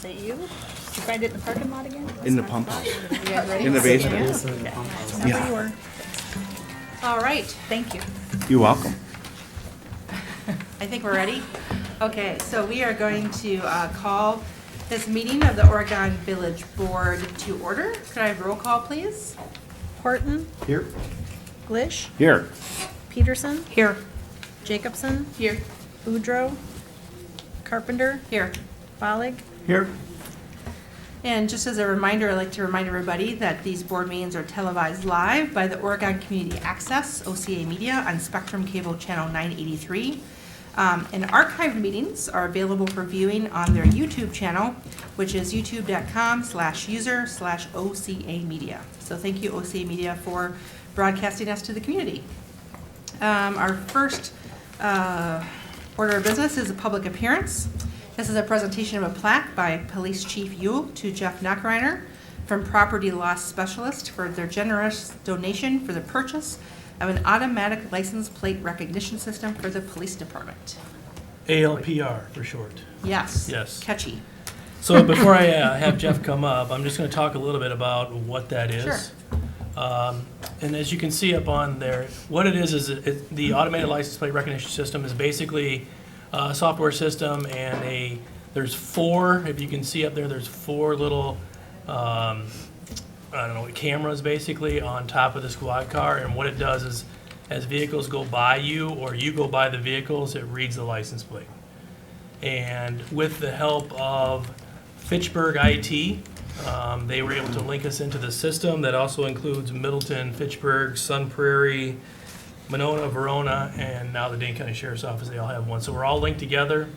Is that you? Did you find it in the parking lot again? In the pump house. You guys ready? In the basement. Okay. Yeah. You were. All right, Thank you. You're welcome. I think we're ready. Okay, so we are going to call this meeting of the Oregon Village Board to order. Could I have roll call, please? Horton, Here. Glish, Here. Peterson, Here. Jacobson, Here. Boudreaux, Carpenter, Here. Bollig. Here. And just as a reminder, I'd like to remind everybody that these board meetings are televised live by the Oregon Community Access, OCAmedia, on Spectrum Cable Channel 983. And archived meetings are available for viewing on their YouTube channel, which is youtube.com/user/OCAmedia. So thank you, OCAmedia, for broadcasting us to the community. Our first order of business is a public appearance. This is a presentation of a plaque by Police Chief Yule to Jeff Nachreiner from Property Loss Specialist for their generous donation for the purchase of an automatic license plate recognition system for the police department. ALPR for short. Yes. Yes. Catchy. So before I have Jeff come up, I'm just going to talk a little bit about what that is. Sure. And as you can see up on there, what it is the automated license plate recognition system is basically a software system, and there's four, if you can see up there, there's four little cameras basically on top of the squad car, and what it does is as vehicles go by you or you go by the vehicles, it reads the license plate. And with the help of Fitchburg IT, they were able to link us into the system that also includes Middleton, Fitchburg, Sun Prairie, Monona, Verona, and now the Dane County Sheriff's Office. They all have one. So we're all linked together.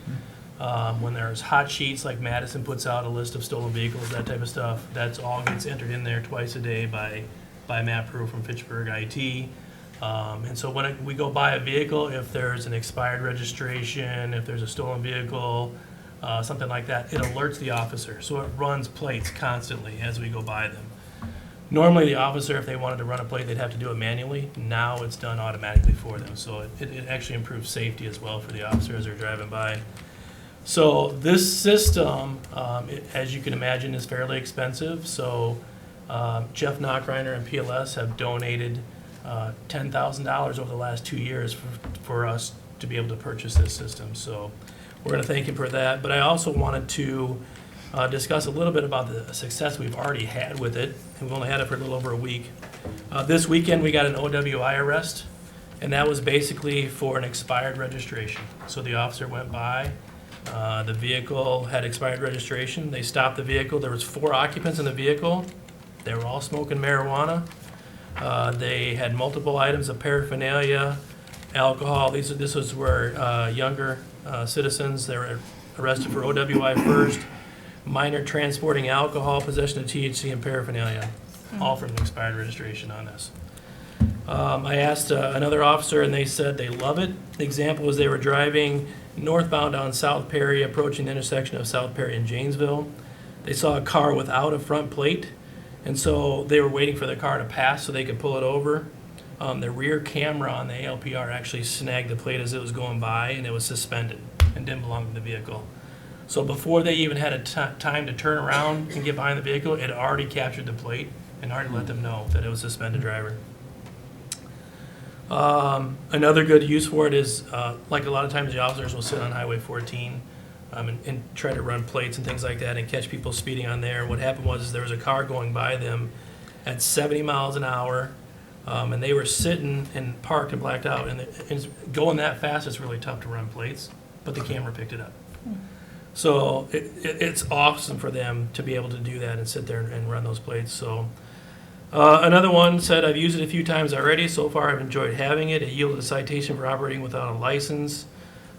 When there's hot sheets, like Madison puts out a list of stolen vehicles, that type of stuff, that's all gets entered in there twice a day by Matt Prue from Fitchburg IT. And so when we go buy a vehicle, if there's an expired registration, if there's a stolen vehicle, something like that, it alerts the officer. So it runs plates constantly as we go by them. Normally, the officer, if they wanted to run a plate, they'd have to do it manually. Now it's done automatically for them. So it actually improves safety as well for the officer as they're driving by. So this system, as you can imagine, is fairly expensive. So Jeff Nachreiner and PLS have donated $10,000 over the last 2 years for us to be able to purchase this system. So we're going to thank him for that. But I also wanted to discuss a little bit about the success we've already had with it. And we've only had it for a little over a week. This weekend we got an OWI arrest, and that was basically for an expired registration. So the officer went by, the vehicle had expired registration. They stopped the vehicle. There was 4 occupants in the vehicle. They were all smoking marijuana. They had multiple items of paraphernalia, alcohol. This was where younger citizens, they were arrested for OWI first, minor transporting alcohol, possession of THC, and paraphernalia, all from an expired registration on this. I asked another officer, and they said they love it. The example was they were driving northbound on South Perry, approaching the intersection of South Perry and Janesville. They saw a car without a front plate, and so they were waiting for the car to pass so they could pull it over. The rear camera on the ALPR actually snagged the plate as it was going by, and it was suspended and didn't belong to the vehicle. So before they even had a time to turn around and get behind the vehicle, it already captured the plate and already let them know that it was a suspended driver. Another good use for it is, like a lot of times the officers will sit on Highway 14 and try to run plates and things like that and catch people speeding on there. What happened was there was a car going by them at 70 miles an hour, and they were sitting and parked and blacked out. And going that fast is really tough to run plates, but the camera picked it up. So it's awesome for them to be able to do that and sit there and run those plates. So another one said, I've used it a few times already. So far, I've enjoyed having it. It yielded a citation for operating without a license.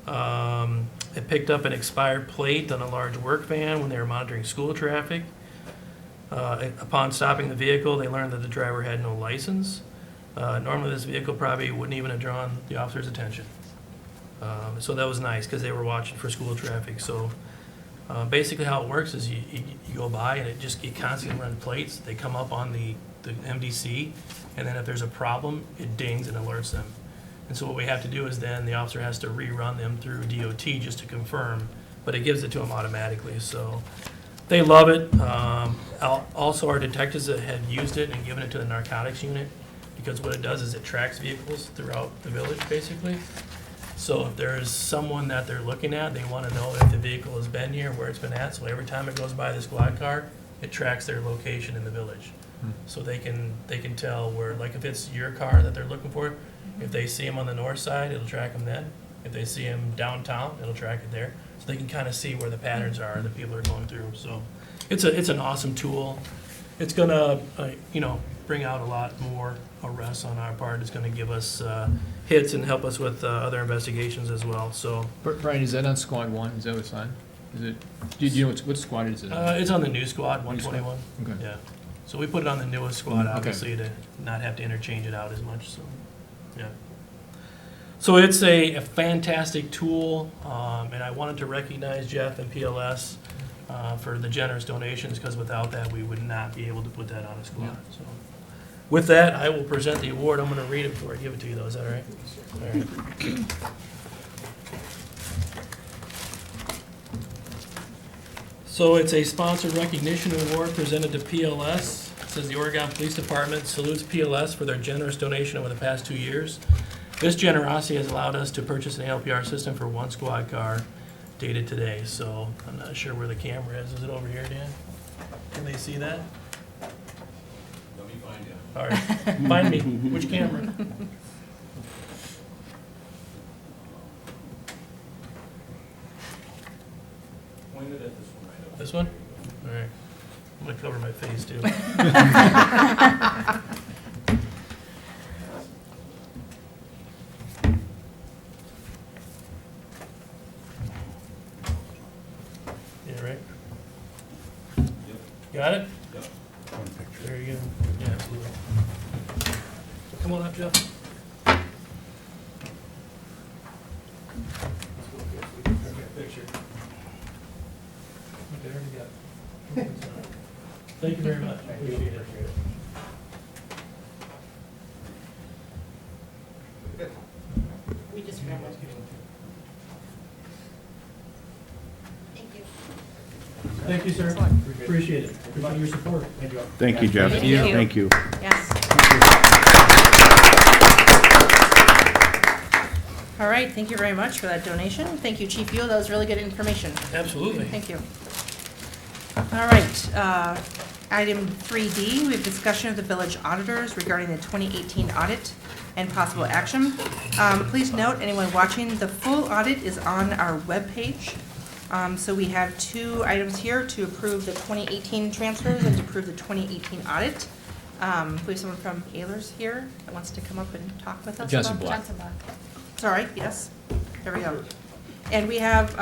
It picked up an expired plate on a large work van when they were monitoring school traffic. Upon stopping the vehicle, they learned that the driver had no license. Normally, this vehicle probably wouldn't even have drawn the officer's attention. So that was nice because they were watching for school traffic. So basically how it works is you go by and it constantly runs plates. They come up on the MDC, and then if there's a problem, it dings and alerts them. And so what we have to do is then the officer has to rerun them through DOT just to confirm, but it gives it to them automatically. So They love it. Also, our detectives that have used it and given it to the narcotics unit, because what it does is it tracks vehicles throughout the village, basically. So if there's someone that they're looking at, they want to know if the vehicle has been here, where it's been at. So every time it goes by the squad car, it tracks their location in the village. So they can tell where, like if it's your car that they're looking for, if they see them on the north side, it'll track them then. If they see them downtown, it'll track it there. So they can kind of see where the patterns are that people are going through. So it's an awesome tool. It's gonna, bring out a lot more arrests on our part. It's gonna give us hits and help us with other investigations as well. So Brian, is that on squad 1? Is that what it's on? Is it, do you know what squad it is? it's on the new squad, 121. Okay. Yeah. So we put it on the newest squad, Okay. obviously, to not have to interchange it out as much. So, yeah. So it's a fantastic tool, and I wanted to recognize Jeff and PLS for the generous donations, because without that, we would not be able to put that on a squad. Yeah. So, with that, I will present the award. I'm going to read it before I give it to you, though. Is that all right? All right. So it's a sponsored recognition award presented to PLS. It says the Oregon Police Department salutes PLS for their generous donation over the past 2 years. This generosity has allowed us to purchase an ALPR system for 1 squad car dated today. So I'm not sure where the camera is. Is it over here, Dan? Can they see that? Let me find you. All right, find me. Which camera? Pointed at this one right up. This one? All right. I'm gonna cover my face too. Yeah, right? Yep. Got it? Yep. There you go. Yeah, absolutely. Come on up, Jeff. Picture. Okay, already got it. Thank you very much. I appreciate it. We just grabbed it. Thank you. Thank you, sir. Appreciate it. Appreciate your support. Thank you. Thank you, Jeff. Thank you. Thank you. Yes. All right, thank you very much for that donation. Thank you, Chief Yule, that was really good information. Absolutely. Thank you. All right, item 3D, we have discussion of the village auditors regarding the 2018 audit and possible action. Please note, anyone watching, the full audit is on our webpage. So we have 2 items here to approve the 2018 transfers and to approve the 2018 audit. We have someone from Ehlers here that wants to come up and talk with us. Johnson about- Block. Johnson Block. Sorry, yes, there we go. And we have,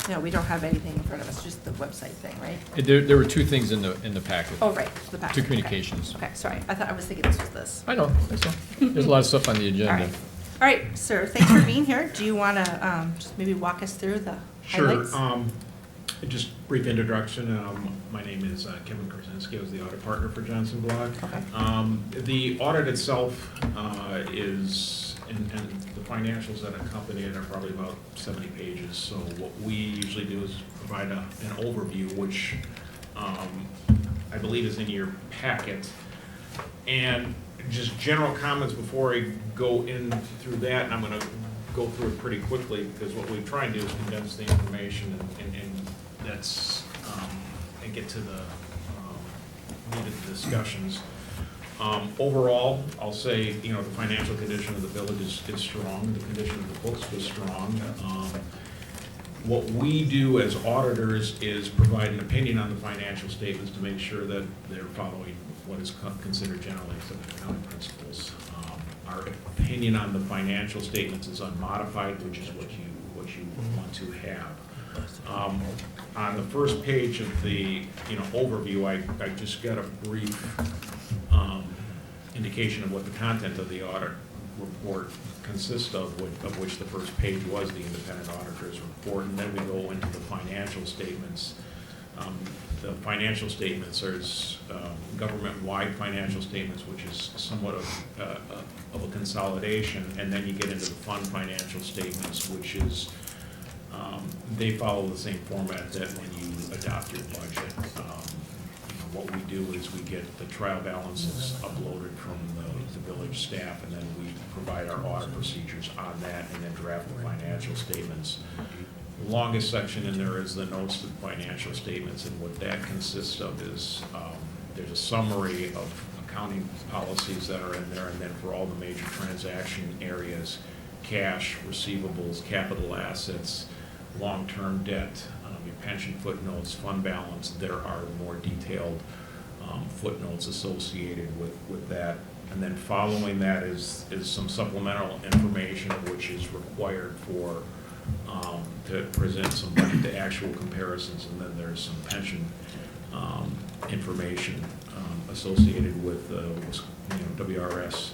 no, we don't have anything in front of us, just the website thing, right? There were 2 things in the packet. Oh, right, the back. 2 communications. Okay, sorry, I was thinking this was this. I know, that's all. There's a lot of stuff on the All agenda. right, all right, sir, thanks for being here. Do you want to just maybe walk us through the highlights? Sure. Just brief introduction. My name is Kevin Krasinski. I was the audit partner for Johnson Block. Okay. The audit itself is, and the financials that accompany it are probably about 70 pages. So what we usually do is provide an overview, which I believe is in your packet. And just general comments before I go in through that, and I'm going to go through it pretty quickly, because what we try and do is condense the information and that's, and get to the needed discussions. Overall, I'll say, the financial condition of the village is strong. The condition of the books was strong. What we do as auditors is provide an opinion on the financial statements to make sure that they're following what is considered generally accepted accounting principles. Our opinion on the financial statements is unmodified, which is what you want to have. On the first page of the overview, I just got a brief indication of what the content of the audit report consists of which the first page was the independent auditor's report, and then we go into the financial statements. The financial statements are government-wide financial statements, which is somewhat of a consolidation, and then you get into the fund financial statements, which is they follow the same format that when you adopt your budget. What we do is we get the trial balances uploaded from the village staff, and then we provide our audit procedures on that, and then draft the financial statements. The longest section in there is the notes to the financial statements, and what that consists of is there's a summary of accounting policies that are in there, and then for all the major transaction areas, cash, receivables, capital assets, long-term debt, your pension footnotes, fund balance, there are more detailed footnotes associated with that. And then following that is some supplemental information which is required for to present some to actual comparisons, and then there's some pension information associated with WRS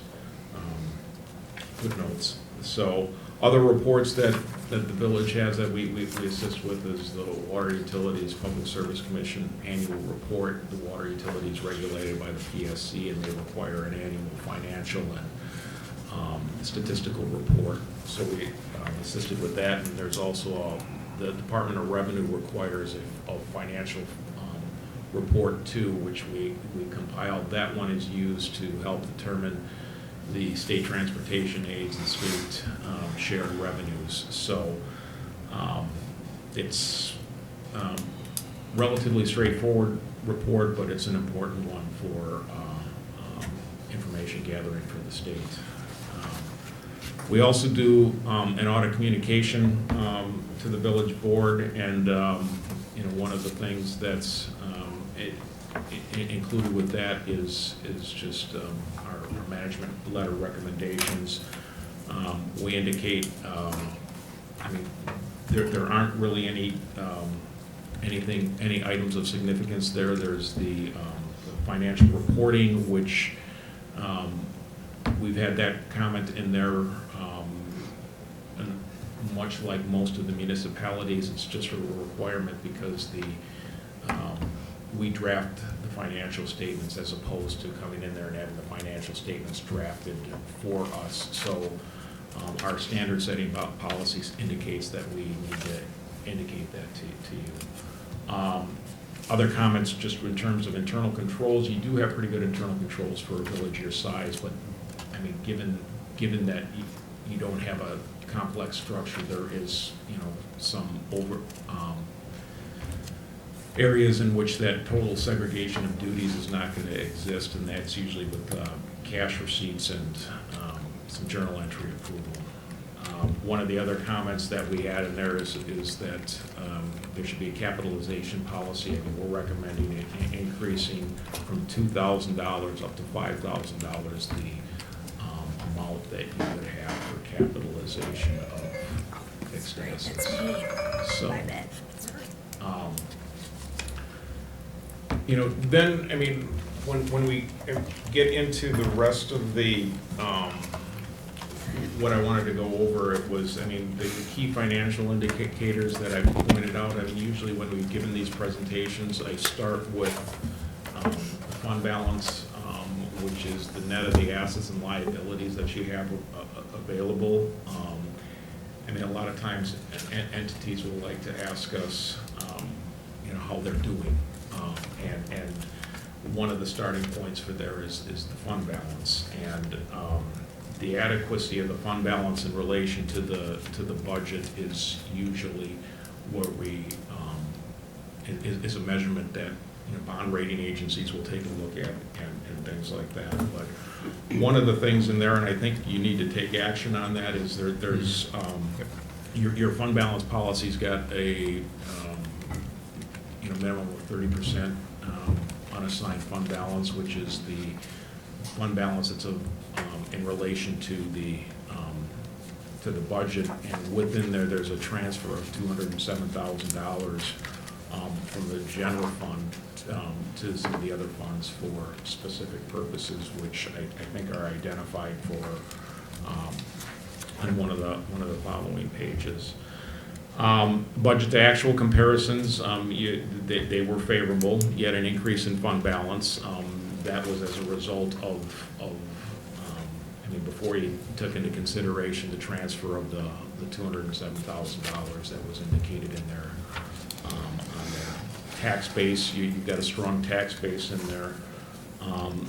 footnotes. So other reports that the village has that we assist with is the Water Utilities Public Service Commission annual report. The water utility is regulated by the PSC, and they require an annual financial and statistical report. So we assisted with that, and there's also the Department of Revenue requires a financial report too, which we compiled. That one is used to help determine the state transportation aids and state shared revenues. So it's relatively straightforward report, but it's an important one for information gathering for the state. We also do an audit communication to the village board, and one of the things that's included with that is just our management letter recommendations. We indicate, there aren't really any items of significance there. There's the financial reporting, which we've had that comment in there. And much like most of the municipalities, it's just a requirement because we draft the financial statements as opposed to coming in there and having the financial statements drafted for us. So our standard setting about policies indicates that we need to indicate that to you. Other comments, just in terms of internal controls, you do have pretty good internal controls for a village your size, but given that you don't have a complex structure, there is some areas in which that total segregation of duties is not going to exist, and that's usually with cash receipts and some journal entry approval. One of the other comments that we had in there is that there should be a capitalization policy. We're recommending increasing from $2,000 up to $5,000 the amount that you would have for capitalization of fixed assets. So, then, when we get into the rest of the, what I wanted to go over, it was, the key financial indicators that I've pointed out. Usually when we've given these presentations, I start with fund balance, which is the net of the assets and liabilities that you have available. A lot of times entities will like to ask us, how they're doing. And one of the starting points for there is the fund balance, and the adequacy of the fund balance in relation to the budget is usually where we is a measurement that bond rating agencies will take a look at and things like that. But one of the things in there, and I think you need to take action on that, is there's your fund balance policy's got a minimum of 30% unassigned fund balance, which is the fund balance that's in relation to the budget, and within there's a transfer of $207,000 from the general fund to some of the other funds for specific purposes, which I think are identified for on one of the following pages. Budget to actual comparisons, they were favorable. You had an increase in fund balance. That was as a result of before you took into consideration the transfer of the the $207,000 that was indicated in there, on there. Tax base, you've got a strong tax base in there.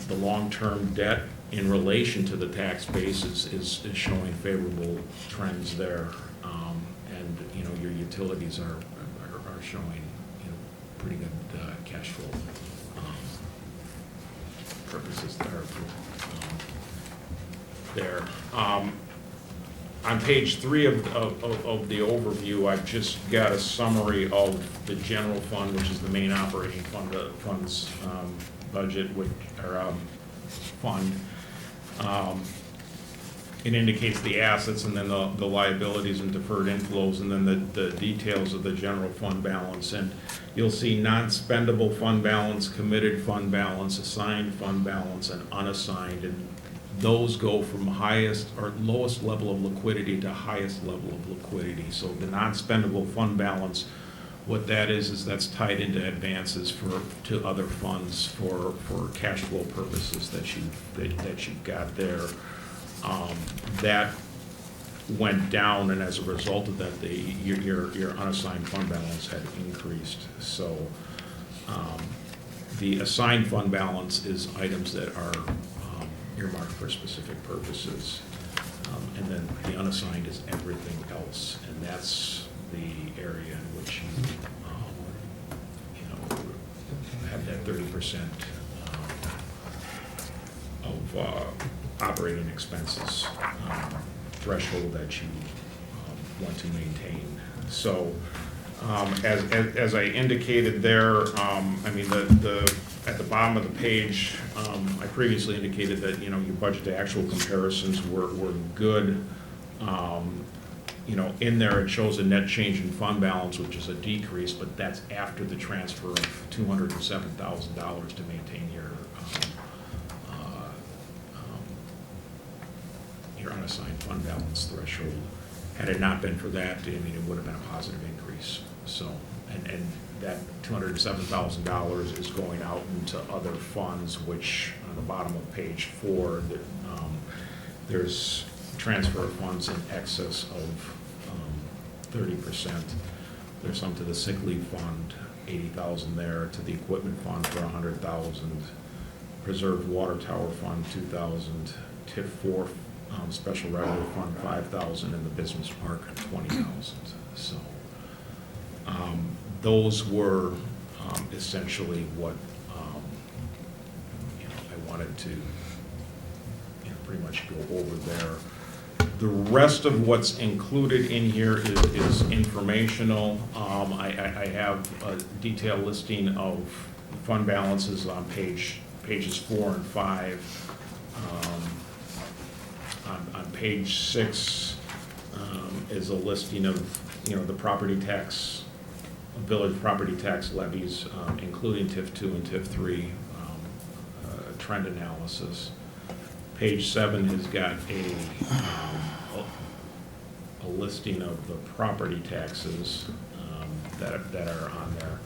The long-term debt in relation to the tax base is showing favorable trends there. And, you know, your utilities are showing, you know, pretty good cash flow purposes there. On page 3 of the overview, I've just got a summary of the general fund, which is the main operating fund's budget, fund. It indicates the assets and then the liabilities and deferred inflows, and then the details of the general fund balance. And you'll see non-spendable fund balance, committed fund balance, assigned fund balance, and unassigned. And those go from highest or lowest level of liquidity to highest level of liquidity. So the non-spendable fund balance, what that is that's tied into advances to other funds for cash flow purposes that you've got there. That went down, and as a result of that, your unassigned fund balance had increased. So the assigned fund balance is items that are earmarked for specific purposes, and then the unassigned is everything else, and that's the area in which you know, have that 30% of operating expenses threshold that you want to maintain. So as I indicated there, I mean, at the bottom of the page, I previously indicated that, you know, your budget to actual comparisons were good. You know, in there it shows a net change in fund balance, which is a decrease, but that's after the transfer of $207,000 to maintain your unassigned fund balance threshold. Had it not been for that, I mean, it would have been a positive increase. So, and that $207,000 is going out into other funds, which on the bottom of page 4, that there's transfer of funds in excess of 30%. There's some to the sick leave fund, 80,000 there, to the equipment fund for 100,000, preserved water tower fund 2,000, TIF 4 special revenue fund 5,000, and the business park 20,000. So those were essentially what you know, I wanted to, you know, pretty much go over there. The rest of what's included in here is informational. I have a detailed listing of fund balances on pages 4 and 5. On page 6 is a listing of, you know, the property tax, village property tax levies, including TIF 2 and TIF 3, trend analysis. Page 7 has got a listing of the property taxes that are on there,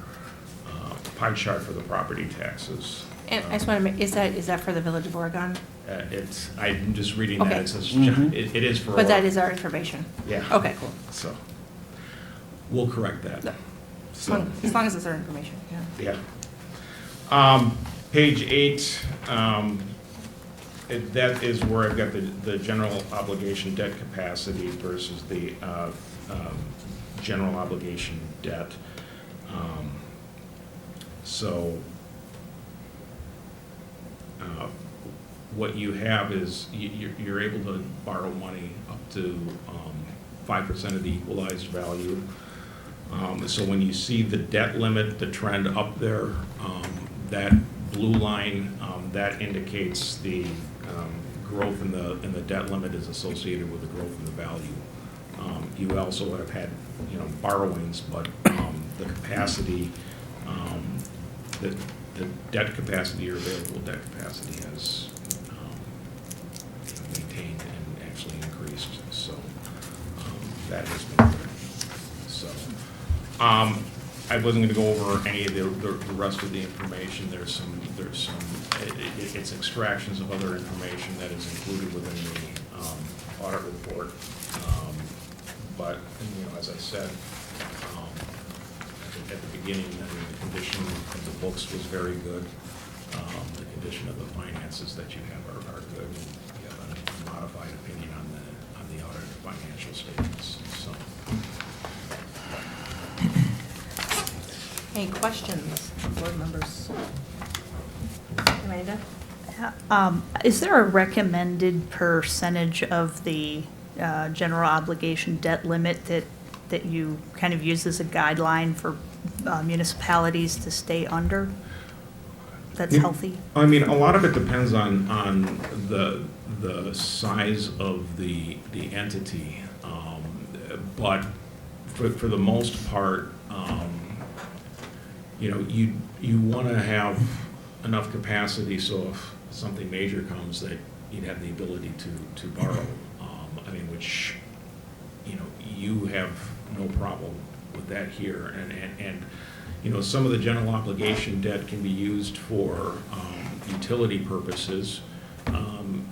pie chart for the property taxes. And I just want to make, is that for the Village of Oregon? I'm just reading that, Okay. it says, it is for. But that is our information? Yeah. Okay, cool. So, we'll correct that. No. So, As long as it's our information, yeah. yeah. Page 8, that is where I've got the general obligation debt capacity versus the general obligation debt. So, what you have is you're able to borrow money up to 5% of the equalized value. So when you see the debt limit, the trend up there, that blue line, that indicates the growth in the debt limit is associated with the growth in the value. You also have had, you know, borrowings, but the capacity, the debt capacity or available debt capacity has maintained and actually increased. So that has been good. So I wasn't going to go over any of the rest of the information. There's some it's extractions of other information that is included within the audit report. But, as I said, at the beginning, the condition of the books was very good. The condition of the finances that you have are good. You have a modified opinion on the audited financial statements, so. Any questions from board members? Amanda? Is there a recommended percentage of the general obligation debt limit that you kind of use as a guideline for municipalities to stay under? That's healthy? I mean, a lot of it depends on the size of the entity. But for the most part, you want to have enough capacity so if something major comes that you'd have the ability to borrow. Which, you have no problem with that here. And some of the general obligation debt can be used for utility purposes.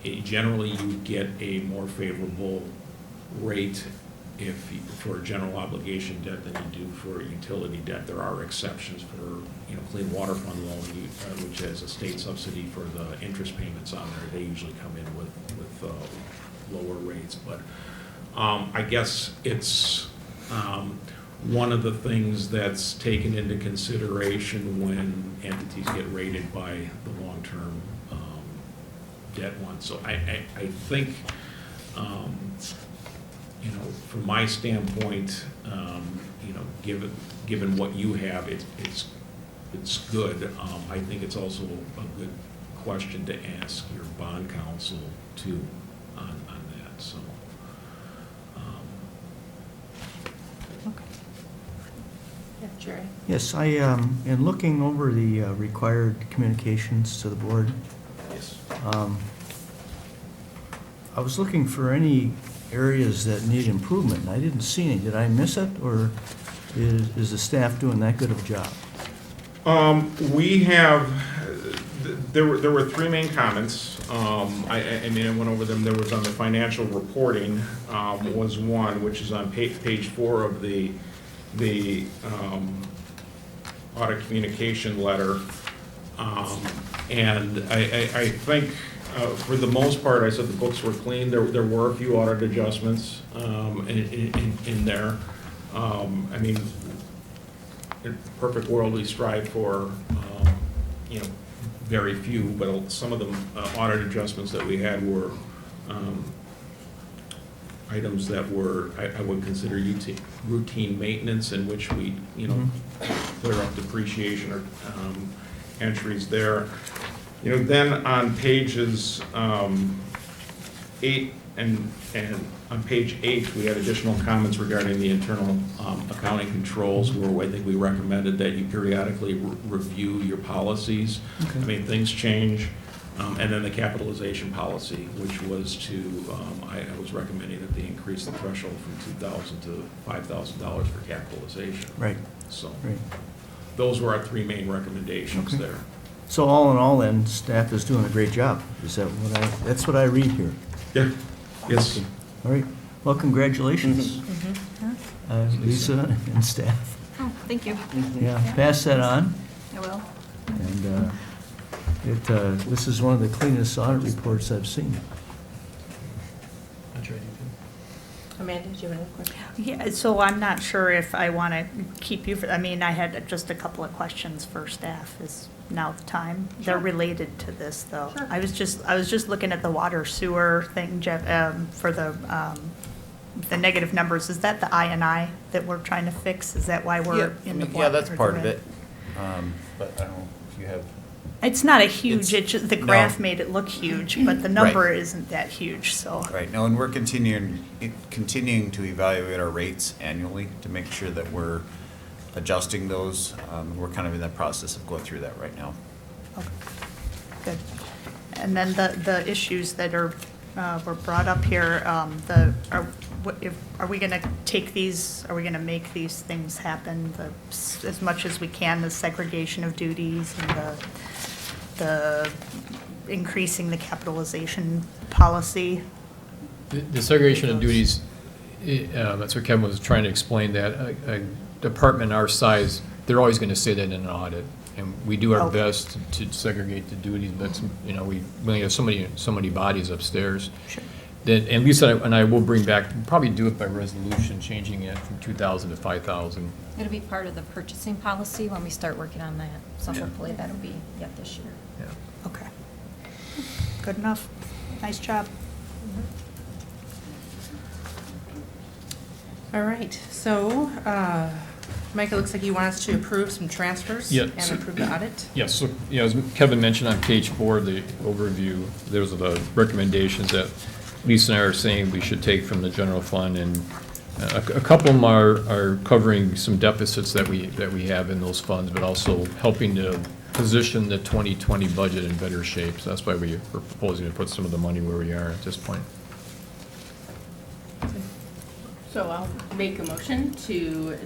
Generally, you get a more favorable rate for general obligation debt than you do for utility debt. There are exceptions for, Clean Water Fund loan, which has a state subsidy for the interest payments on there. They usually come in with lower rates. But I guess it's one of the things that's taken into consideration when entities get rated by the long-term debt one. So I think, from my standpoint, given what you have, it's good. I think it's also a good question to ask your bond counsel too on that. So. Yeah, Jerry? Yes, in looking over the required communications to the board, Yes. I was looking for any areas that need improvement, and I didn't see any. Did I miss it, or is the staff doing that good of a job? We have, there were three main comments. I went over them. There was on the financial reporting, was one, which is on page 4 of the audit communication letter. And I think, for the most part, I said the books were clean. There were a few audit adjustments in there. In a perfect world, we strive for, very few, but some of the audit adjustments that we had were items that were, I would consider routine maintenance, in which we, clear up depreciation or entries there. Then on pages 8 and on page 8, we had additional comments regarding the internal accounting controls, where I think we recommended that you periodically review your policies. Okay. Things change. And then the capitalization policy, which was I was recommending that they increase the threshold from $2,000 to $5,000 for capitalization. Right. So Right. those were our three main recommendations Okay. there. So all in all, then, staff is doing a great job. Is that that's what I read here? Yeah, yes. All right. Well, congratulations, Lisa and staff. Oh, thank you. Yeah, pass that on. I will. And this is one of the cleanest audit reports I've seen. That's right, you Amanda, did you have another question? Yeah, so I'm not sure if I want to keep you, I had just a couple of questions for staff. Is now the time? They're related to this, though. Sure. I was just looking at the water sewer thing, Jeff, for the negative numbers. Is that the I&I that we're trying to fix? Is that why we're in the black? Yeah, that's or part the of red? it. But I don't know if you have, It's not a huge, the no. graph made it look huge, but the number isn't that huge, so. right, no, and we're continuing to evaluate our rates annually to make sure that we're adjusting those. We're kind of in that process of going through that right now. Okay, good. And then the issues that were brought up here, are we gonna take these, are we gonna make these things happen as much as we can, the segregation of duties and the increasing the capitalization policy? The segregation of duties That's what Kevin was trying to explain, that a department our size, they're always going to say that in an audit. And we do our Okay. best to segregate the duties, but, you know, we only have so many bodies upstairs. Sure. Then, and Lisa and I will bring back, probably do it by resolution, changing it from 2,000 to 5,000. It'll be part of the purchasing policy when we start working on that, so Yeah. hopefully that'll be yet this year. Yeah. Okay. Good enough. Nice job. All right, so, Mike, it looks like you want us to approve some transfers Yeah, and so- approve the audit? Yes, so, you know, as Kevin mentioned on page 4 of the overview, those are the recommendations that Lisa and I are saying we should take from the general fund, and a couple of them are covering some deficits that we have in those funds, but also helping to position the 2020 budget in better shape. So that's why we're proposing to put some of the money where we are at this point. So I'll make a motion to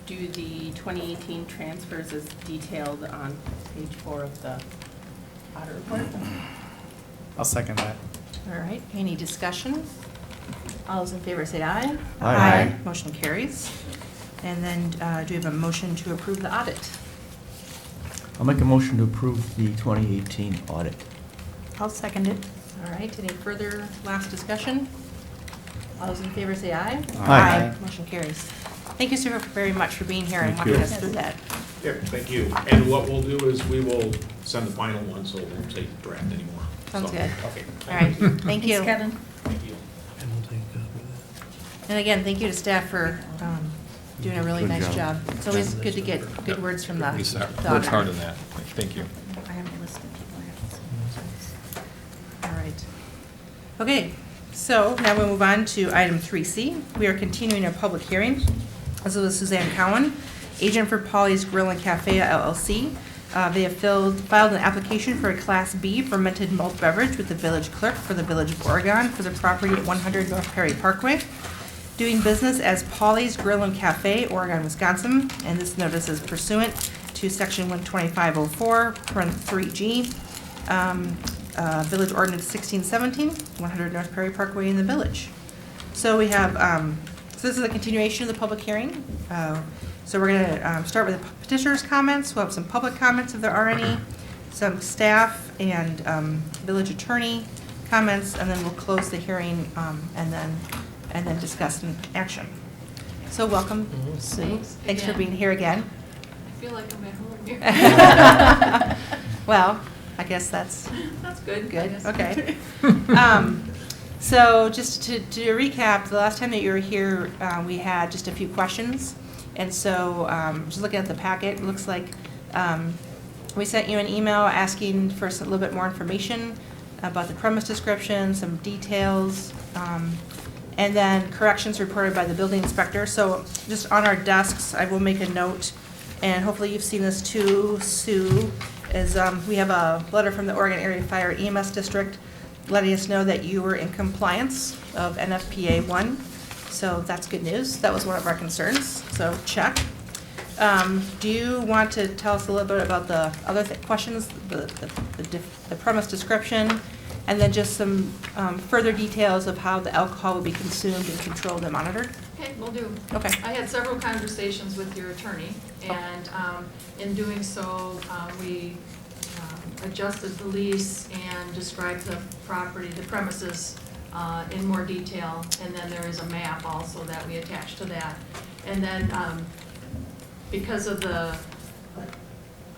do the 2018 transfers as detailed on page 4 of the audit report. I'll second that. All right, any discussion? All those in favor say aye. Aye. Motion carries. And then, do we have a motion to approve the audit? I'll make a motion to approve the 2018 audit. I'll second it. All right, any further last discussion? All those in favor say aye. Aye. Motion carries. Thank you, sir, very much for being here and Thank walking you. us through that. Yeah, thank you. And what we'll do is we will send the final one, so it won't say draft anymore. Sounds So, good. Okay. All right, thank you. Thanks, Kevin. Thank you. And we'll take a copy of And again, thank you to staff for doing a really Good nice job. job. It's always good to get good words from the Lisa the worked hard auditor. on that. Thank you. I have a list of people I have to All right. Okay, so now we'll move on to item 3C. We are continuing our public hearing. This is with Suzanne Cowan, agent for Polly's Grill and Cafe LLC. They have filed an application for a Class B fermented malt beverage with the village clerk for the Village of Oregon for the property at 100 North Perry Parkway, doing business as Polly's Grill and Cafe, Oregon, Wisconsin, and this notice is pursuant to section 12504, parent 3G, Village Ordinance 1617, 100 North Perry Parkway in the village. So we have, so this is a continuation of the public hearing. So we're gonna start with the petitioner's comments. We'll have some public comments if there are any, some staff and village attorney comments, and then we'll close the hearing and then discuss an action. So welcome, Sue. Thanks for being here again. I feel like I'm at home here. Well, I guess that's That's good. I good, guess. okay. So just to recap, the last time that you were here, we had just a few questions. And so, just looking at the packet, it looks like we sent you an email asking for a little bit more information about the premise description, some details, and then corrections reported by the building inspector. So just on our desks, I will make a note, and hopefully you've seen this too, Sue, is we have a letter from the Oregon Area Fire EMS District letting us know that you were in compliance of NFPA 1. So that's good news. That was one of our concerns, so check. Do you want to tell us a little bit about the other questions, the premise description, and then just some further details of how the alcohol will be consumed and controlled and monitored? Okay, will do. Okay. I had several conversations with your attorney, and in doing so, we adjusted the lease and described the property, the premises in more detail, and then there is a map also that we attach to that. And then because of the,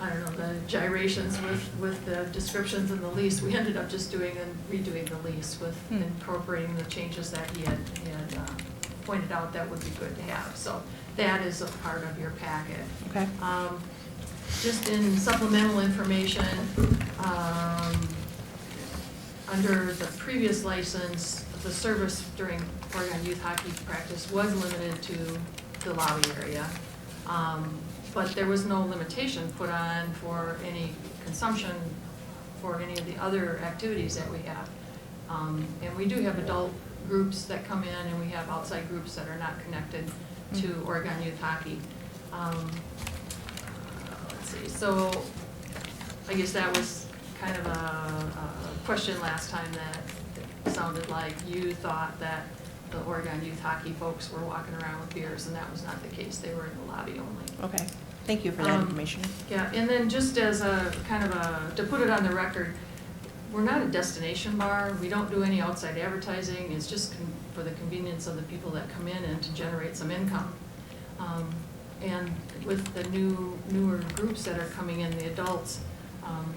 I don't know, the gyrations with the descriptions in the lease, we ended up just doing and redoing the lease with incorporating the changes that he had pointed out that would be good to have. So that is a part of your packet. Okay. Just in supplemental information, under the previous license, the service during Oregon youth hockey practice was limited to the lobby area. But there was no limitation put on for any consumption for any of the other activities that we have. And we do have adult groups that come in, and we have outside groups that are not connected to Oregon youth hockey. Let's see, so I guess that was kind of a question last time that sounded like you thought that the Oregon Youth Hockey folks were walking around with beers, and that was not the case. They were in the lobby only. Okay, thank you for that Um, information. Yeah, and then just as a, kind of a, to put it on the record, we're not a destination bar. We don't do any outside advertising. It's just for the convenience of the people that come in and to generate some income. And with the newer groups that are coming in, the adults,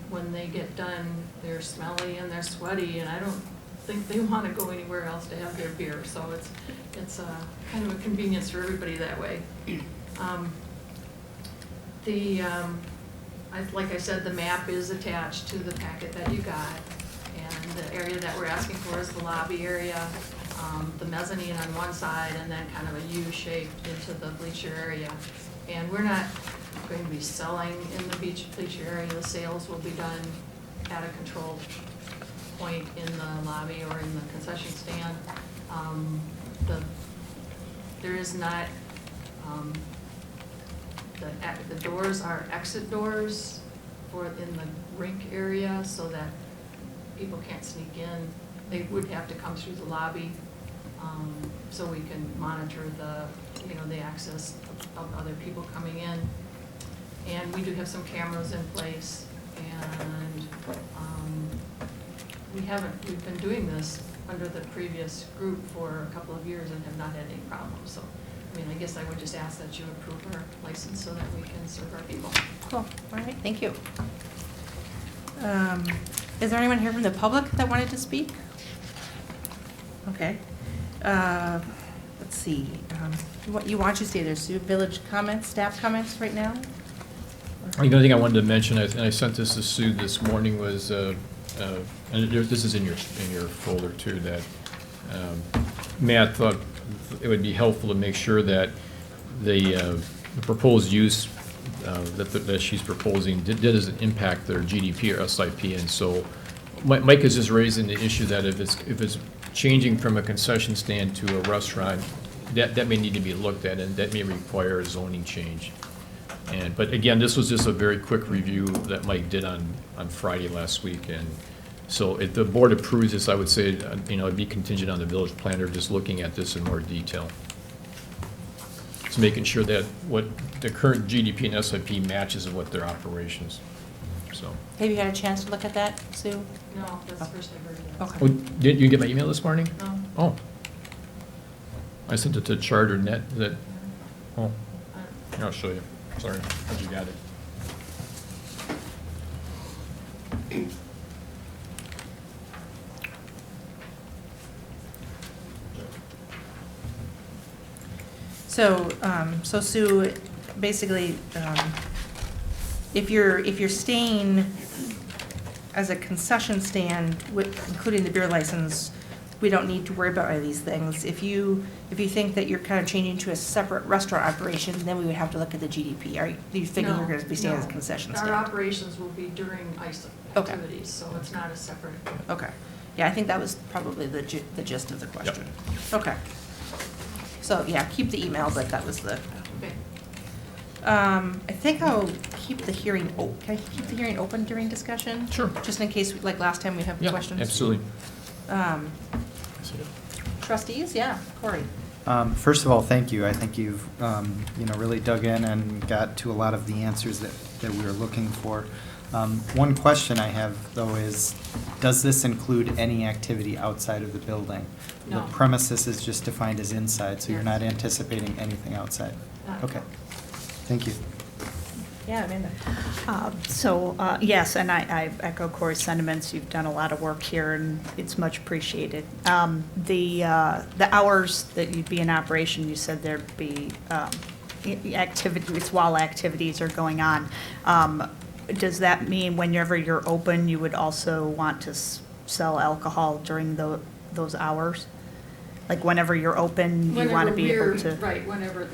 when they get done, they're smelly and they're sweaty, and I don't think they want to go anywhere else to have their beer. So it's kind of a convenience for everybody that way. Like I said, the map is attached to the packet that you got, and the area that we're asking for is the lobby area, the mezzanine on one side, and then kind of a U-shaped into the bleacher area. And we're not going to be selling in the bleacher area. The sales will be done at a controlled point in the lobby or in the concession stand. There is not, the doors are exit doors in the rink area so that people can't sneak in. They would have to come through the lobby, so we can monitor the access of other people coming in. And we do have some cameras in place, and we've been doing this under the previous group for a couple of years and have not had any problems. So, I guess I would just ask that you approve our license so that we can serve our people. Cool, all right, thank you. Is there anyone here from the public that wanted to speak? Okay. Let's see, you want to say there's village comments, staff comments right now? The only thing I wanted to mention, and I sent this to Sue this morning, was, and this is in your folder too, that Matt thought it would be helpful to make sure that the proposed use that she's proposing doesn't impact their GDP or SIP. And so Mike is just raising the issue that if it's changing from a concession stand to a restaurant, that may need to be looked at, and that may require a zoning change. But again, this was just a very quick review that Mike did on Friday last week. And so if the board approves this, I would say, it'd be contingent on the village planner just looking at this in more detail. It's making sure that what the current GDP and SIP matches of what their operations, so. Have you had a chance to look at that, Sue? No, that's the first I've heard of that. Okay. Oh, did you get my email this morning? No. Oh. I sent it to CharterNet, oh, here, I'll show you. Sorry, you got it. So Sue, basically, if you're staying as a concession stand, including the beer license, we don't need to worry about any of these things. If you think that you're kind of changing to a separate restaurant operation, then we would have to look at the GDP. Are you thinking you're going to be staying as a concession stand? Our operations will be during ICE Okay. activities, so it's not a separate. Okay. Yeah, I think that was probably the gist of the question. Okay. So, yeah, keep the email, but that was the, Okay. I think I'll keep the hearing, can I keep the hearing open during discussion? Sure. Just in case, like last time, we have Yeah, questions. absolutely. Trustees, yeah, Corey. First of all, thank you. I think you've, really dug in and got to a lot of the answers that we were looking for. One question I have, though, is, does this include any activity outside of the building? No. The premises is just defined as inside, so you're Yes. not anticipating anything outside? Not- Okay. Thank you. Yeah, Amanda. Yes, and I echo Corey's sentiments. You've done a lot of work here, and it's much appreciated. The hours that you'd be in operation, you said there'd be activities while activities are going on. Does that mean whenever you're open, you would also want to sell alcohol during those hours? Like whenever you're open, you want to be able to? Right, whenever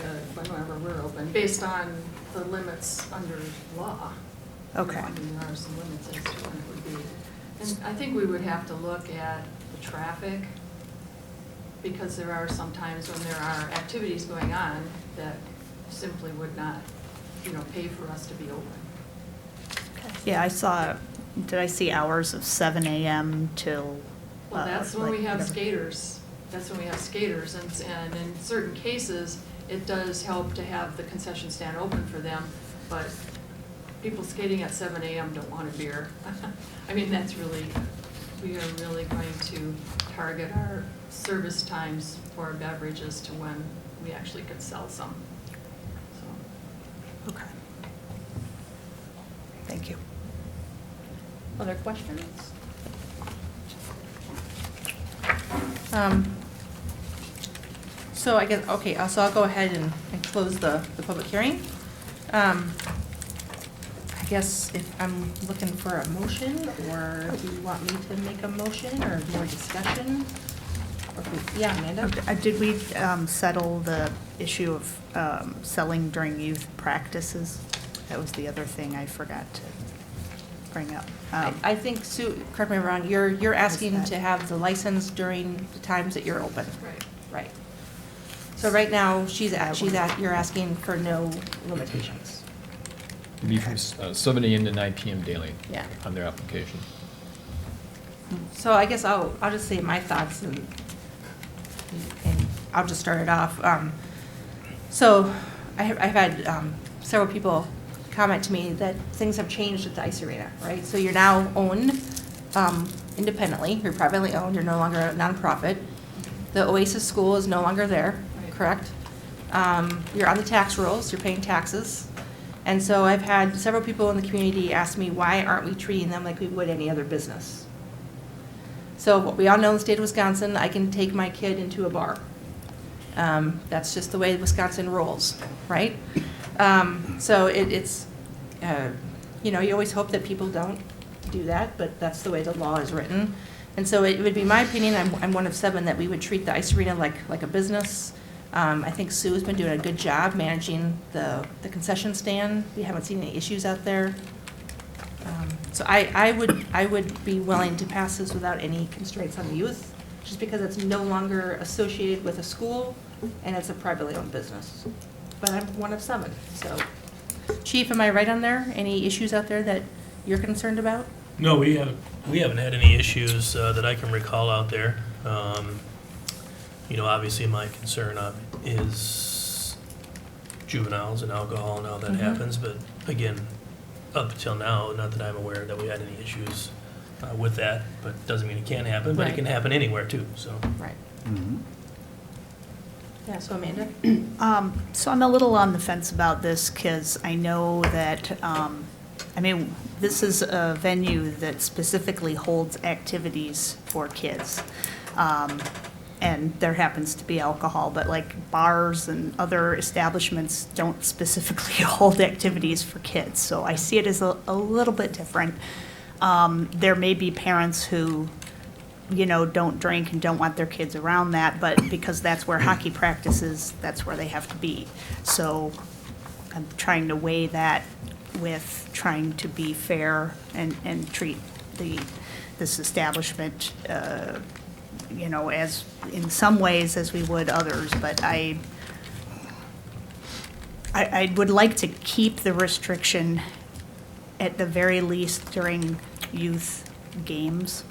we're open, based on the limits under law. Okay. I mean, there are some limits as to when it would be. And I think we would have to look at the traffic, because there are some times when there are activities going on that simply would not, pay for us to be open. Yeah, did I see hours of 7 a.m. till? Well, that's when we have whatever. skaters. that's when we have skaters, and in certain cases, it does help to have the concession stand open for them, but people skating at 7 AM don't want a beer. I mean, we are really going to target our service times for beverages to when we actually could sell some. So. Okay. Thank you. Other questions? So I guess, okay, so I'll go ahead and close the public hearing. I guess if I'm looking for a motion, or do you want me to make a motion or more discussion? Yeah, Amanda? Did we settle the issue of selling during youth practices? That was the other thing I forgot to bring up. I think, Sue, correct me if I'm wrong, you're asking that? to have the license during the times that you're open. Right. Right. So right now, you're asking for no limitations. It'd be from 7 AM to 9 PM daily. Yeah. On their application. So I guess I'll just say my thoughts, and I'll just start it off. So I've had several people comment to me that things have changed at the ice arena, right? So you're now owned independently, you're privately owned, you're no longer a nonprofit. The Oasis School is no longer there, correct? You're on the tax rolls, you're paying taxes. And so I've had several people in the community ask me, why aren't we treating them like we would any other business? So what we all know in the state of Wisconsin, I can take my kid into a bar. That's just the way Wisconsin rolls, right? So it's, you always hope that people don't do that, but that's the way the law is written. And so it would be my opinion, I'm one of 7, that we would treat the ice arena like a business. I think Sue's been doing a good job managing the concession stand. We haven't seen any issues out there. So I would be willing to pass this without any constraints on the youth, just because it's no longer associated with a school and it's a privately owned business. But I'm one of 7, so. Chief, am I right on there? Any issues out there that you're concerned about? No, we haven't had any issues that I can recall out there. Obviously my concern is juveniles and alcohol and how that happens, but again, up until now, not that I'm aware that we had any issues with that, but doesn't mean it can't happen, but it Right. can happen anywhere too, so. Right. Mhm. Yeah, so Amanda? So I'm a little on the fence about this because I know that, this is a venue that specifically holds activities for kids. And there happens to be alcohol, but like bars and other establishments don't specifically hold activities for kids. So I see it as a little bit different. There may be parents who, don't drink and don't want their kids around that, but because that's where hockey practice is, that's where they have to be. So I'm trying to weigh that with trying to be fair and treat this establishment, as in some ways as we would others, but I would like to keep the restriction at the very least during youth games,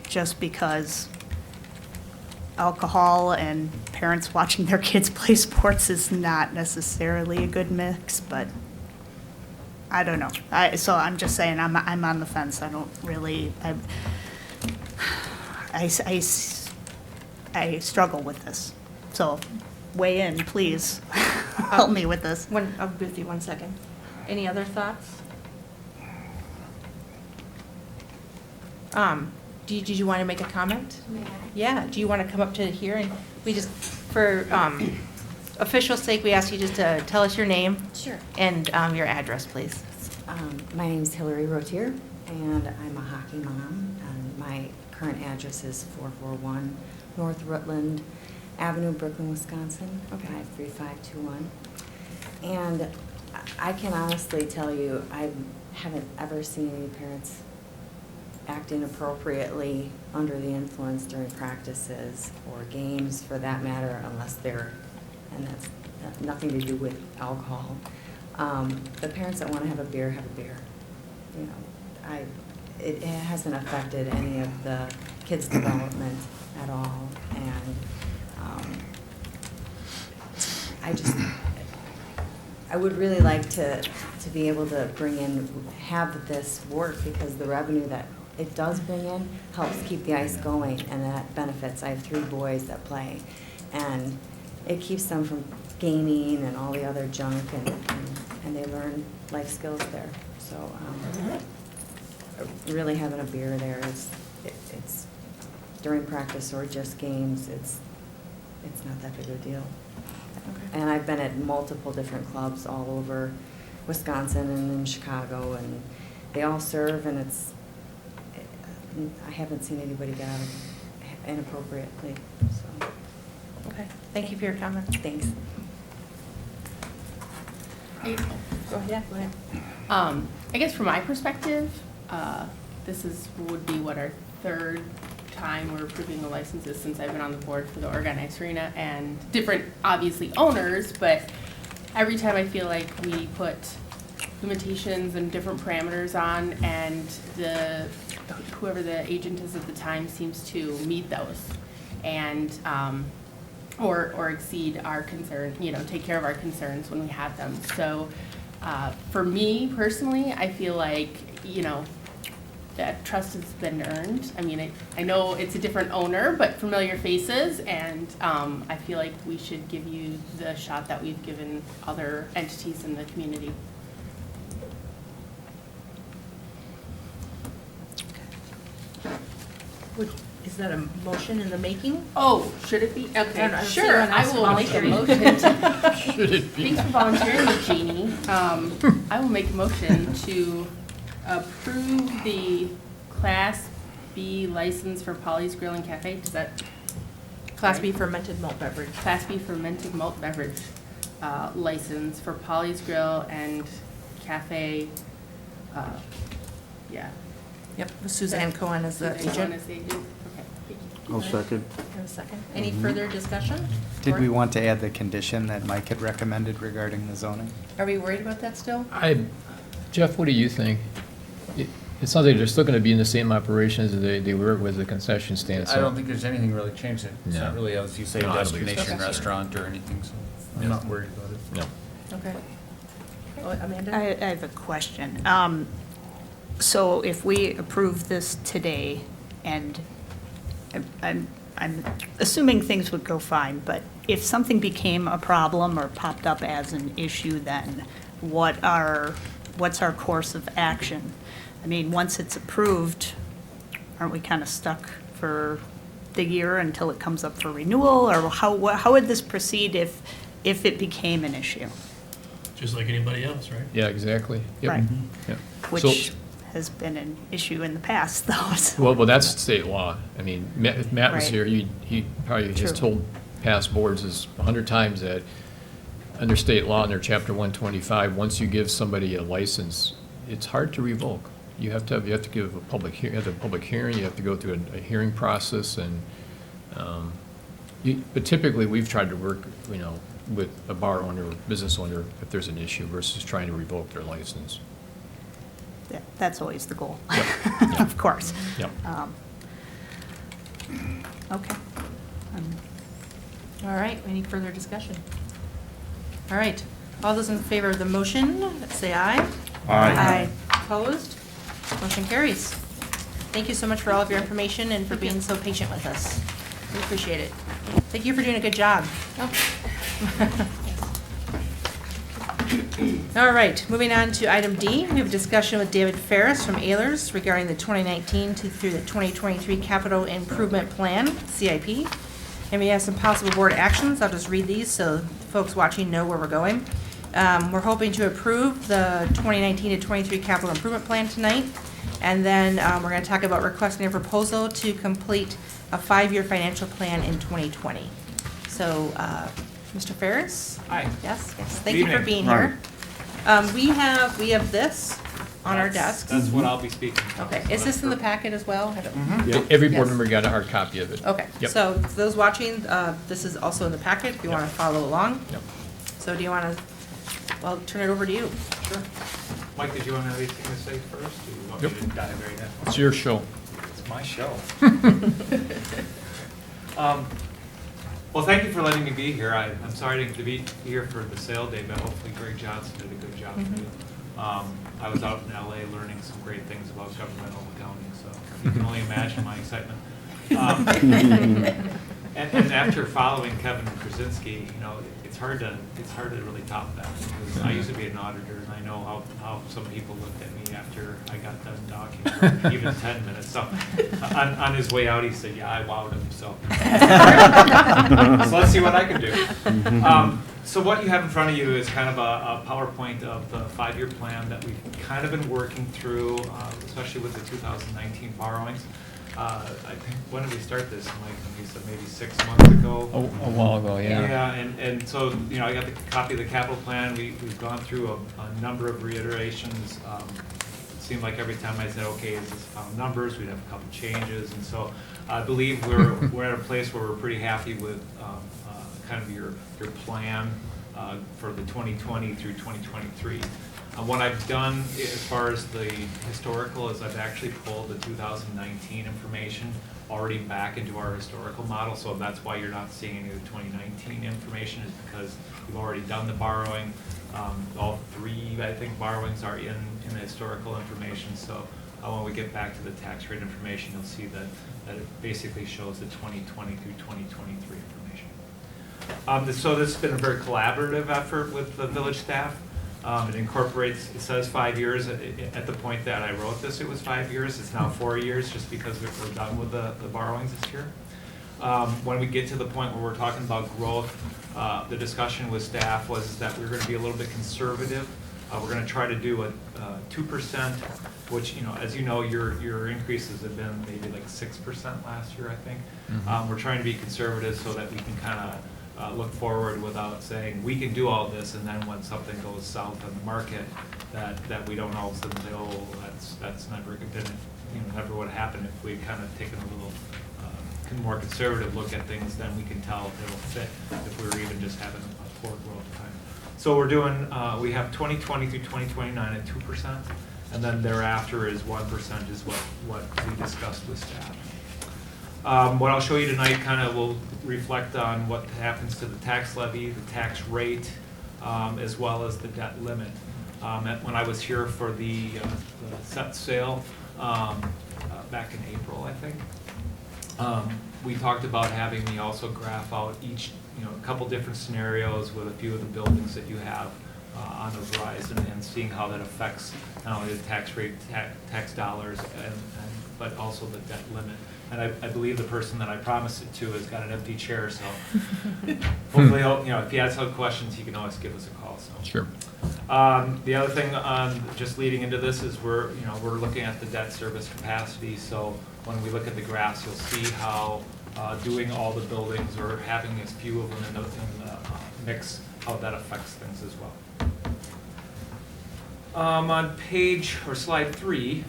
just because alcohol and parents watching their kids play sports is not necessarily a good mix, but I don't know. So I'm just saying, I'm on the fence. I don't really, I struggle with this. So weigh in, please. Help me with this. I'll be with you 1 second. Any other thoughts? Did you want to make a comment? Yeah, do you want to come up to here and we just, for official sake, we ask you just to tell us your name. Sure. And your address, please. My name's Hillary Rotier, and I'm a hockey mom. And my current address is 441 North Rutland Avenue, Brooklyn, Wisconsin, 53521. And I can honestly tell you, I haven't ever seen any parents act inappropriately under the influence during practices or games for that matter, unless and that's nothing to do with alcohol. The parents that want to have a beer, it hasn't affected any of the kids' development at all. And I would really like to be able to have this work, because the revenue that it does bring in helps keep the ice going, and that benefits. I have 3 boys that play, and it keeps them from gaming and all the other junk, and they learn life skills there. So really having a beer there it's during practice or just games, it's not that big of a deal. And I've been at multiple different clubs all over Wisconsin and in Chicago, and they all serve, and I haven't seen anybody get out inappropriately, so. Okay, thank you for your comments. Thanks. Go ahead, go ahead. I guess from my perspective, this would be our 3rd time we're approving the licenses since I've been on the board for the Oregon Ice Arena, and different, obviously, owners, but every time I feel like we put limitations and different parameters on, and whoever the agent is at the time seems to meet those and or exceed our concern, take care of our concerns when we have them. So for me personally, I feel like, that trust has been earned. I mean, I know it's a different owner, but familiar faces, and I feel like we should give you the shot that we've given other entities in the community. Is that a motion in the making? Oh, should it be? Okay, I don't see sure. anyone I else will make a volunteering. motion. Should it be? Thanks for volunteering, Jeannie. I will make a motion to approve the Class B license for Polly's Grill and Cafe. Does that? Class B fermented malt beverage. Class B fermented malt beverage license for Polly's Grill and Cafe. Yeah. Yep, with Suzanne Cohen as the Suzanne Cohen agent. as the agent. Okay. Thank you. I'll second. Have a second. Any further discussion? Did we want to add the condition that Mike had recommended regarding the zoning? Are we worried about that still? Jeff, what do you think? It sounds like they're still going to be in the same operations as they were with the concession stand. I don't think there's anything really changed. It's No. not really, as you say, a No, I don't think so. destination Okay. restaurant or anything, so I'm not worried about it. No. Okay. Oh, Amanda? I have a question. So if we approve this today, and I'm assuming things would go fine, but if something became a problem or popped up as an issue, then what's our course of action? I mean, once it's approved, aren't we kind of stuck for the year until it comes up for renewal? Or how would this proceed if it became an issue? Just like anybody else, right? Yeah, exactly. Yep. Right. Yep. Which So- has been an issue in the past, though. So. Well, that's state law. I mean, if Matt was Right. here, he probably has True. told past boards 100 times that under state law, under Chapter 125, once you give somebody a license, it's hard to revoke. You have to give a public hearing, you have to go through a hearing process, and but typically we've tried to work, with a bar owner or business owner if there's an issue versus trying to revoke their license. Yeah, that's always the goal, Yep. of course. Yep. Okay. All right, any further discussion? All right, all those in favor of the motion, say aye. Aye. Opposed? Motion carries. Thank you so much for all of your information and for being so patient with us. We appreciate it. Thank you for doing a good job. All right, moving on to item D, we have a discussion with David Ferris from Ehlers regarding the 2019 through the 2023 Capital Improvement Plan, CIP. And we have some possible board actions. I'll just read these so folks watching know where we're going. We're hoping to approve the 2019 to 23 Capital Improvement Plan tonight. And then we're going to talk about requesting a proposal to complete a 5-year financial plan in 2020. So, Mr. Ferris? Hi. Yes, yes. Good Thank you for evening. being here. We have this on our desks. That's what I'll be speaking to. Okay, is this in the packet as well? I don't- Yep. Every board Yes. member got a hard copy of it. Okay, Yep. so for those watching, this is also in the packet if you want to follow along. Yep. So do you want to, well, turn it over to you. Sure. Mike, did you want to have anything to say first, or you want me to dive right in? It's your show. It's my show. Well, thank you for letting me be here. I'm sorry to be here for the sale day, but hopefully Greg Johnson did a good job for you. I was out in LA learning some great things about governmental accounting, so you can only imagine my excitement. And after following Kevin Krasinski, you know, it's hard to really top that, because I used to be an auditor, and I know how some people looked at me after I got done talking for even 10 minutes. So on his way out, he said, "Yeah, I wowed him." So, so let's see what I can do. So what you have in front of you is kind of a PowerPoint of the 5-year plan that we've kind of been working through, especially with the 2019 borrowings. I think, when did we start this, Mike? We said maybe 6 months ago. A while ago, yeah. Yeah, and so, you know, I got the copy of the capital plan. We've gone through a number of reiterations. It seemed like every time I said, okay, is this final numbers, we'd have a couple changes. And so I believe we're at a place where we're pretty happy with kind of your plan for the 2020 through 2023. What I've done as far as the historical is I've actually pulled the 2019 information already back into our historical model, so that's why you're not seeing any of the 2019 information, is because we've already done the borrowing. All 3, I think, borrowings are in the historical information, so when we get back to the tax rate information, you'll see that it basically shows the 2020 through 2023 information. So this has been a very collaborative effort with the village staff. It incorporates, it says 5 years. At the point that I wrote this, it was 5 years. It's now 4 years, just because we're done with the borrowings this year. When we get to the point where we're talking about growth, the discussion with staff was that we're going to be a little bit conservative. We're going to try to do a 2%, which, you know, as you know, your increases have been maybe like 6% last year, I think. We're trying to be conservative so that we can kind of look forward without saying we can do all this, and then when something goes south on the market, that we don't all of a sudden say, oh, that's never been, never would happen. If we kind of taken a little more conservative look at things, then we can tell if it'll fit if we were even just having a poor growth time. So we're doing, we have 2020 through 2029 at 2%, and then thereafter is 1% is what we discussed with staff. What I'll show you tonight kind of will reflect on what happens to the tax levy, the tax rate, as well as the debt limit. When I was here for the set sale back in April, I think, we talked about having me also graph out each, a couple different scenarios with a few of the buildings that you have on the horizon, and seeing how that affects not only the tax rate, tax dollars, but also the debt limit. And I believe the person that I promised it to has got an empty chair, so hopefully, if he has some questions, he can always give us a call. So. Sure. The other thing, just leading into this, is we're looking at the debt service capacity. So when we look at the graphs, you'll see how doing all the buildings or having as few of them in the mix, how that affects things as well. On page or slide 3.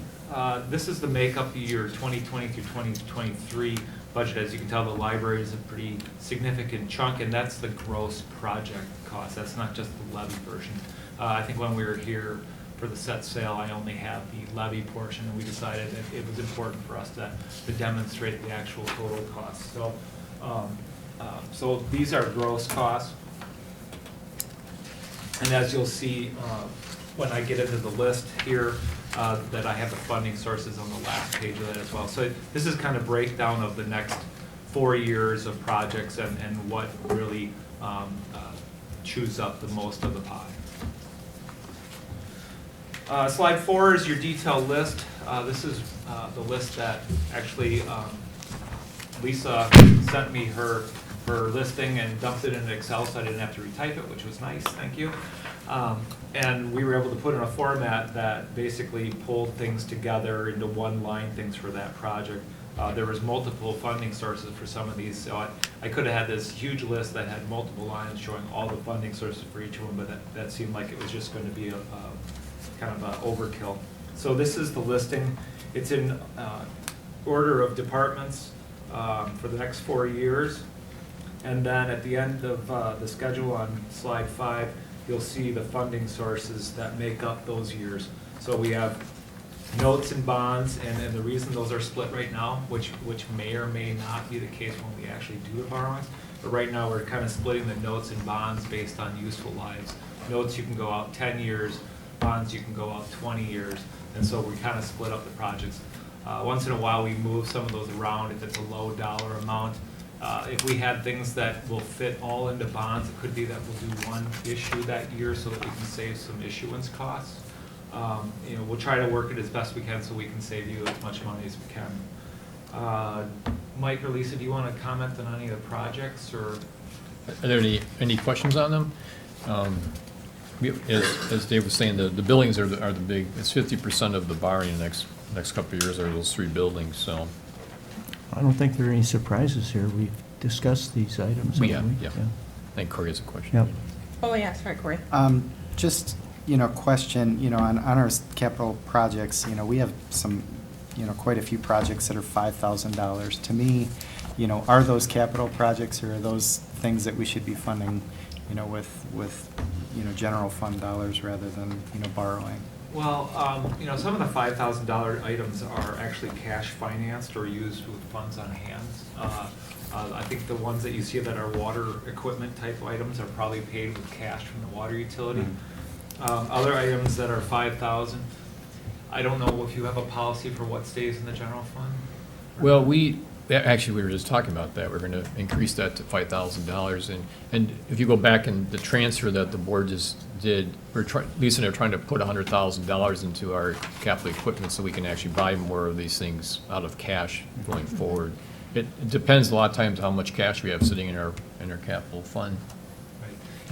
This is the makeup of your 2020 through 2023 budget. As you can tell, the library is a pretty significant chunk, and that's the gross project cost. That's not just the levy version. I think when we were here for the set sale, I only have the levy portion, and we decided that it was important for us to demonstrate the actual total cost. So, so these are gross costs, and as you'll see when I get into the list here, that I have the funding sources on the last page of that as well. So this is kind of breakdown of the next 4 years of projects and what really chews up the most of the pie. Slide 4 is your detailed list. This is the list that actually Lisa sent me her listing and dumped it in Excel, so I didn't have to retype it, which was nice. Thank you. And we were able to put in a format that basically pulled things together into one line things for that project. There was multiple funding sources for some of these, so I could have had this huge list that had multiple lines showing all the funding sources for each one, but that seemed like it was just going to be a kind of an overkill. So this is the listing. It's in order of departments for the next 4 years. And then at the end of the schedule on slide 5, you'll see the funding sources that make up those years. So we have notes and bonds, and the reason those are split right now, which may or may not be the case when we actually do the borrowings, but right now we're kind of splitting the notes and bonds based on useful lives. Notes you can go out 10 years, bonds you can go out 20 years, and so we kind of split up the projects. Once in a while we move some of those around if it's a low dollar amount. If we had things that will fit all into bonds, it could be that we'll do one issue that year so that we can save some issuance costs. We'll try to work it as best we can so we can save you as much money as we can. Mike or Lisa, do you want to comment on any of the projects, or? Are there any questions on them? As Dave was saying, the buildings are the big, it's 50% of the borrowing in the next couple of years are those 3 buildings, so. I don't think there are any surprises here. We've discussed these items, haven't we? Yeah. I think Corey has a question. Yep. Oh, yeah, sorry, Corey. Just, question, on our capital projects, we have some, quite a few projects that are $5,000. To me, are those capital projects, or are those things that we should be funding, with general fund dollars rather than, borrowing? Well, some of the $5,000 items are actually cash financed or used with funds on hand. I think the ones that you see that are water equipment type items are probably paid with cash from the water utility. Other items that are $5,000, I don't know if you have a policy for what stays in the general fund? Well, actually, we were just talking about that. We're going to increase that to $5,000. And if you go back in the transfer that the board just did, Lisa and I are trying to put $100,000 into our capital equipment so we can actually buy more of these things out of cash going forward. It depends a lot of times how much cash we have sitting in our capital fund.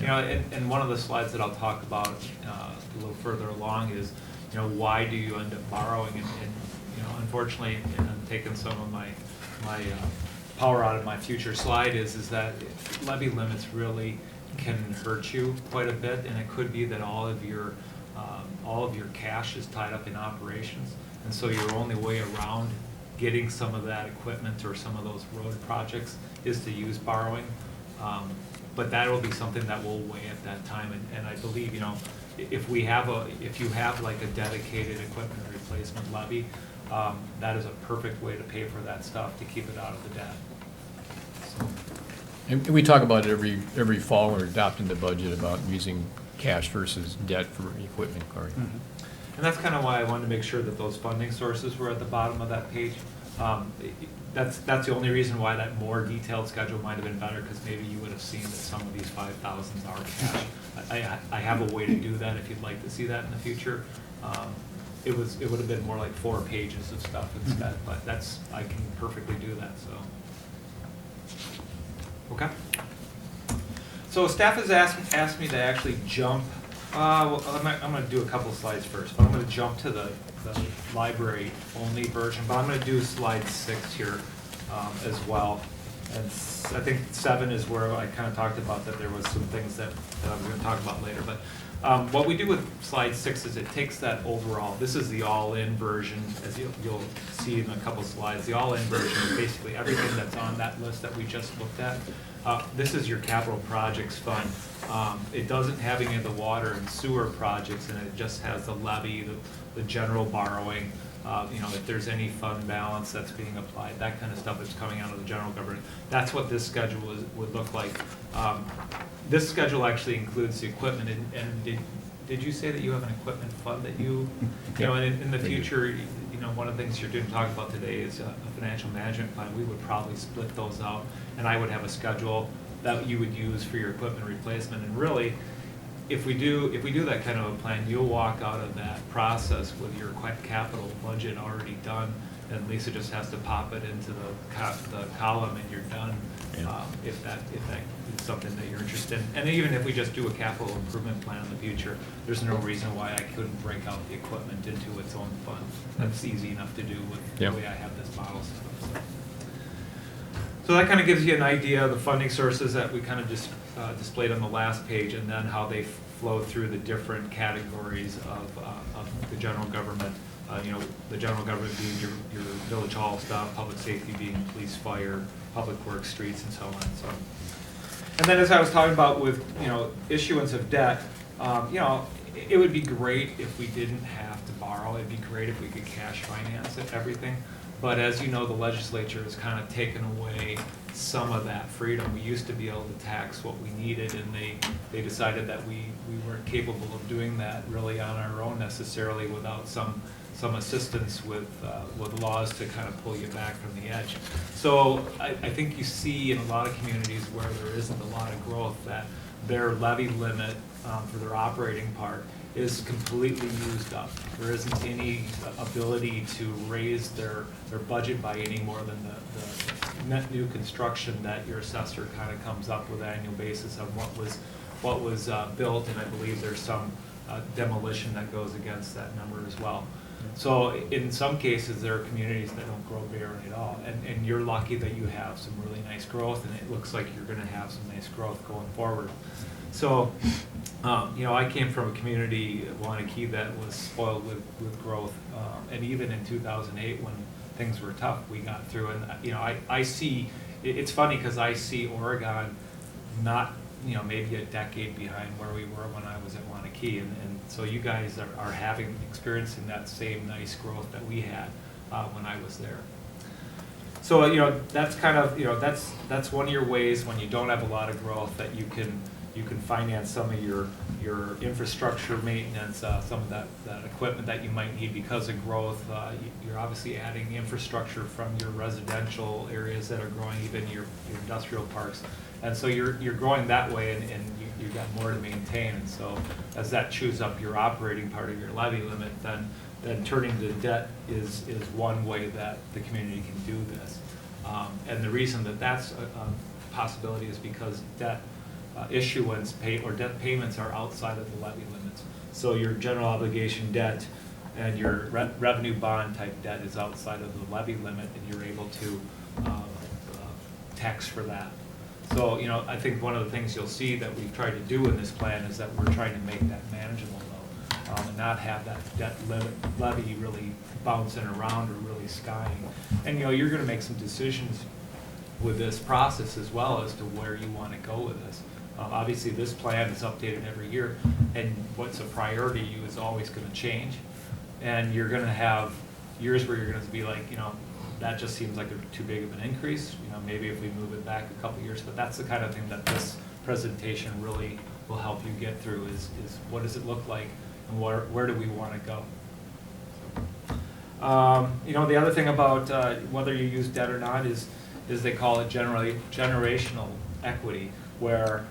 Right. And one of the slides that I'll talk about a little further along is, why do you end up borrowing? And unfortunately, and I'm taking some of my power out of my future slide is that levy limits really can hurt you quite a bit, and it could be that all of your cash is tied up in operations, and so your only way around getting some of that equipment or some of those road projects is to use borrowing. But that will be something that will weigh at that time, and I believe, if you have like a dedicated equipment replacement levy, that is a perfect way to pay for that stuff, to keep it out of the debt. So. And we talk about it every fall when we're adopting the budget about using cash versus debt for equipment, Corey. Mm-hmm. And that's kind of why I wanted to make sure that those funding sources were at the bottom of that page. That's the only reason why that more detailed schedule might have been better, because maybe you would have seen that some of these 5,000s are cash. I have a way to do that if you'd like to see that in the future. It would have been more like 4 pages of stuff instead, but I can perfectly do that, so. Okay. So staff has asked me to actually jump, I'm going to do a couple slides first, but I'm going to jump to the library only version, but I'm going to do slide 6 here as well. And I think 7 is where I kind of talked about that there was some things that I was going to talk about later, but what we do with slide 6 is it takes that overall, this is the all-in version, as you'll see in a couple slides. The all-in version is basically everything that's on that list that we just looked at. This is your capital projects fund. It doesn't have any of the water and sewer projects, and it just has the levy, the general borrowing, if there's any fund balance that's being applied, that kind of stuff that's coming out of the general government. That's what this schedule would look like. This schedule actually includes the equipment, and did you say that you have an equipment fund that you and in the future, one of the things you're talk about today is a financial management plan. We would probably split those out, and I would have a schedule that you would use for your equipment replacement. And really, if we do that kind of a plan, you'll walk out of that process with your capital budget already done, and Lisa just has to pop it into the column, and you're done. If that is something that you're interested in. And even if we just do a capital improvement plan in the future, there's no reason why I couldn't break out the equipment into its own fund. That's easy enough to do with the way I have this model set up. So that kind of gives you an idea of the funding sources that we kind of just displayed on the last page, and then how they flow through the different categories of the general government. The general government being your village hall stuff, public safety being police, fire, public works, streets, and so on and so on. And then, as I was talking about with issuance of debt, it would be great if we didn't have to borrow borrow. It'd be great if we could cash finance it, everything. But as you know, the legislature has kind of taken away some of that freedom. We used to be able to tax what we needed, and they decided that we weren't capable of doing that really on our own necessarily without some assistance with laws to kind of pull you back from the edge. So I think you see in a lot of communities where there isn't a lot of growth that their levy limit for their operating part is completely used up. There isn't any ability to raise their budget by any more than the net new construction that your assessor kind of comes up with annual basis of what was built, and I believe there's some demolition that goes against that number as well. So in some cases, there are communities that don't grow very at all, and you're lucky that you have some really nice growth, and it looks like you're going to have some nice growth going forward. So, you know, I came from a community, Wanakee, that was spoiled with growth, and even in 2008 when things were tough, we got through. And you know, I see, it's funny because I see Oregon not, you know, maybe a decade behind where we were when I was at Wanakee, and so you guys are experiencing that same nice growth that we had when I was there. So you know, that's kind of, you know, that's one of your ways when you don't have a lot of growth that you can finance some of your infrastructure maintenance, some of that equipment that you might need because of growth. You're obviously adding infrastructure from your residential areas that are growing, even your industrial parks. And so you're growing that way, and you've got more to maintain. And so as that chews up your operating part of your levy limit, then turning to debt is one way that the community can do this. And the reason that that's a possibility is because debt issuance or debt payments are outside of the levy limits. So your general obligation debt and your revenue bond type debt is outside of the levy limit, and you're able to tax for that. So, you know, I think one of the things you'll see that we've tried to do in this plan is that we're trying to make that manageable though, and not have that debt levy really bouncing around or really skying. And, you know, you're going to make some decisions with this process as well as to where you want to go with this. Obviously, this plan is updated every year, and what's a priority to you is always going to change. And you're going to have years where you're going to be like, you know, that just seems like too big of an increase. You know, maybe if we move it back a couple years, but that's the kind of thing that this presentation really will help you get through is what does it look like, and where do we want to go? You know, the other thing about whether you use debt or not is they call it generational equity, where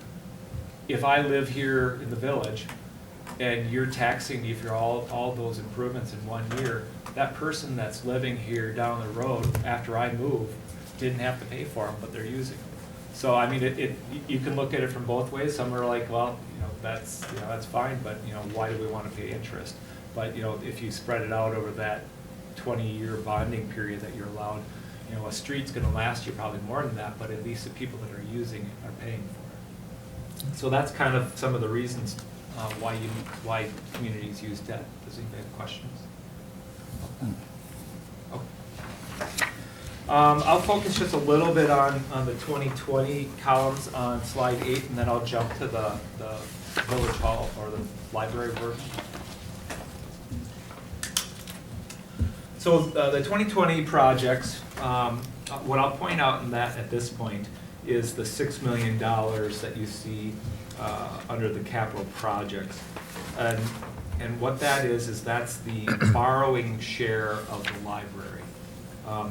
if I live here in the village and you're taxing me for all those improvements in 1 year, that person that's living here down the road after I move didn't have to pay for them, but they're using them. So I mean, you can look at it from both ways. Some are like, well, you know, that's fine, but you know, why do we want to pay interest? But you know, if you spread it out over that 20-year bonding period that you're allowed, you know, a street's going to last you probably more than that, but at least the people that are using it are paying for it. So that's kind of some of the reasons why communities use debt. Does anybody have questions? Okay. I'll focus just a little bit on the 2020 columns on slide 8, and then I'll jump to the village hall or the library version. So the 2020 projects, what I'll point out in that at this point is the $6 million that you see under the capital projects. And what that is that's the borrowing share of the library.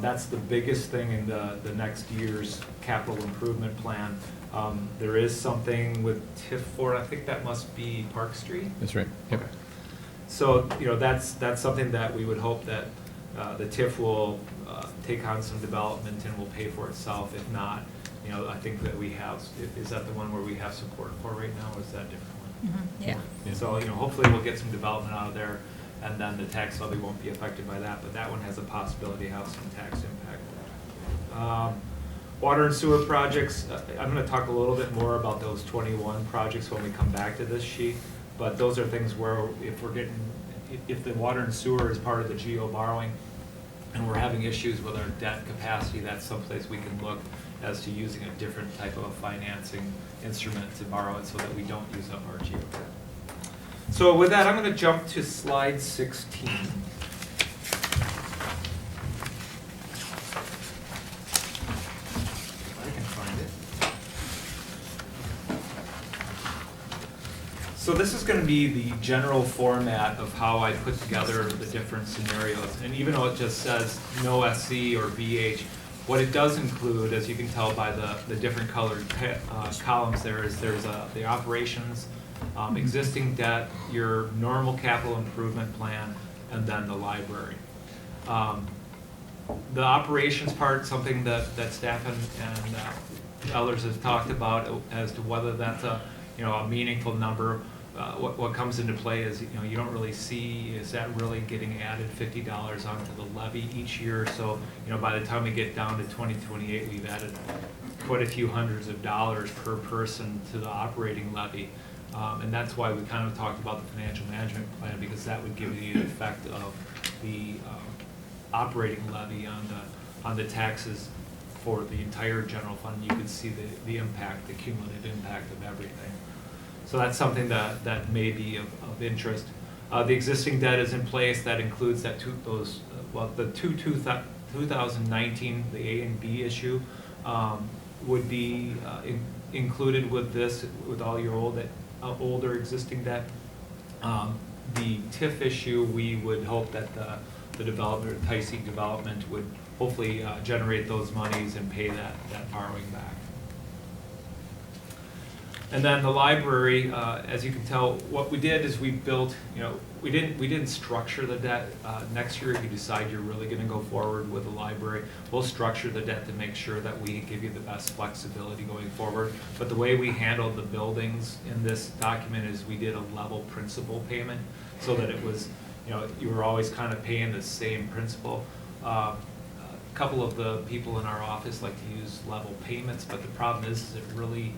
That's the biggest thing in the next year's capital improvement plan. There is something with TIF for it. I think that must be Park Street. That's right. Yep. Okay. So, you know, that's something that we would hope that the TIF will take on some development and will pay for itself. If not, you know, I think that we have, is that the one where we have support for right now, or is that a different one? Mm-hmm. Yeah. So, you know, hopefully we'll get some development out of there, and then the tax levy won't be affected by that, but that one has a possibility to have some tax impact. Water and sewer projects, I'm going to talk a little bit more about those 21 projects when we come back to this sheet, but those are things where if the water and sewer is part of the GO borrowing, and we're having issues with our debt capacity, that's someplace we can look as to using a different type of financing instrument to borrow it so that we don't use up our GO debt. So with that, I'm going to jump to slide 16. If I can find it. So this is going to be the general format of how I put together the different scenarios. And even though it just says no SC or VH, what it does include, as you can tell by the different colored columns there, is there's the operations, existing debt, your normal capital improvement plan, and then the library. The operations part, something that staff and others have talked about as to whether that's a meaningful number. What comes into play is you don't really see, is that really getting added $50 onto the levy each year? So by the time we get down to 2028, we've added quite a few hundreds of dollars per person to the operating levy. And that's why we kind of talked about the financial management plan, because that would give you the effect of the operating levy on the taxes for the entire general fund. You could see the impact, the cumulative impact of everything. So that's something that may be of interest. The existing debt is in place. That includes the 2019, the A and B issue would be included with this, with all your older existing debt. The TIF issue, we would hope that the developer, Tyseek Development, would hopefully generate those monies and pay that borrowing back. And then the library, as you can tell, what we did is we built, we didn't structure the debt. Next year, if you decide you're really going to go forward with the library, we'll structure the debt to make sure that we give you the best flexibility going forward. But the way we handled the buildings in this document is we did a level principal payment, so that it was, you were always kind of paying the same principal. A couple of the people in our office like to use level payments, but the problem is it really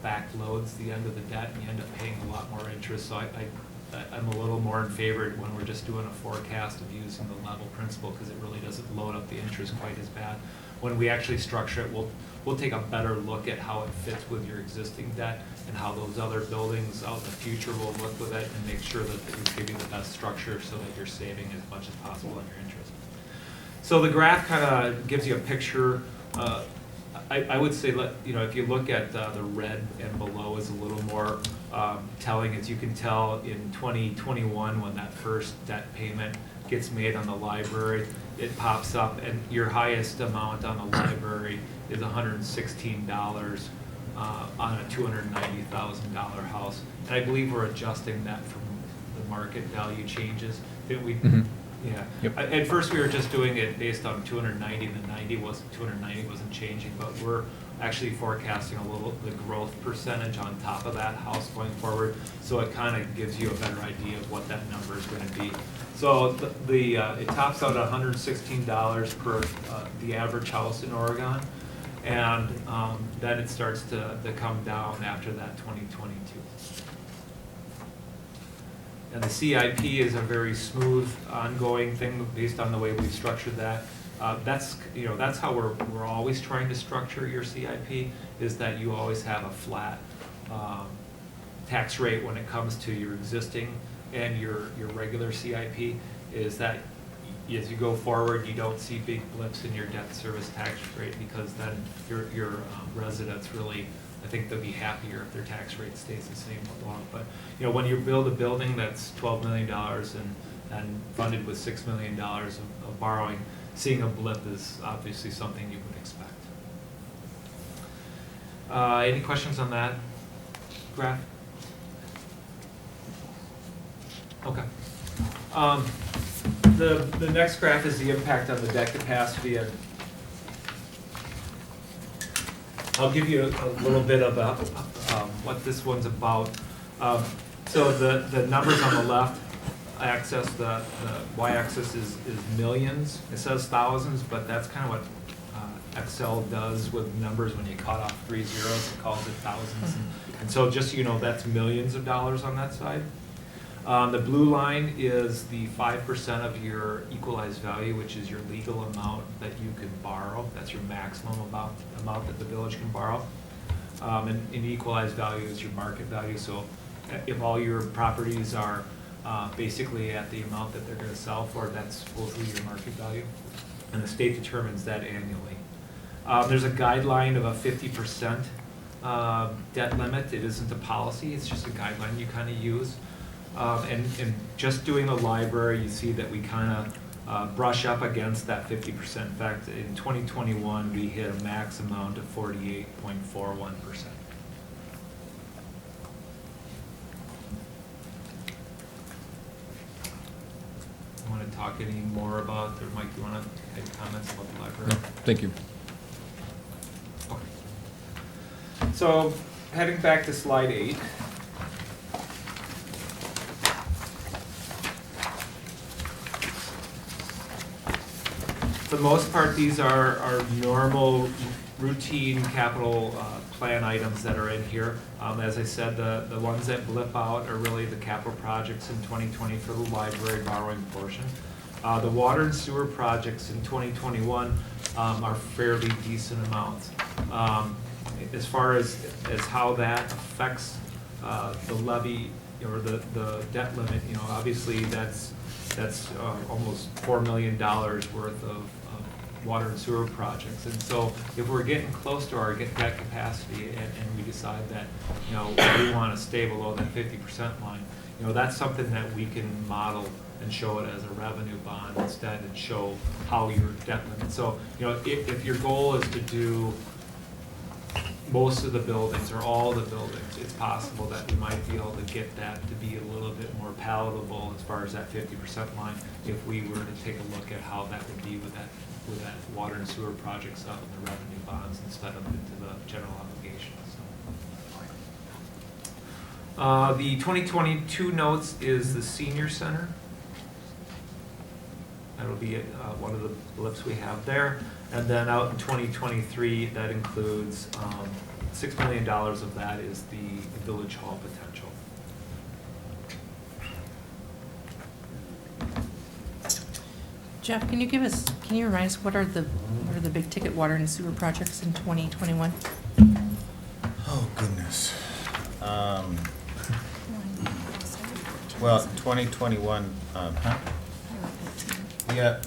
backloads the end of the debt, and you end up paying a lot more interest. So I'm a little more in favor when we're just doing a forecast of using the level principal, because it really doesn't load up the interest quite as bad. When we actually structure it, we'll take a better look at how it fits with your existing debt and how those other buildings out in the future will look with it, and make sure that we give you the best structure so that you're saving as much as possible on your interest. So the graph kind of gives you a picture. I would say, if you look at the red and below is a little more telling. As you can tell, in 2021, when that first debt payment gets made on the library, it pops up, and your highest amount on the library is $116 on a $290,000 house. And I believe we're adjusting that from the market value changes. Didn't we? Mm-hmm. Yeah. Yep. At first, we were just doing it based on 290. The 290 wasn't changing, but we're actually forecasting the growth percentage on top of that house going forward. So it kind of gives you a better idea of what that number is going to be. So it tops out at $116 per the average house in Oregon, and then it starts to come down after that 2022. And the CIP is a very smooth, ongoing thing based on the way we've structured that. That's how we're always trying to structure your CIP, is that you always have a flat tax rate when it comes to your existing and your regular CIP. Is that as you go forward, you don't see big blips in your debt service tax rate, because then your residents really, I think they'll be happier if their tax rate stays the same long. But when you build a building that's $12 million and funded with $6 million of borrowing, seeing a blip is obviously something you would expect. Any questions on that graph? Okay. The next graph is the impact on the debt capacity, and I'll give you a little bit about what this one's about. So the numbers on the left axis, the y-axis is millions. It says thousands, but that's kind of what Excel does with numbers. When you cut off 3 zeros, it calls it thousands. And so just so you know, that's millions of dollars on that side. The blue line is the 5% of your equalized value, which is your legal amount that you can borrow. That's your maximum amount that the village can borrow. And equalized value is your market value. So if all your properties are basically at the amount that they're gonna sell for, that's supposedly your market value. And the state determines that annually. There's a guideline of a 50% debt limit. It isn't a policy, it's just a guideline you kind of use. And just doing the library, you see that we kind of brush up against that 50%. In fact, in 2021, we hit a max amount of 48.41%. Want to talk any more about, or Mike, do you want to make comments about the library? No, thank you. Okay. So, heading back to slide 8. For the most part, these are normal, routine capital plan items that are in here. As I said, the ones that blip out are really the capital projects in 2020 for the library borrowing portion. The water and sewer projects in 2021 are fairly decent amounts. As far as how that affects the levy or the debt limit, you know, obviously that's almost $4 million worth of water and sewer projects. And so if we're getting close to our debt capacity and we decide that, you know, we want to stay below that 50% line, you know, that's something that we can model and show it as a revenue bond instead and show how your debt limit. So, you know, if your goal is to do most of the buildings or all the buildings, it's possible that we might be able to get that to be a little bit more palatable as far as that 50% line if we were to take a look at how that would be with that water and sewer projects up in the revenue bonds instead of into the general obligations. The 2022 notes is the senior center. That'll be one of the blips we have there. And then out in 2023, that includes $6 million of that is the village hall potential. Jeff, can you remind us what are the big ticket water and sewer projects in 2021? Oh, goodness. Well, 2021, yeah,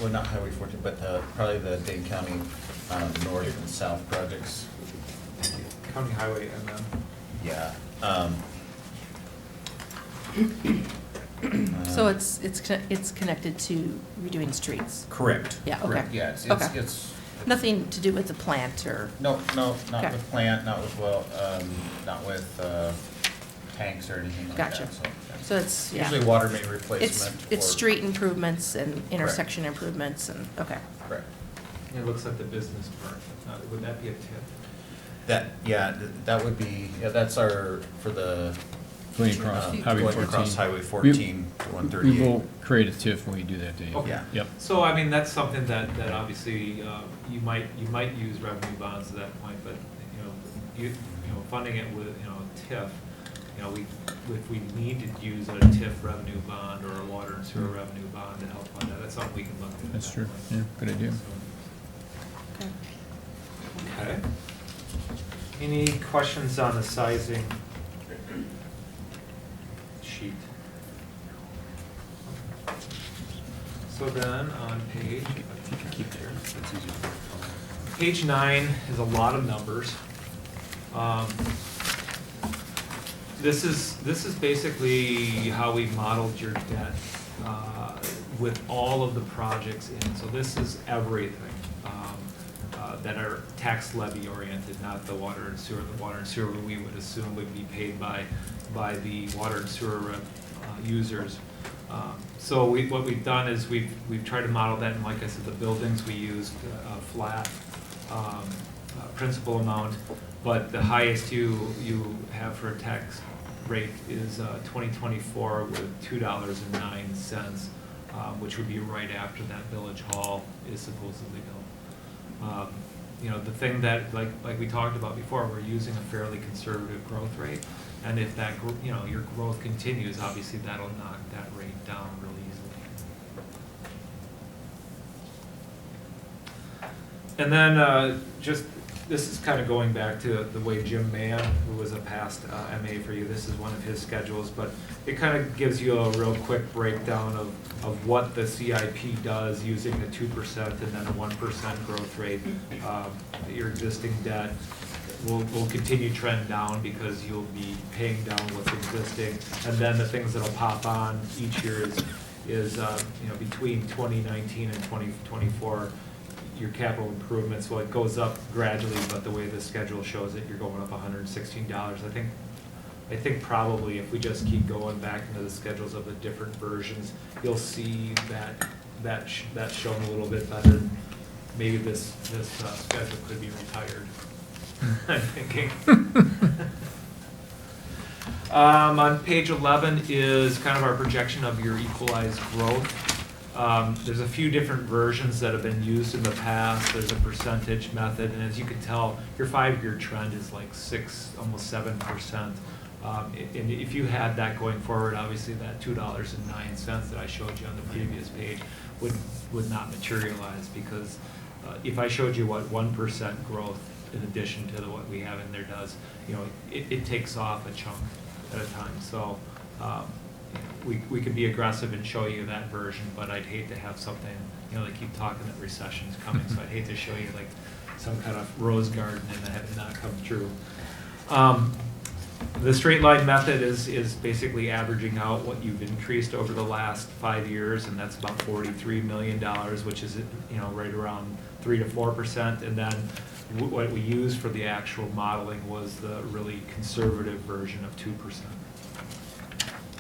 well, not Highway 14, but probably the Dane County north and south projects. County Highway and then. Yeah. So it's connected to redoing streets? Correct. Yeah, okay. Correct. Yeah, Okay. it's Nothing to do with the plant or? No, not Okay. with plant, not with not with tanks or anything like Gotcha. that. So it's, yeah. Usually water main replacement. It's or- street improvements and intersection improvements and, okay. Correct. It looks like the business park. Would that be a tip? That would be, that's our, for the. Going across Highway going 14. across Highway 14 to 138. We will create a TIF when we do that, Dave. Okay. Yeah. Yep. So, I mean, that's something that obviously you might use revenue bonds at that point, but, you know, funding it with, TIF, if we need to use a TIF revenue bond or a water and sewer revenue bond to help fund that, that's something we can look at. That's true. Yeah, good idea. Okay. Any questions on the sizing sheet? So then on page 9 is a lot of numbers. This is basically how we modeled your debt with all of the projects in. So this is everything that are tax levy oriented, not the water and sewer. The water and sewer we would assume would be paid by the water and sewer users. So what we've done is we've tried to model that, and like I said, the buildings we used a flat principal amount, but the highest you have for a tax rate is 2024 with $2.09, which would be right after that village hall is supposedly built. The thing that, like we talked about before, we're using a fairly conservative growth rate, and if that, your growth continues, obviously that'll knock that rate down really easily. And then just this is kind of going back to the way Jim Mann, who was a past MA for you, this is one of his schedules, but it kind of gives you a real quick breakdown of what the CIP does using the 2% and then a 1% growth rate. Your existing debt will continue trend down because you'll be paying down what's existing. And then the things that'll pop on each year is between 2019 and 2024, your capital improvements. Well, it goes up gradually, but the way the schedule shows it, you're going up $116. I think probably if we just keep going back into the schedules of the different versions, you'll see that's shown a little bit better. Maybe this schedule could be retired. I'm thinking. On page 11 is kind of our projection of your equalized growth. There's a few different versions that have been used in the past. There's a percentage method, and as you can tell, your 5-year trend is like 6, almost 7%. And if you had that going forward, obviously that $2.09 that I showed you on the previous page would not materialize, because if I showed you what 1% growth in addition to what we have in there does, it takes off a chunk at a time. So we could be aggressive and show you that version, but I'd hate to have something, they keep talking that recession's coming, so I'd hate to show you like some kind of rose garden and have it not come true. The straight line method is basically averaging out what you've increased over the last 5 years, and that's about $43 million, which is right around 3 to 4%. And then what we used for the actual modeling was the really conservative version of 2%.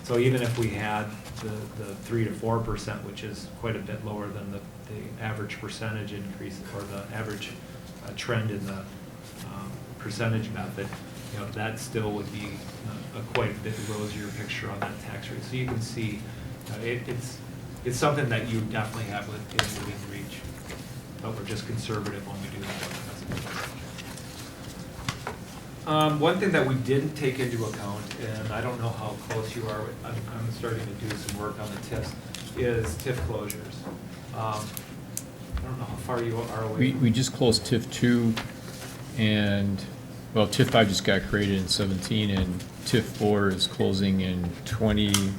So even if we had the 3 to 4%, which is quite a bit lower than the average percentage increase or the average trend in the percentage method, that still would be a quite a bit rosier picture on that tax rate. So you can see it's something that you definitely have within reach, but we're just conservative when we do that. One thing that we didn't take into account, and I don't know how close you are, I'm starting to do some work on the TIFs, is TIF closures. I don't know how far you are away. We just closed TIF 2, and well, TIF 5 just got created in 17, and TIF 4 is closing in 20. It's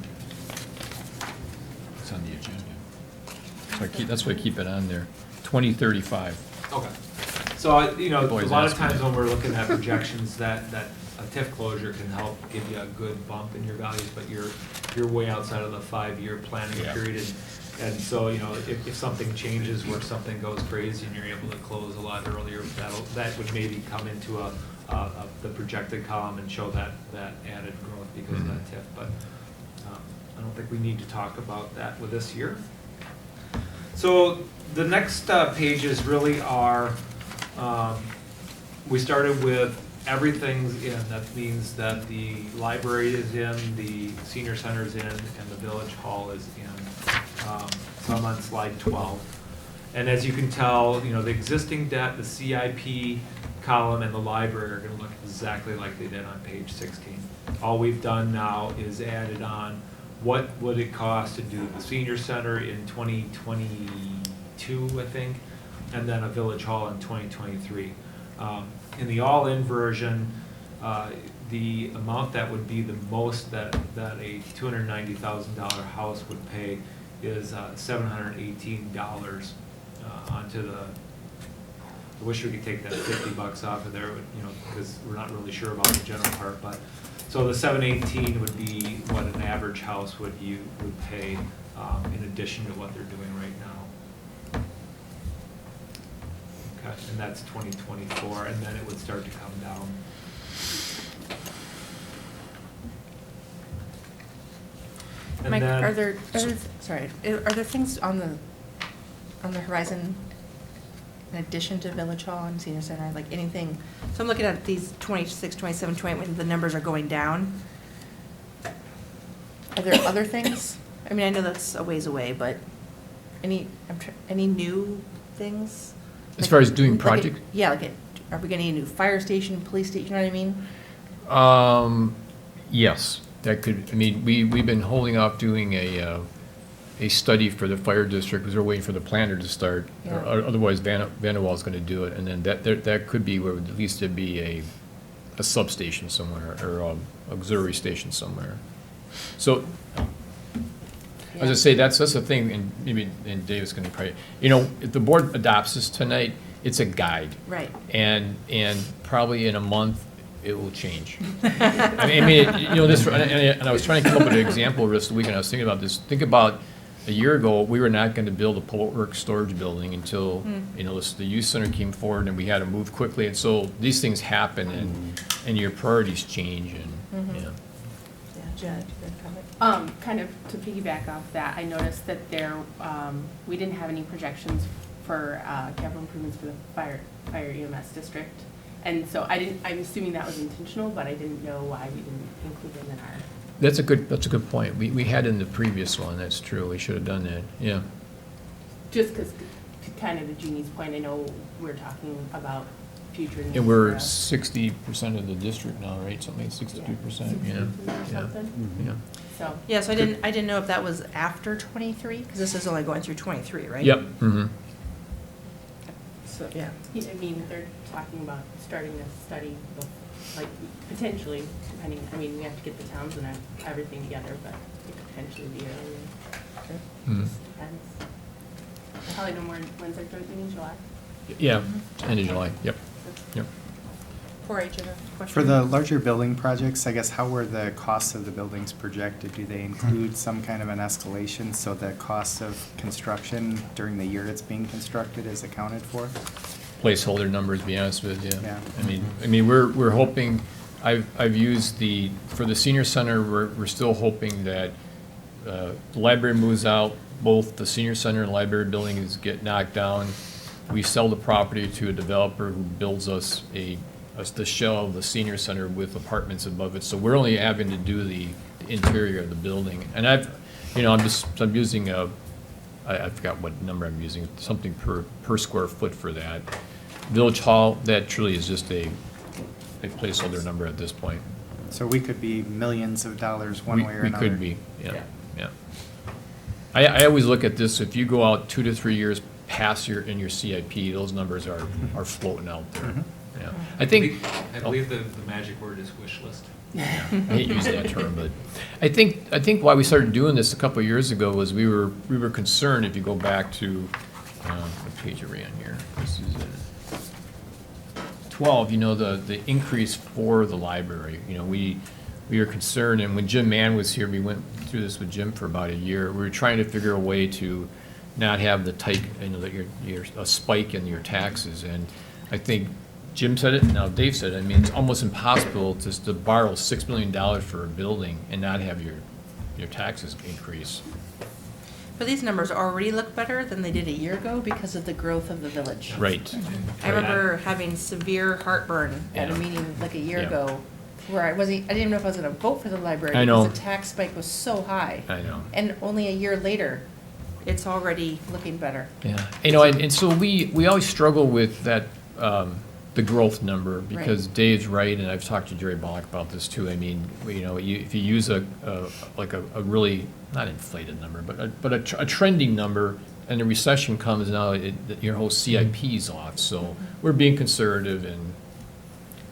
on the agenda. So that's why I keep it on there. 2035. Okay. So, a always lot of ask me times that. when we're looking at projections, that a TIF closure can help give you a good bump in your values, but you're way outside of the 5-year planning Yeah. period. And so, if something changes where something goes crazy and you're able to close a lot earlier, that would maybe come into the projected column and show that added growth because of that TIF. But I don't think we need to talk about that with this year. So the next pages really are, we started with everything's in. That means that the library is in, the senior center is in, and the village hall is in. So I'm on slide 12. And as you can tell, the existing debt, the CIP column, and the library are going to look exactly like they did on page 16. All we've done now is added on what would it cost to do the senior center in 2022, I think, and then a village hall in 2023. In the all-in version, the amount that would be the most that a $290,000 house would pay is $718 onto the. I wish we could take that $50 off of there, because we're not really sure about the general part. But so the 718 would be what an average house would pay in addition to what they're doing right now. Okay, and that's 2024, and then it would start to come down. And Mike, then- are there things on the horizon in addition to Village Hall and Senior Center, like anything? So I'm looking at these 26, 27, 28, when the numbers are going down. Are there other things? I mean, I know that's a ways away, but any new things? As far as doing project? Yeah, are we getting a new fire station, police station, you know what I mean? Yes, that could. I mean, we've been holding off doing a a study for the fire district, because we're waiting for the planner to start. Yeah. Or otherwise, Vanderwall's gonna do it, and then that could be where at least there'd be a substation somewhere, or auxiliary station somewhere. So, as I say, that's the thing, and maybe, and David's gonna probably, if the board adopts this tonight, it's a guide. Right. And probably in a month, it will change. I mean, this, and I was trying to come up with an example this week, and I was thinking about this. Think about a year ago, we were not going to build a public works storage building until, the youth center came forward, and we had to move quickly. And so these things happen, and your priorities change, and, Yeah, Jen, Kind of to piggyback off that, I noticed that we didn't have any projections for capital improvements for the fire EMS district. And so I'm assuming that was intentional, but I didn't know why we didn't include them in our. That's a good point. We had in the previous one, that's true. We should have done that, yeah. Just because, to kind of to Jeannie's point, I know we're talking about future needs. And we're for us. 60% of the district now, right? Something like 62%, yeah. 62 or Yeah. something. Yeah. So. Yeah, so I didn't know if that was after 23, because this is only going through 23, right? Yep, mm-hmm. So, Yeah. I mean, they're talking about starting this study, like, potentially, depending, we have to get the towns and everything together, but it could potentially be earlier. Mhm. Just depends. I'll probably know more, when's our joint meeting, July? Yeah, end of July, yep, yep. 4-H, you have a question? For the larger building projects, I guess, how were the costs of the buildings projected? Do they include some kind of an escalation so the cost of construction during the year it's being constructed is accounted for? Placeholder numbers, to be honest with you. Yeah. I mean, we're hoping, I've used for the senior center, we're still hoping that the library moves out, both the senior center and library buildings get knocked down. We sell the property to a developer who builds us the shell of the senior center with apartments above it. So we're only having to do the interior of the building. And I'm using I forgot what number I'm using, something per square foot for that. Village Hall, that truly is just a placeholder number at this point. So we could be millions of dollars one way or another. We could be, yeah. I always look at this, if you go out 2 to 3 years past in your CIP, those numbers are floating out there. Yeah. I believe the magic word is wish list. I hate using that term, but I think why we started doing this a couple of years ago was we were concerned, if you go back to, what page are we on here? This is 12, the increase for the library. We were concerned, and when Jim Mann was here, we went through this with Jim for about a year. We were trying to figure a way to not have the that a spike in your taxes, and I think Jim said it, and now Dave said it. I mean, it's almost impossible to borrow $6 million for a building and not have your taxes increase. But these numbers already look better than they did a year ago because of the growth of the village. Right. I remember having severe heartburn at a Yeah. meeting like a year Yeah. ago where I didn't even know if I was gonna vote for the library. I know. Because the tax spike was so high. I know. And only a year later, it's already looking better. Yeah, and so we always struggle with that, the growth number, because Dave's right, and I've talked to Jerry Bollock about this too. I mean, if you use a really, not inflated number, but a trending number, and a recession comes, now your whole CIP's off. So we're being conservative, and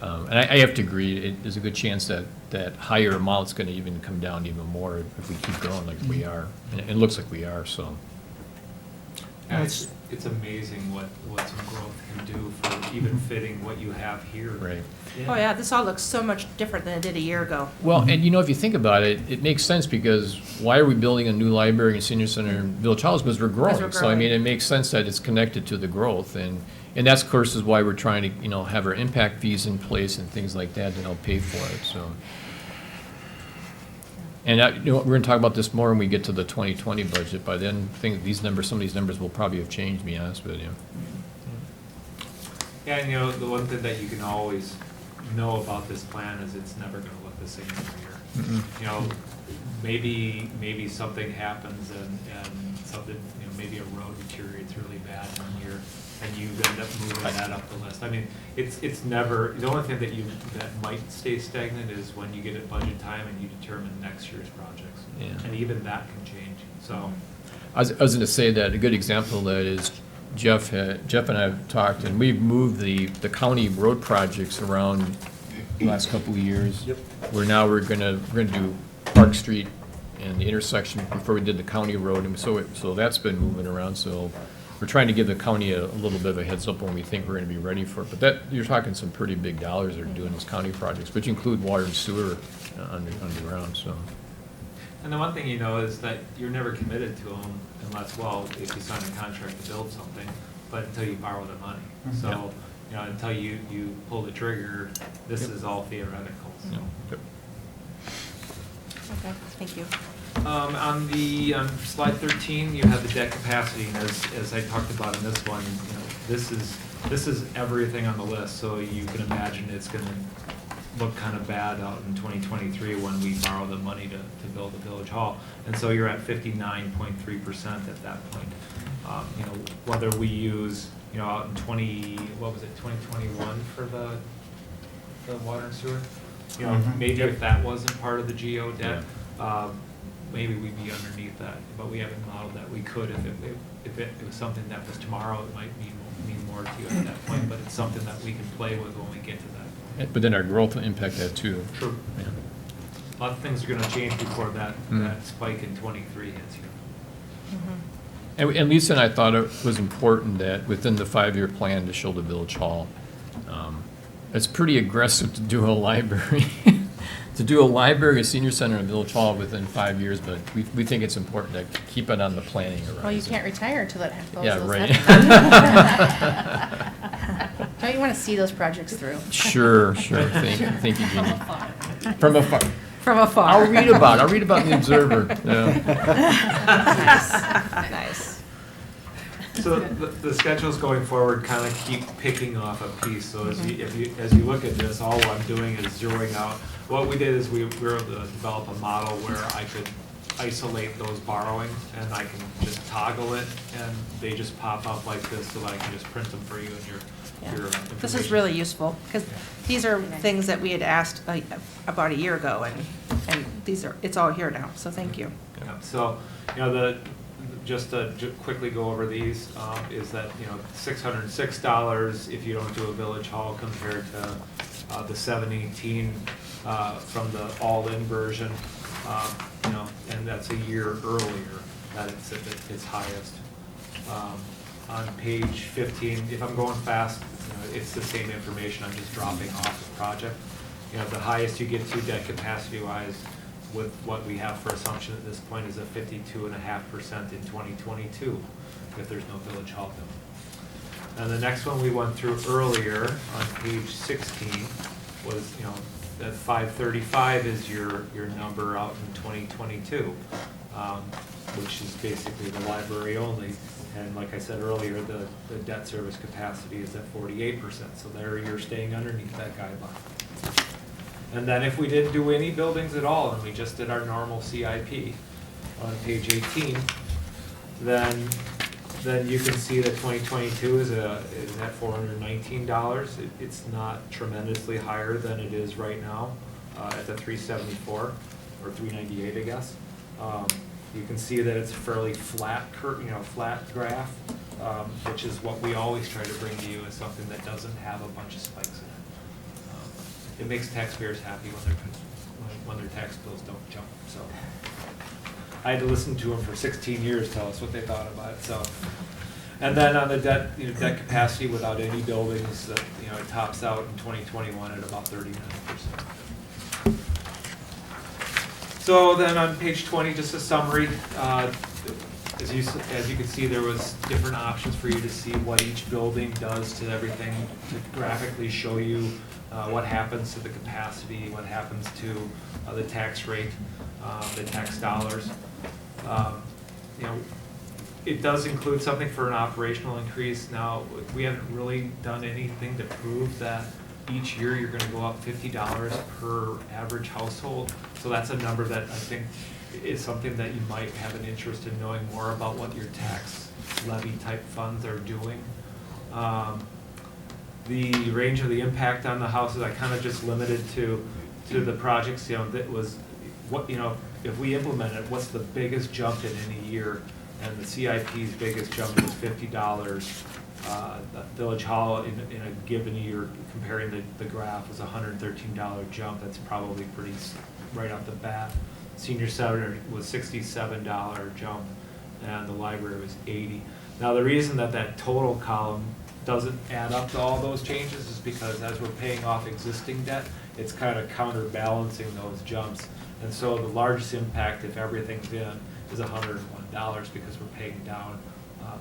I have to agree, there's a good chance that higher amount's gonna even come down even more if we keep growing like we are. And it looks like we are, so. Yeah, it's amazing what some growth can do for even fitting what you have here. Right. Oh yeah, this all looks so much different than it did a year ago. Well, and if you think about it, it makes sense, because why are we building a new library and senior center in Village Hall? Because we're growing. Because we're So I mean, growing. it makes sense that it's connected to the growth, and that's, of course, is why we're trying to, have our impact fees in place and things like that to help pay for it, so. And, we're gonna talk about this more when we get to the 2020 budget. By then, some of these numbers will probably have changed, to be honest with you. Yeah, and the one thing that you can always know about this plan is it's never gonna look the same every year. Maybe something happens and something, maybe a road deteriorates really bad one year, and you end up moving that up the list. I mean, it's never, the only thing that might stay stagnant is when you get at budget time and you determine next year's projects. Yeah. And even that can change, so. I was gonna say that a good example of that is Jeff and I have talked, and we've moved the county road projects around the last couple of years. Yep. Where now we're gonna do Park Street and the intersection before we did the county road, and so that's been moving around, so we're trying to give the county a little bit of a heads up when we think we're gonna be ready for it. But that, you're talking some pretty big dollars that are doing those county projects, which include water and sewer underground, so. And the one thing you know is that you're never committed to them unless, well, if you sign a contract to build something, but until you borrow the money. Mhm. So, Yep. you know, until you pull the trigger, this is all theoretical, so. Yep. Okay, thank you. On the, slide 13, you have the debt capacity, and as I talked about in this one, you know, this is everything on the list, so you can imagine it's gonna look kind of bad out in 2023 when we borrow the money to build the village hall. And so you're at 59.3% at that point. You know, whether we use, you know, out in 2021 for the water and sewer? You know, maybe if that wasn't part of the GO debt, maybe we'd be underneath that, but we haven't modeled that. We could if it was something that was tomorrow, it might mean more to you at that point, but it's something that we can play with when we get to that point. But then our growth will impact that too. True. Yeah. A lot of things are gonna change before that spike in 23 hits you. And Lisa and I thought it was important that within the 5-year plan to show the village hall, it's pretty aggressive to do a library. To do a library, a senior center, and a village hall within 5 years, but we think it's important to keep it on the planning horizon. Well, you can't retire until that those Yeah, right. happen. Don't you want to see those projects through? Sure. Thank you, Jeannie. From afar. From afar. I'll read about it in the Observer. Yeah. Nice. So the schedules going forward kind of keep picking off a piece. So as you look at this, all I'm doing is zeroing out. What we did is we were able to develop a model where I could isolate those borrowings and I can just toggle it and they just pop up like this so that I can just print them for you and your information. This is really useful because these are things that we had asked about a year ago, and it's all here now. So thank you. Yeah, so, you know, just to quickly go over these, is that, you know, $606 if you don't do a village hall compared to the $718 from the all-in version, you know, and that's a year earlier that it's at its highest. On page 15, if I'm going fast, you know, it's the same information, I'm just dropping off the project. You know, the highest you get to debt capacity-wise with what we have for assumption at this point is a 52.5% in 2022, if there's no village hall built. And the next one we went through earlier on page 16 was, you know, that 535 is your number out in 2022, which is basically the library only. And like I said earlier, the debt service capacity is at 48%, so there you're staying underneath that guideline. And then if we didn't do any buildings at all and we just did our normal CIP on page 18, then you can see that 2022 is at $419. It's not tremendously higher than it is right now at the 374 or 398, I guess. You can see that it's fairly flat, flat graph, which is what we always try to bring to you as something that doesn't have a bunch of spikes in it. It makes taxpayers happy when their tax bills don't jump. So I had to listen to them for 16 years tell us what they thought about it. So, and then on the debt capacity without any buildings, you know, it tops out in 2021 at about 39%. So then on page 20, just a summary. As you can see, there was different options for you to see what each building does to everything, to graphically show you what happens to the capacity, what happens to the tax rate, the tax dollars. You know, it does include something for an operational increase. Now, we haven't really done anything to prove that each year you're going to go up $50 per average household. So that's a number that I think is something that you might have an interest in knowing more about what your tax levy type funds are doing. The range of the impact on the houses, I kind of just limited to the projects, you know, that was what, you know, if we implement it, what's the biggest jump in any year and the CIP's biggest jump was $50. The Village Hall in a given year, comparing the graph, was a $113 jump. That's probably pretty right off the bat. Senior Center was $67 jump, and the library was $80. Now, the reason that total column doesn't add up to all those changes is because as we're paying off existing debt, it's kind of counterbalancing those jumps. And so the largest impact, if everything's in, is $101 because we're paying down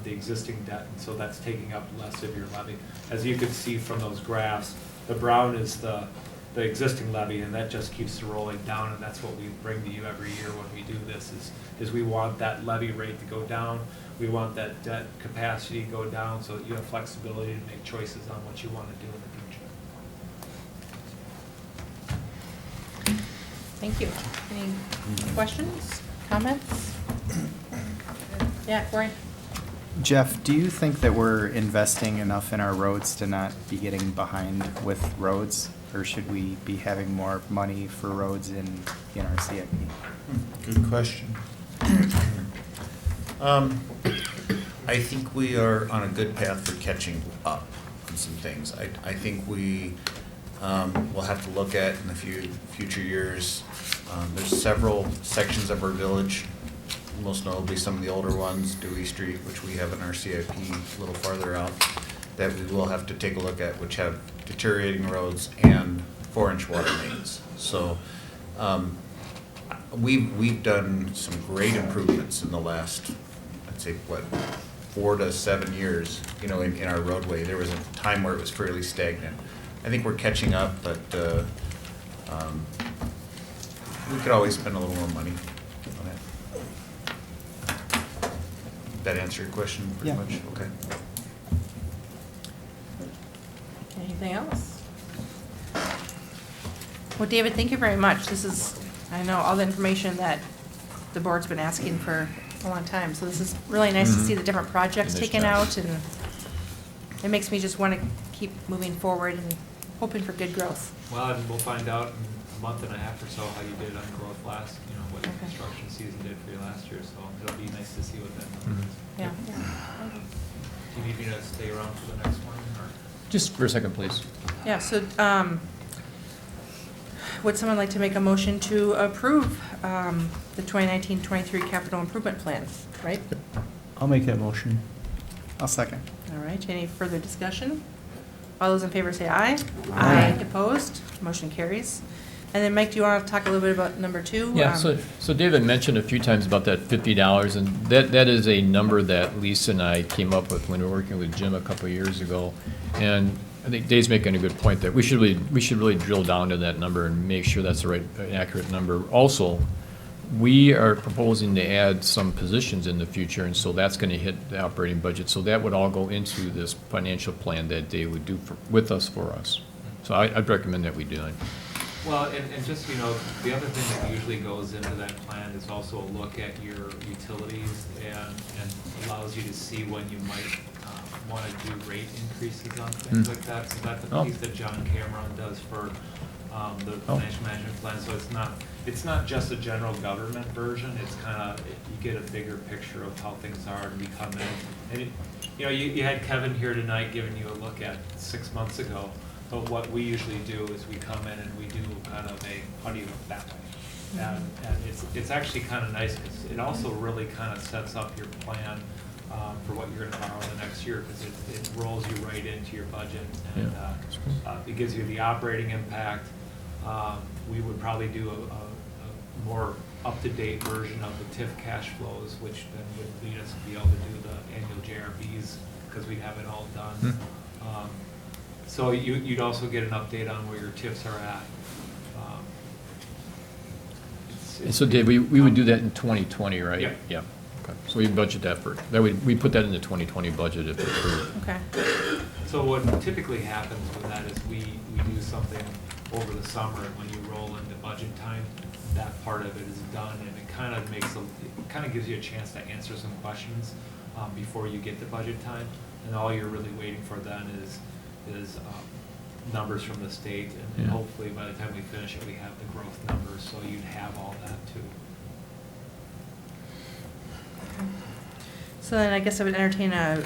the existing debt, and so that's taking up less of your levy. As you can see from those graphs, the brown is the existing levy, and that just keeps rolling down, and that's what we bring to you every year when we do this, is we want that levy rate to go down. We want that debt capacity to go down so that you have flexibility to make choices on what you want to do in the future. Thank you. Any questions, comments? Yeah, Corey? Jeff, do you think that we're investing enough in our roads to not be getting behind with roads? Or should we be having more money for roads in our CIP? Good question. I think we are on a good path for catching up on some things. I think we will have to look at in the future years. There's several sections of our village, most notably some of the older ones, Dewey Street, which we have in our CIP a little farther out, that we will have to take a look at, which have deteriorating roads and 4-inch water mains. So we've done some great improvements in the last, I'd say, 4 to 7 years, in our roadway. There was a time where it was fairly stagnant. I think we're catching up, but we could always spend a little more money on it. That answer your question pretty much? Okay. Anything else? Well, David, thank you very much. This is, I know, all the information that the board's been asking for a long time. So this is really nice to see the different projects taken out, and it makes me just want to keep moving forward and hoping for good growth. Well, and we'll find out in a month and a half or so how you did on growth last, what the construction season did for you last year. So it'll be nice to see what that number is. Yeah. Do you need me to stay around for the next one, or? Just for a second, please. Yeah, so would someone like to make a motion to approve the 2019-23 capital improvement plan, right? I'll make that motion. I'll second. All right, any further discussion? All those in favor say aye. Aye. Opposed? Motion carries. And then, Mike, do you want to talk a little bit about number 2? Yeah, so David mentioned a few times about that $50, and that is a number that Lisa and I came up with when we were working with Jim a couple of years ago. And I think Dave's making a good point that we should really drill down to that number and make sure that's the right, accurate number. Also, we are proposing to add some positions in the future, and so that's going to hit the operating budget. So that would all go into this financial plan that Dave would do with us for us. So I'd recommend that we do it. Well, and just, the other thing that usually goes into that plan is also a look at your utilities and allows you to see when you might want to do rate increases on things like that. So that's a piece that John Cameron does for the financial management plan. So it's not just a general government version. It's kind of, you get a bigger picture of how things are, and we come in. And you had Kevin here tonight giving you a look at 6 months ago. But what we usually do is we come in and we do kind of a, how do you look that way? And it's actually kind of nice because it also really kind of sets up your plan for what you're going to borrow the next year, because it rolls you right into your budget, and it gives you the operating impact. We would probably do a more up-to-date version of the TIF cash flows, which then would lead us to be able to do the annual JRBs because we'd have it all done. So you'd also get an update on where your TIFs are at. And so Dave, we would do that in 2020, right? Yeah. Yeah. Okay. So we budget that we put that in the 2020 budget if approved. Okay. So what typically happens with that is we do something over the summer, and when you roll into budget time, that part of it is done, and it kind of gives you a chance to answer some questions before you get to budget time, and all you're really waiting for then is numbers from the state, and hopefully by the time we finish it, we have the growth numbers, so you'd have all that too. So then I guess I would entertain a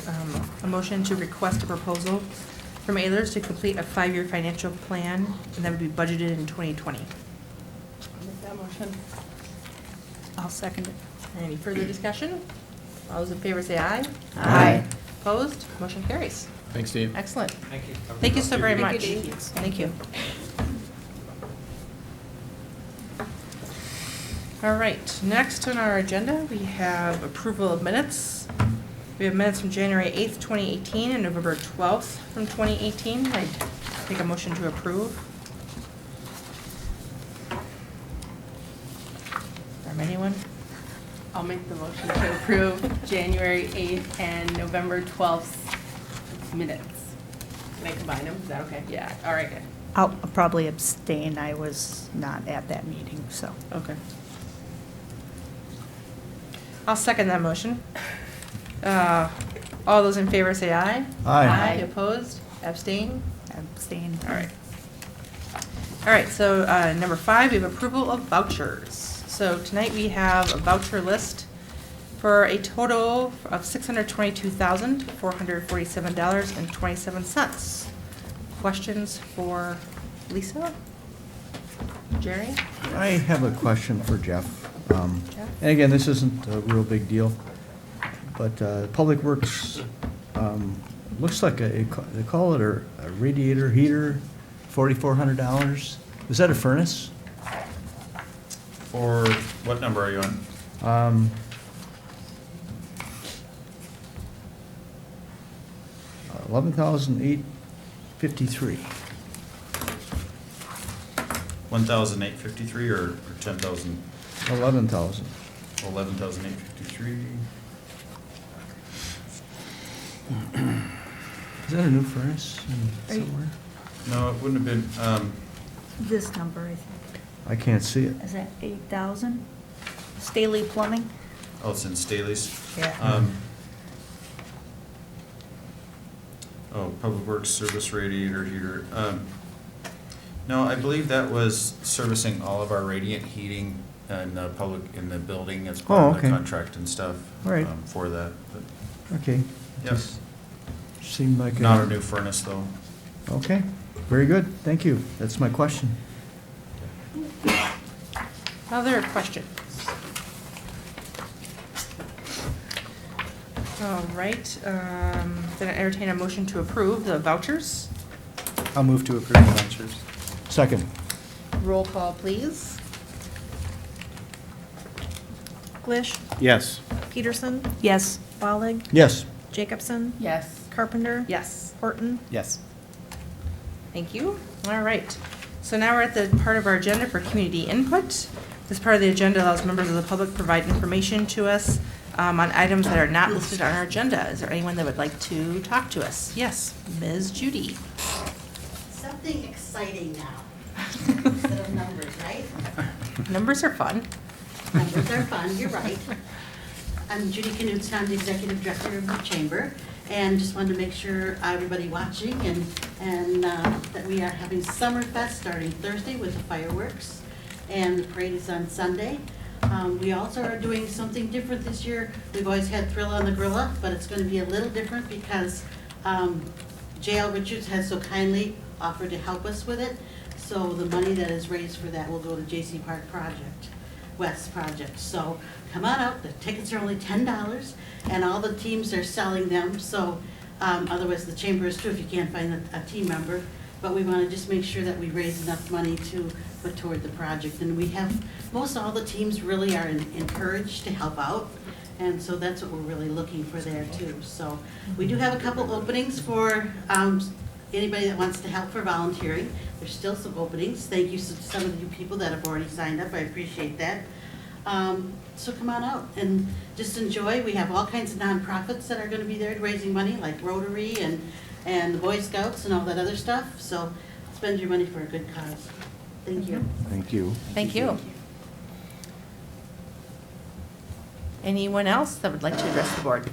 motion to request a proposal from Ayers to complete a 5-year financial plan, and that would be budgeted in 2020. I'll make that motion. I'll second it. Any further discussion? All those in favor say aye. Aye. Opposed? Motion carries. Thanks, Steve. Excellent. Thank you. Thank you so very Thank much. you, Dee. Thank you. All right, next on our agenda, we have approval of minutes. We have minutes from January 8th, 2018 and November 12th from 2018. I take a motion to approve. From anyone? I'll make the motion to approve January 8th and November 12th minutes. Can I combine them? Is that okay? Yeah, all right, good. I'll probably abstain. I was not at that meeting, so. Okay. I'll second that motion. All those in favor say aye. Aye. Opposed? Abstain? Abstain. All right. All right, so number 5, we have approval of vouchers. So tonight we have a voucher list for a total of $622,447.27. Questions for Lisa? Jerry? I have a question for Jeff. Jeff? And again, this isn't a real big deal, but Public Works, looks like they call it a radiator heater, $4,400. Is that a furnace? For, what number are you on? 11,853. 1,853 or 10,000? 11,000. 11,853. Is that a new furnace Are you- somewhere? No, it wouldn't have been, This number, I think. I can't see it. Is that 8,000? Staley Plumbing? oh, it's in Staley's. Yeah. Oh, Public Works Service Radiator Heater. No, I believe that was servicing all of our radiant heating in the building as part of the okay. contract and stuff. All right. For that, but Okay. Yep. Just seemed like not a new furnace though. Okay, very good. Thank you. That's my question. Other questions? All right, then I entertain a motion to approve the vouchers. I'll move to approve the vouchers. Second. Roll call, please. Glish, Yes. Peterson, Yes. Bollig, Yes. Jacobson, Yes. Carpenter, Yes. Horton. Yes. Thank you. All right. So now we're at the part of our agenda for community input. This part of the agenda allows members of the public to provide information to us on items that are not listed on our agenda. Is there anyone that would like to talk to us? Yes, Ms. Judy. Something exciting now, instead of numbers, right? Numbers are fun. Numbers are fun, you're right. I'm Judy Knudsen, I'm the Executive Director of the Chamber, and just wanted to make sure everybody watching and that we are having Summerfest starting Thursday with the fireworks, and the parade is on Sunday. We also are doing something different this year. We've always had Thrill on the Gorilla, but it's going to be a little different because J.L. Richards has so kindly offered to help us with it. So the money that is raised for that will go to J.C. Park West Project. So come on out, the tickets are only $10, and all the teams are selling them. So otherwise the chamber is too if you can't find a team member. But we want to just make sure that we raise enough money to put toward the project. And we have, most all the teams really are encouraged to help out. And so that's what we're really looking for there too. So we do have a couple openings for anybody that wants to help for volunteering. There's still some openings. Thank you to some of you people that have already signed up. I appreciate that. So come on out and just enjoy. We have all kinds of nonprofits that are going to be there raising money, like Rotary and the Boy Scouts and all that other stuff. So spend your money for a good cause. Thank you. Thank you. Thank you. Anyone else that would like to address the board?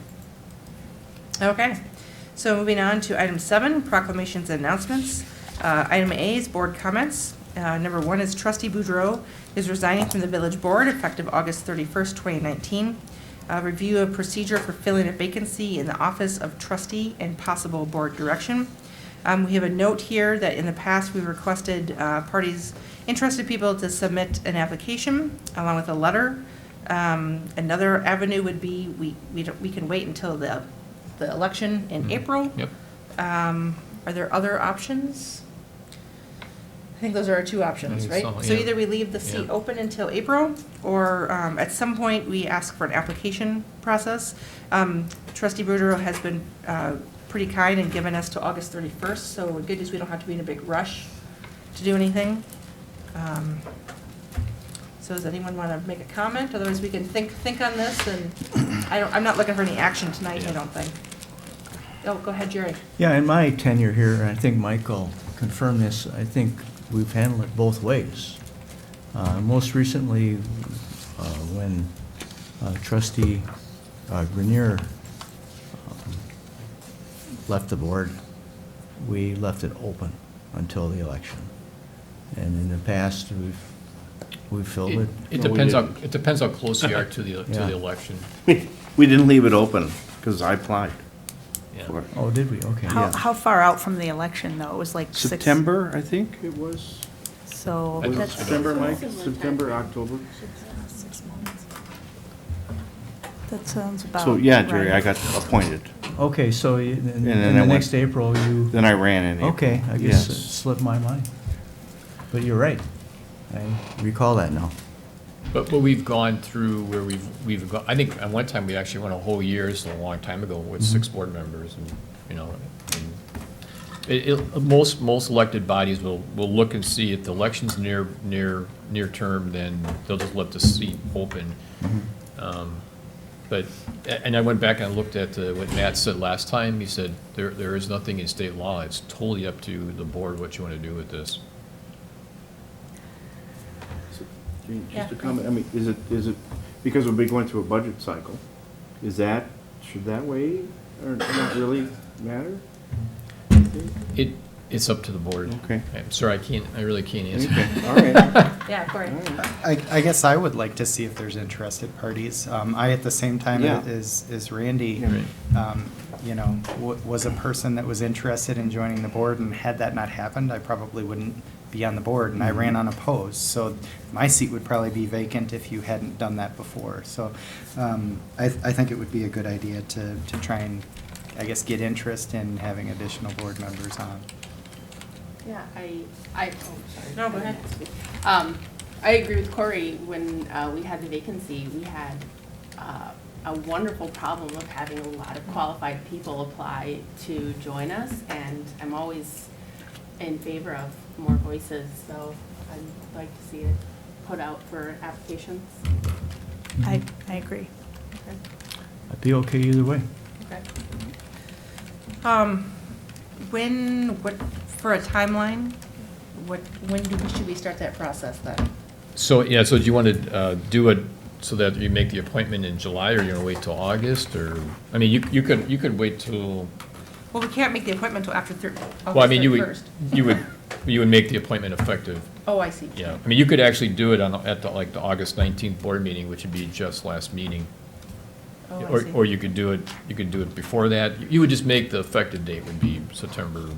Okay, so moving on to item 7, proclamations and announcements. Item A is board comments. Number 1 is Trustee Boudreau is resigning from the village board effective August 31st, 2019. Review of procedure for filling a vacancy in the office of trustee and possible board direction. We have a note here that in the past, we requested interested people to submit an application along with a letter. Another avenue would be, we can wait until the election in April. Yep. Are there other options? I think those are our two options, I right? think so, So yeah. either we leave the seat Yeah. open until April, or at some point, we ask for an application process. Trustee Boudreaux has been pretty kind and given us to August 31st, so good news, we don't have to be in a big rush to do anything. So does anyone want to make a comment? Otherwise, we can think on this, and I'm not looking for any action tonight, I don't think. Oh, go ahead, Jerry. Yeah, in my tenure here, and I think Mike will confirm this, I think we've handled it both ways. Most recently, when trustee Grenier left the board, we left it open until the election. And in the past, we've filled it. It No, we depends didn't. it depends how close you are to the Yeah. election. We didn't leave it open, because I applied Yeah. for it. Oh, did we? Okay. How, Yeah. how far out from the election, though? It was like 6. September, I think it was. So I Was it that's, September, Mike? September, October? 6 months. that sounds about. So, yeah, Jerry, I right. got appointed. Okay, so in then the I went- next April, you, Then I ran in April. okay, I guess it Yes. slipped my mind. But you're right. I recall that now. But we've gone through where we've gone, I think at one time we actually went a whole year, it's a long time ago, with 6 board members, and, you know, most elected bodies will look and see if the election's near term, then they'll just let the seat open. But, and I went back and I looked at what Matt said last time, he said, there is nothing in state law, it's totally up to the board what you want to do with this. Just a comment, I mean, is it, because we'll be going through a budget cycle, should that weigh, or not really matter? It's up to the board. Okay. I'm sorry, I really can't answer. Okay, all right. Yeah, Corey. I guess I would like to see if there's interested parties. I, at the same time Yeah. as Randy, Right. you know, was a person that was interested in joining the board, and had that not happened, I probably wouldn't be on the board, and I ran unopposed. So my seat would probably be vacant if you hadn't done that before. So I think it would be a good idea to try and, I guess, get interest in having additional board members on. Yeah, oh, sorry. No, go ahead. I agree with Corey. When we had the vacancy, we had a wonderful problem of having a lot of qualified people apply to join us, and I'm always in favor of more voices, so I'd like to see it put out for applications. I agree. Okay. I'd be okay either way. Okay. For a timeline, when should we start that process then? So, yeah, so do you want to do it so that you make the appointment in July, or you want to wait till August, or, I mean, you could wait till, Well, we can't make the appointment until after well, I mean, August 31st. you would make the appointment effective. Oh, I see. Yeah, I mean, you could actually do it at the August 19th board meeting, which would be just last meeting. Oh, I see. Or you could do it before that. You would just make the effective date would be September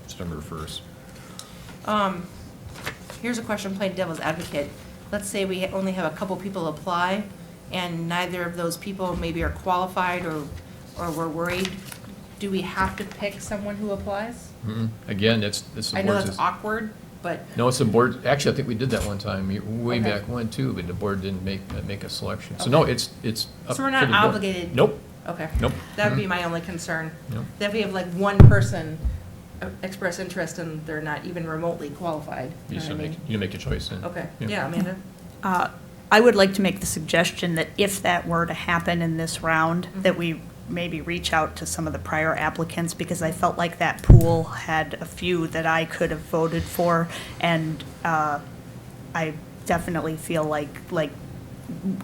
1st. Here's a question, playing devil's advocate. Let's say we only have a couple people apply, and neither of those people maybe are qualified, or we're worried. Do we have to pick someone who applies? Again, it's the board's. I know that's awkward, but, No, it's the board, actually, I think we did that one time, way Okay. back when too, but the board didn't make a selection. So no, Okay. it's up so we're to not the board. obligated? Nope, Okay. nope. That would be my only concern. Nope. That if we have like one person express interest and they're not even remotely qualified. You know should what I make, mean? you make your choice then. Okay, yeah, Amanda? I would like to make the suggestion that if that were to happen in this round, that we maybe reach out to some of the prior applicants, because I felt like that pool had a few that I could have voted for, and I definitely feel like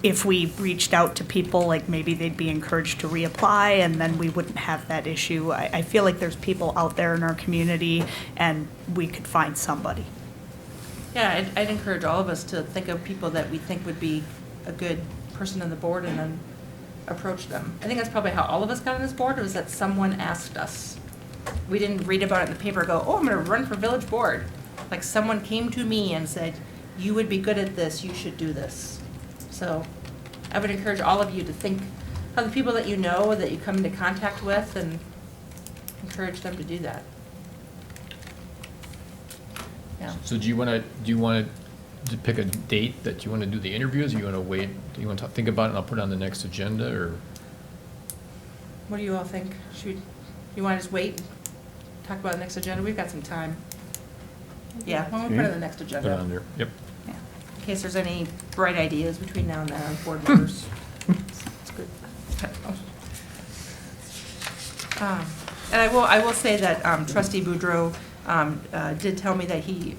if we reached out to people, like maybe they'd be encouraged to reapply, and then we wouldn't have that issue. I feel like there's people out there in our community, and we could find somebody. Yeah, I'd encourage all of us to think of people that we think would be a good person on the board, and then approach them. I think that's probably how all of us got on this board, was that someone asked us. We didn't read about it in the paper and go, oh, I'm gonna run for village board. Like, someone came to me and said, you would be good at this, you should do this. So I would encourage all of you to think of the people that you know, that you come into contact with, and encourage them to do that. Yeah. So do you want to pick a date that you want to do the interviews, or you want to wait? Do you want to think about it and I'll put it on the next agenda, or? What do you all think? You want to just wait, talk about the next agenda? We've got some time. Yeah, why don't we put it on the next agenda? Put it on there, yep. Yeah. In case there's any bright ideas between now and then on board members. It's good. And I will say that Trustee Boudreau did tell me that he's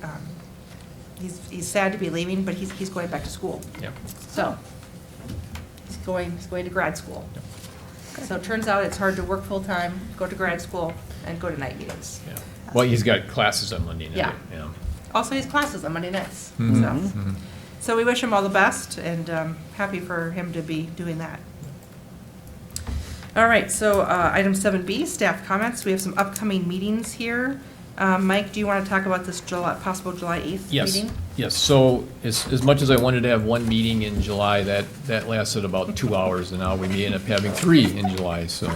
sad to be leaving, but he's going back to school. Yep. So he's going to grad school. So it turns out it's hard to work full-time, go to grad school, and go to night meetings. Yeah. Well, he's got classes on Monday night. Yeah. Yeah. Also, he has classes on Monday nights. Mhm. So. Mhm. So we wish him all the best, and happy for him to be doing that. All right, so item 7B, staff comments. We have some upcoming meetings here. Mike, do you want to talk about this possible July 8th meeting? Yes, so as much as I wanted to have one meeting in July, that lasted about 2 hours, and now we may end up having 3 in July, so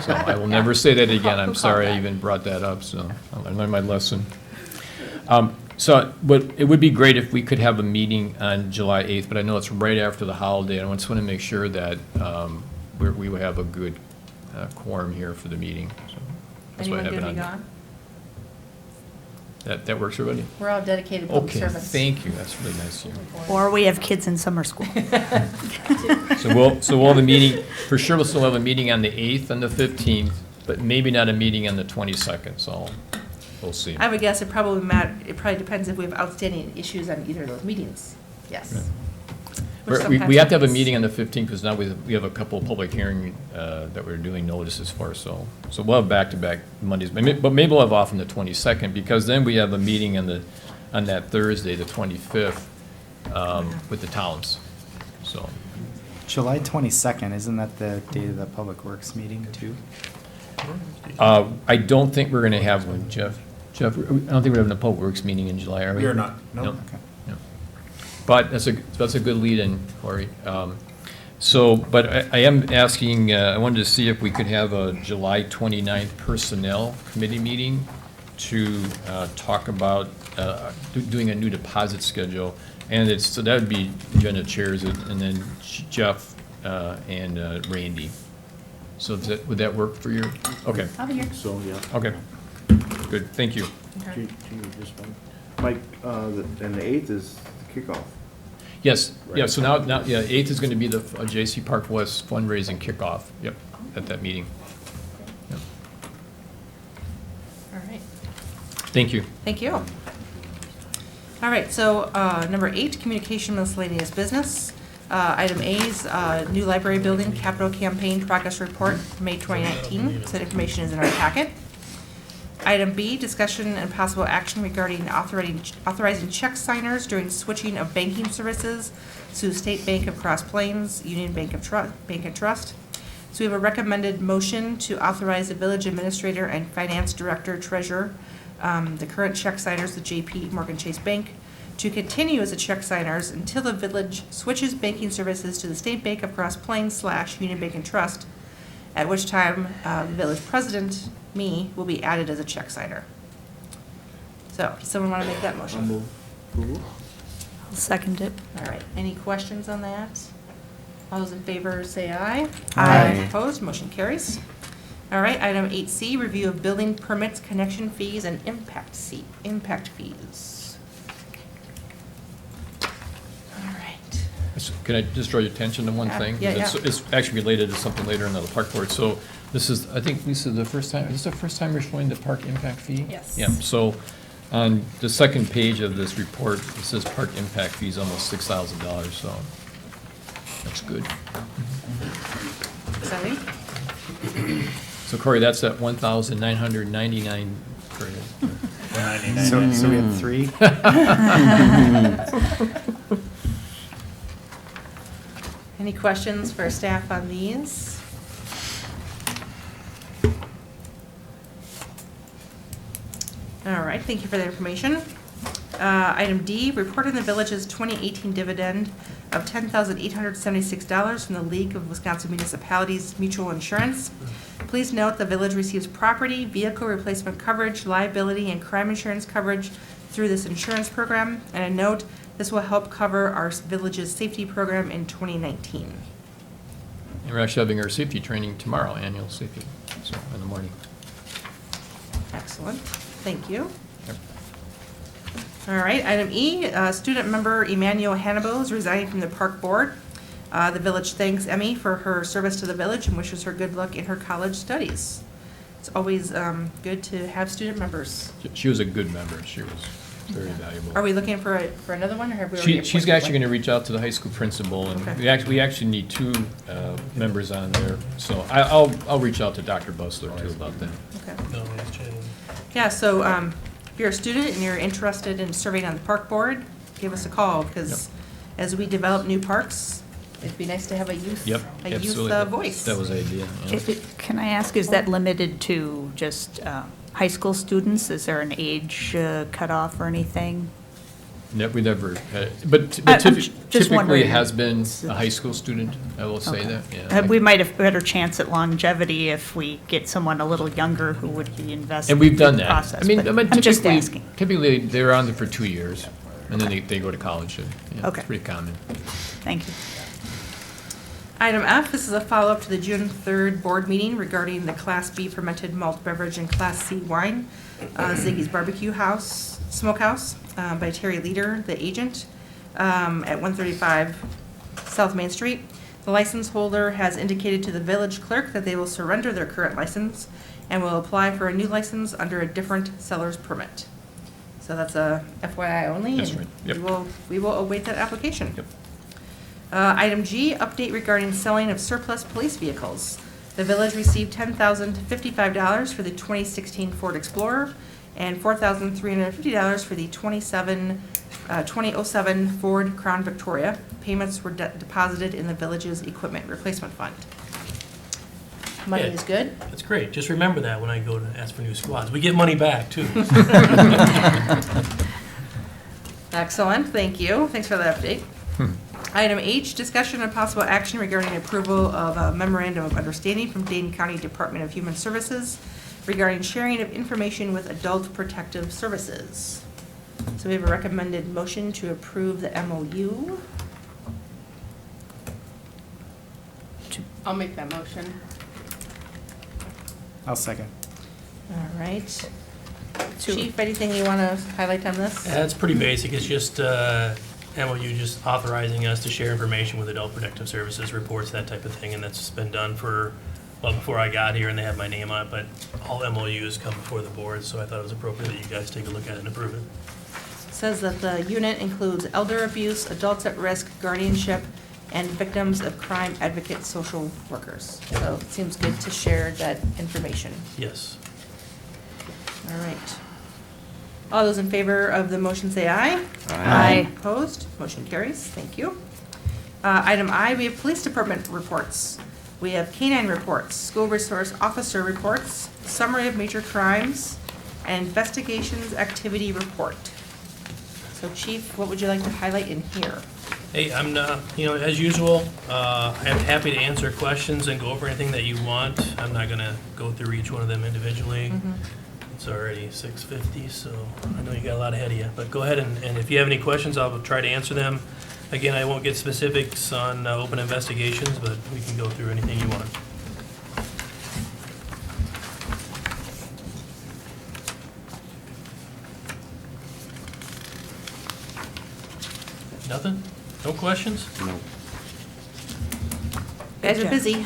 I will never say that again. I'm sorry I even brought that up, so I learned my lesson. But it would be great if we could have a meeting on July 8th, but I know it's right after the holiday, and I just want to make sure that we will have a good quorum here for the meeting. So that's why I Anyone have it going to be on. gone? That works for everybody? We're all dedicated public Okay, servants. thank you, that's really nice of you. Or we have kids in summer school. So we'll have a meeting, for sure we'll still have a meeting on the 8th and the 15th, but maybe not a meeting on the 22nd, so we'll see. I would guess it probably depends if we have outstanding issues on either of those meetings. Yes. Which We sometimes have to have a happens. meeting on the 15th, because now we have a couple of public hearing that we're doing notices for, so we'll have back-to-back Mondays, but maybe we'll have off on the 22nd, because then we have a meeting on that Thursday, the 25th, with the towns, so. July 22nd, isn't that the date of the Public Works meeting too? I don't think we're going to have one, Jeff. Jeff, I don't think we're having a Public Works meeting in July, are we? We are not, no. Okay. No. But that's a good lead-in, Corey. But I am asking, I wanted to see if we could have a July 29th Personnel Committee meeting to talk about doing a new deposit schedule. And so that would be agenda chairs and then Jeff and Randy. So would that work for you? Okay. I'll be here. So, yeah. Okay. Good, thank you. Gee, just one. Mike, and the 8th is the kickoff. Yes, yeah, Right. so now, 8th is going to be the J.C. Park West fundraising kickoff, yep, at that meeting. Yep. All right. Thank you. Thank you. All right, so number 8, communication miscellaneous business. Item A is new library building capital campaign progress report, May 2019. So that information is in our packet. Item B, discussion and possible action regarding authorizing check signers during switching of banking services to State Bank of Cross Plains, Union Bank and Trust. So we have a recommended motion to authorize the village administrator and finance director treasurer, the current check signers, the JP Morgan Chase Bank, to continue as the check signers until the village switches banking services to the State Bank of Cross Plains / Union Bank and Trust, at which time the village president, me, will be added as a check signer. So, does someone want to make that motion? I'll move. Approval? I'll second it. All right, any questions on that? All those in favor say aye. Aye. Opposed, motion carries. All right, item 8C, review of building permits, connection fees, and impact fees. All right. Can I just draw your attention to one thing? Yeah. It's actually related to something later in the park board. So this is, I think, Lisa, is this the first time we're showing the park impact fee? Yes. Yeah, so on the second page of this report, it says park impact fees almost $6,000, so that's good. Exciting. So Corey, that's at 1,999. So we have 3? Any questions for staff on these? All right, thank you for the information. Item D, report on the village's 2018 dividend of $10,876 from the League of Wisconsin Municipalities Mutual Insurance. Please note the village receives property, vehicle replacement coverage, liability, and crime insurance coverage through this insurance program. And a note, this will help cover our village's safety program in 2019. And we're actually having our safety training tomorrow, annual safety, so in the morning. Excellent, thank you. Yep. All right, item E, student member Emmanuel Hannibal is resigning from the park board. The village thanks Emmy for her service to the village and wishes her good luck in her college studies. It's always good to have student members. She was a good member. She was very valuable. Are we looking for another one, or have we already She's appointed actually one? going to reach out to the high school principal, and Okay. we actually need two members on there. So I'll reach out to Dr. Bustler too about that. Okay. No, it's changed. Yeah, so if you're a student and you're interested in serving on the park board, give us a call, because as we develop new parks, it'd be nice to have a youth, Yep, a youth absolutely. voice. That was the idea. Yeah. Can I ask, is that limited to just high school students? Is there an age cutoff or anything? We never had, but I'm typically just it wondering. has been a high school student, I will say Okay. that, yeah. We might have a better chance at longevity if we get someone a little younger who would be invested And we've done in the that. process. I mean, but I'm just asking. typically they're on there for 2 years, and then they go to college. And, yeah, Okay. It's pretty common. Thank you. Item F, this is a follow-up to the June 3rd board meeting regarding the Class B fermented malt beverage and Class C wine, Ziggy's Barbecue House, Smokehouse, by Terry Leader, the agent, at 135 South Main Street. The license holder has indicated to the village clerk that they will surrender their current license and will apply for a new license under a different seller's permit. So that's a FYI only. That's and right. Yep. We will await that application. Yep. Item G, update regarding selling of surplus police vehicles. The village received $10,055 for the 2016 Ford Explorer and $4,350 for the 2007 Ford Crown Victoria. Payments were deposited in the village's equipment replacement fund. Money Yeah. is good. That's great. Just remember that when I go to ask for new squads. We get money back, too. Excellent, thank you. Thanks for the update. Item H, discussion and possible action regarding approval of a memorandum of understanding from Dane County Department of Human Services regarding sharing of information with adult protective services. So we have a recommended motion to approve the MOU. I'll make that motion. I'll second. All right. Chief, anything you want to highlight on this? That's pretty basic. It's just MOU just authorizing us to share information with Adult Protective Services, reports, that type of thing, and that's been done for, well, before I got here, and they have my name on it, but all MOUs come before the board, so I thought it was appropriate that you guys take a look at it and approve it. Says that the unit includes elder abuse, adults at risk, guardianship, and victims of crime advocate social workers. So it seems good to share that information. Yes. All right. All those in favor of the motion say aye. Aye. Opposed? Motion carries. Thank you. Item I, we have police department reports. We have canine reports, school resource officer reports, summary of major crimes, and investigations activity report. So Chief, what would you like to highlight in here? Hey, I'm not, as usual, I'm happy to answer questions and go over anything that you want. I'm not gonna go through each one of them individually. It's already 6:50, so I know you got a lot ahead of you. But go ahead and if you have any questions, I'll try to answer them. Again, I won't get specifics on open investigations, but we can go through anything you want. Nothing? No questions? No. Guys are busy.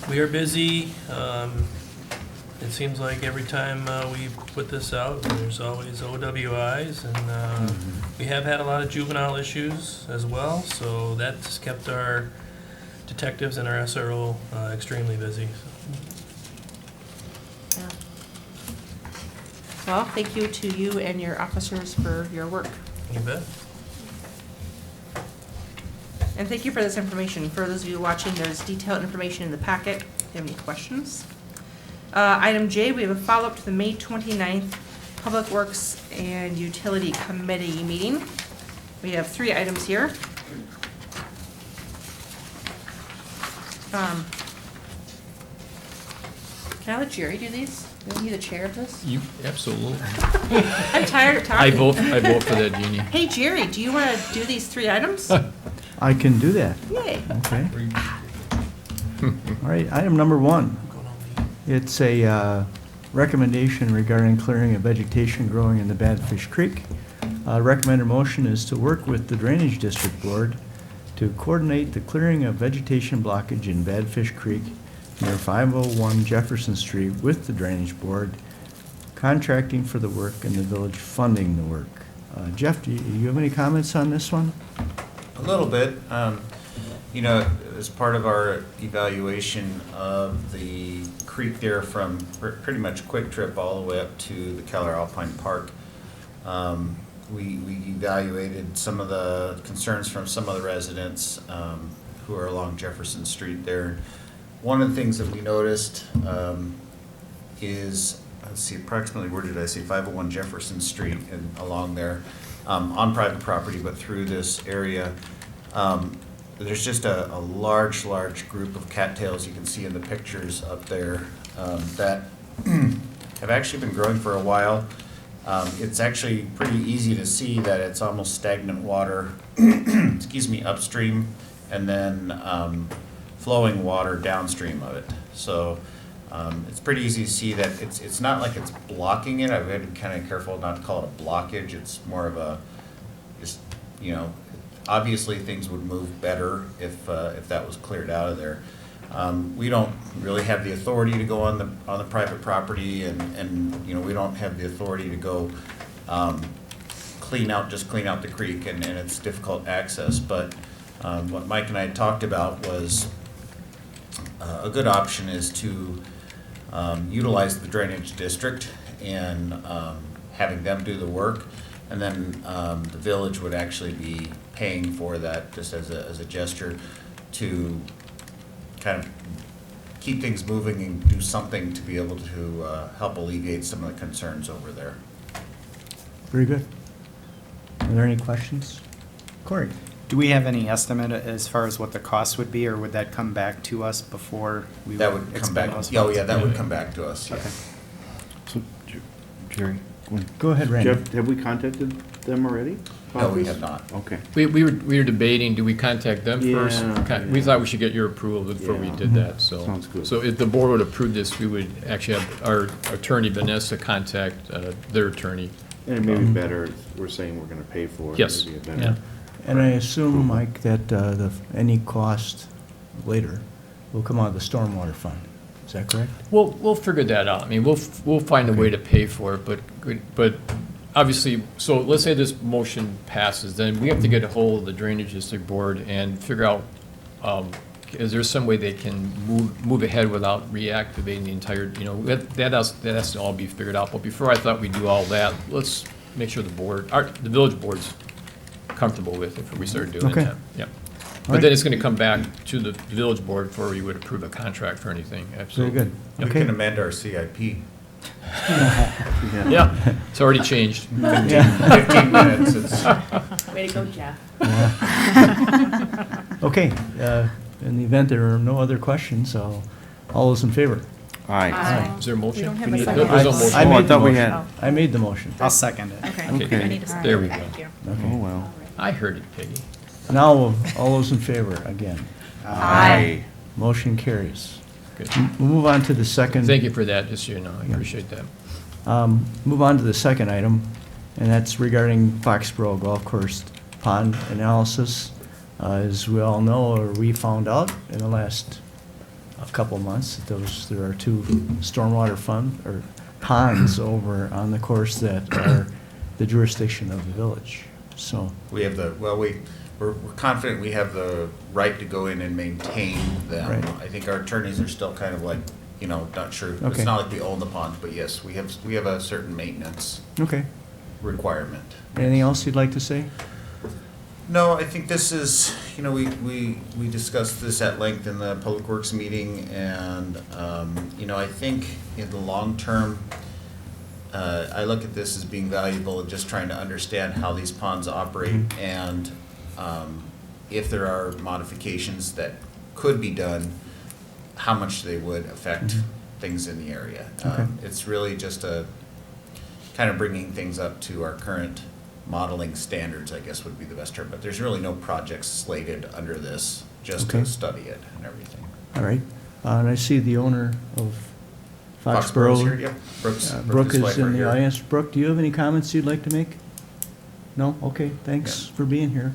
We are busy. It seems like every time we put this out, there's always OWIs, and we have had a lot of juvenile issues as well, so that's kept our detectives and our SRO extremely busy. Yeah. Well, thank you to you and your officers for your work. You bet. And thank you for this information. For those of you watching, there's detailed information in the packet. If you have any questions. Item J, we have a follow-up to the May 29th Public Works and Utility Committee meeting. We have 3 items here. Can I let Jerry do these? Do we need the chair of this? You, absolutely. I'm tired of I talking. vote for that, Jeannie. Hey, Jerry, do you want to do these 3 items? I can do that. Yay. Okay. All right, item number 1. It's a recommendation regarding clearing of vegetation growing in the Badfish Creek. Recommended motion is to work with the Drainage District Board to coordinate the clearing of vegetation blockage in Badfish Creek near 501 Jefferson Street with the Drainage Board, contracting for the work and the village funding the work. Jeff, do you have any comments on this one? A little bit. You know, as part of our evaluation of the creek there from pretty much Quick Trip all the way up to the Keller Alpine Park, we evaluated some of the concerns from some of the residents who are along Jefferson Street there. One of the things that we noticed is, let's see, approximately, where did I say, 501 Jefferson Street and along there, on private property, but through this area, there's just a large group of cattails you can see in the pictures up there that have actually been growing for a while. It's actually pretty easy to see that it's almost stagnant water, excuse me, upstream, and then flowing water downstream of it. So it's pretty easy to see that it's not like it's blocking it. I've been kind of careful not to call it a blockage. It's more of a, just, you know, obviously things would move better if that was cleared out of there. We don't really have the authority to go on the private property, and you know, we don't have the authority to go clean out the creek, and it's difficult access. But what Mike and I had talked about was a good option is to utilize the drainage district and having them do the work, and then the village would actually be paying for that just as a gesture to kind of keep things moving and do something to be able to help alleviate some of the concerns over there. Very good. Are there any questions? Corey? Do we have any estimate as far as what the cost would be, or would that come back to us before we That would come expend back, those oh funds? yeah, that would come back to us, yeah. Okay. So, Jerry, Go ahead, Randy. Jeff, have we contacted them already? No, we About have not. this? Okay. We were debating, do we contact them first? Yeah, We yeah. thought we should get your approval before we Yeah. did that, so. Sounds good. So if the board would approve this, we would actually have our attorney Vanessa contact their attorney. And it may be better, if we're saying we're gonna pay for it. Yes, Maybe a better- yeah. And I assume, Mike, that any cost later will come out of the stormwater fund. Is that correct? We'll figure that out. I mean, we'll find a way to pay for it, but obviously, so let's say this motion passes, then we have to get a hold of the Drainage District Board and figure out, is there some way they can move ahead without reactivating the entire, you know, that has to all be figured out. But before I thought we'd do all that, let's make sure the village board's comfortable with if we start doing Okay. that. Yeah. All But right. then it's gonna come back to the village board before you would approve a contract for anything, Very absolutely. good. We Okay. can amend our CIP. Yeah, it's already changed. 15 minutes, it's. Way to go, Jeff. Okay, in the event there are no other questions, all those in favor? Aye. Is there a motion? We don't have We a need- second. there's no motion. I Oh, I made the thought we motion. had- I made the motion. I'll second it. Okay. Okay. I need a second. There we go. Thank you. Oh, well. I heard it, Peggy. Now, all those in favor, again. Aye. Motion carries. Good. We'll move on to the second. Thank you for that, just so you know, I appreciate that. Move on to the second item, and that's regarding Foxborough Golf Course pond analysis. As we all know, or we found out in the last couple of months, that there are 2 stormwater ponds over on the course that are the jurisdiction of the village. So, We have we're confident we have the right to go in and maintain them. Right. I think our attorneys are still kind of like, you know, not sure. Okay. It's not like we own the ponds, but yes, we have a certain maintenance okay. requirement. Anything else you'd like to say? No, I think this is, you know, we discussed this at length in the Public Works meeting, and, you know, I think in the long term, I look at this as being valuable in just trying to understand how these ponds operate, and if there are modifications that could be done, how much they would affect things in the area. Okay. It's really just a kind of bringing things up to our current modeling standards, I guess would be the best term, but there's really no projects slated under this, just Okay. to study it and everything. All right. And I see the owner of Foxborough's Foxborough. here, yep. Brooks, Brooke his is wife in are the here. audience. Brooke, do you have any comments you'd like to make? No? Okay, thanks for being here.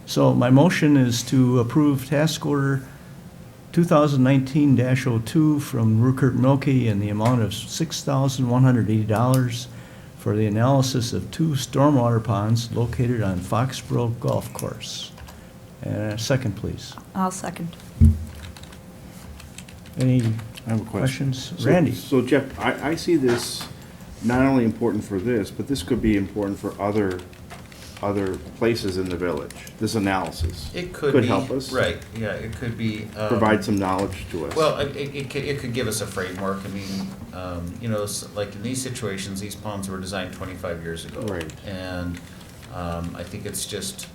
So my motion is to approve task order 2019-02 from Rupert Milkie in the amount of $6,180 for the analysis of 2 stormwater ponds located on Foxborough Golf Course. And a second, please. I'll second. Any I have a question. questions? Randy? So Jeff, I see this not only important for this, but this could be important for other places in the village, this analysis. It could be. help us. Right, yeah, it could be. Provide some knowledge to us. Well, it could give us a framework. I mean, you know, like in these situations, these ponds were designed 25 years ago. Right. And I think it's just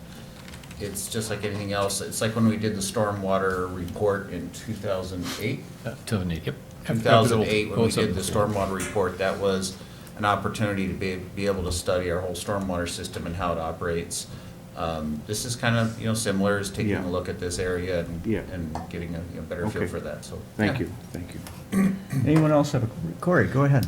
like anything else. It's like when we did the stormwater report in 2008. 2008, yep. 2008, when we Both of did the them. stormwater report, that was an opportunity to be able to study our whole stormwater system and how it operates. This is kind of, you know, similar, is taking Yeah. a look at this area and Yeah. getting a better feel Okay. for that, so. Thank yeah. you. Anyone else have a, Corey, go ahead.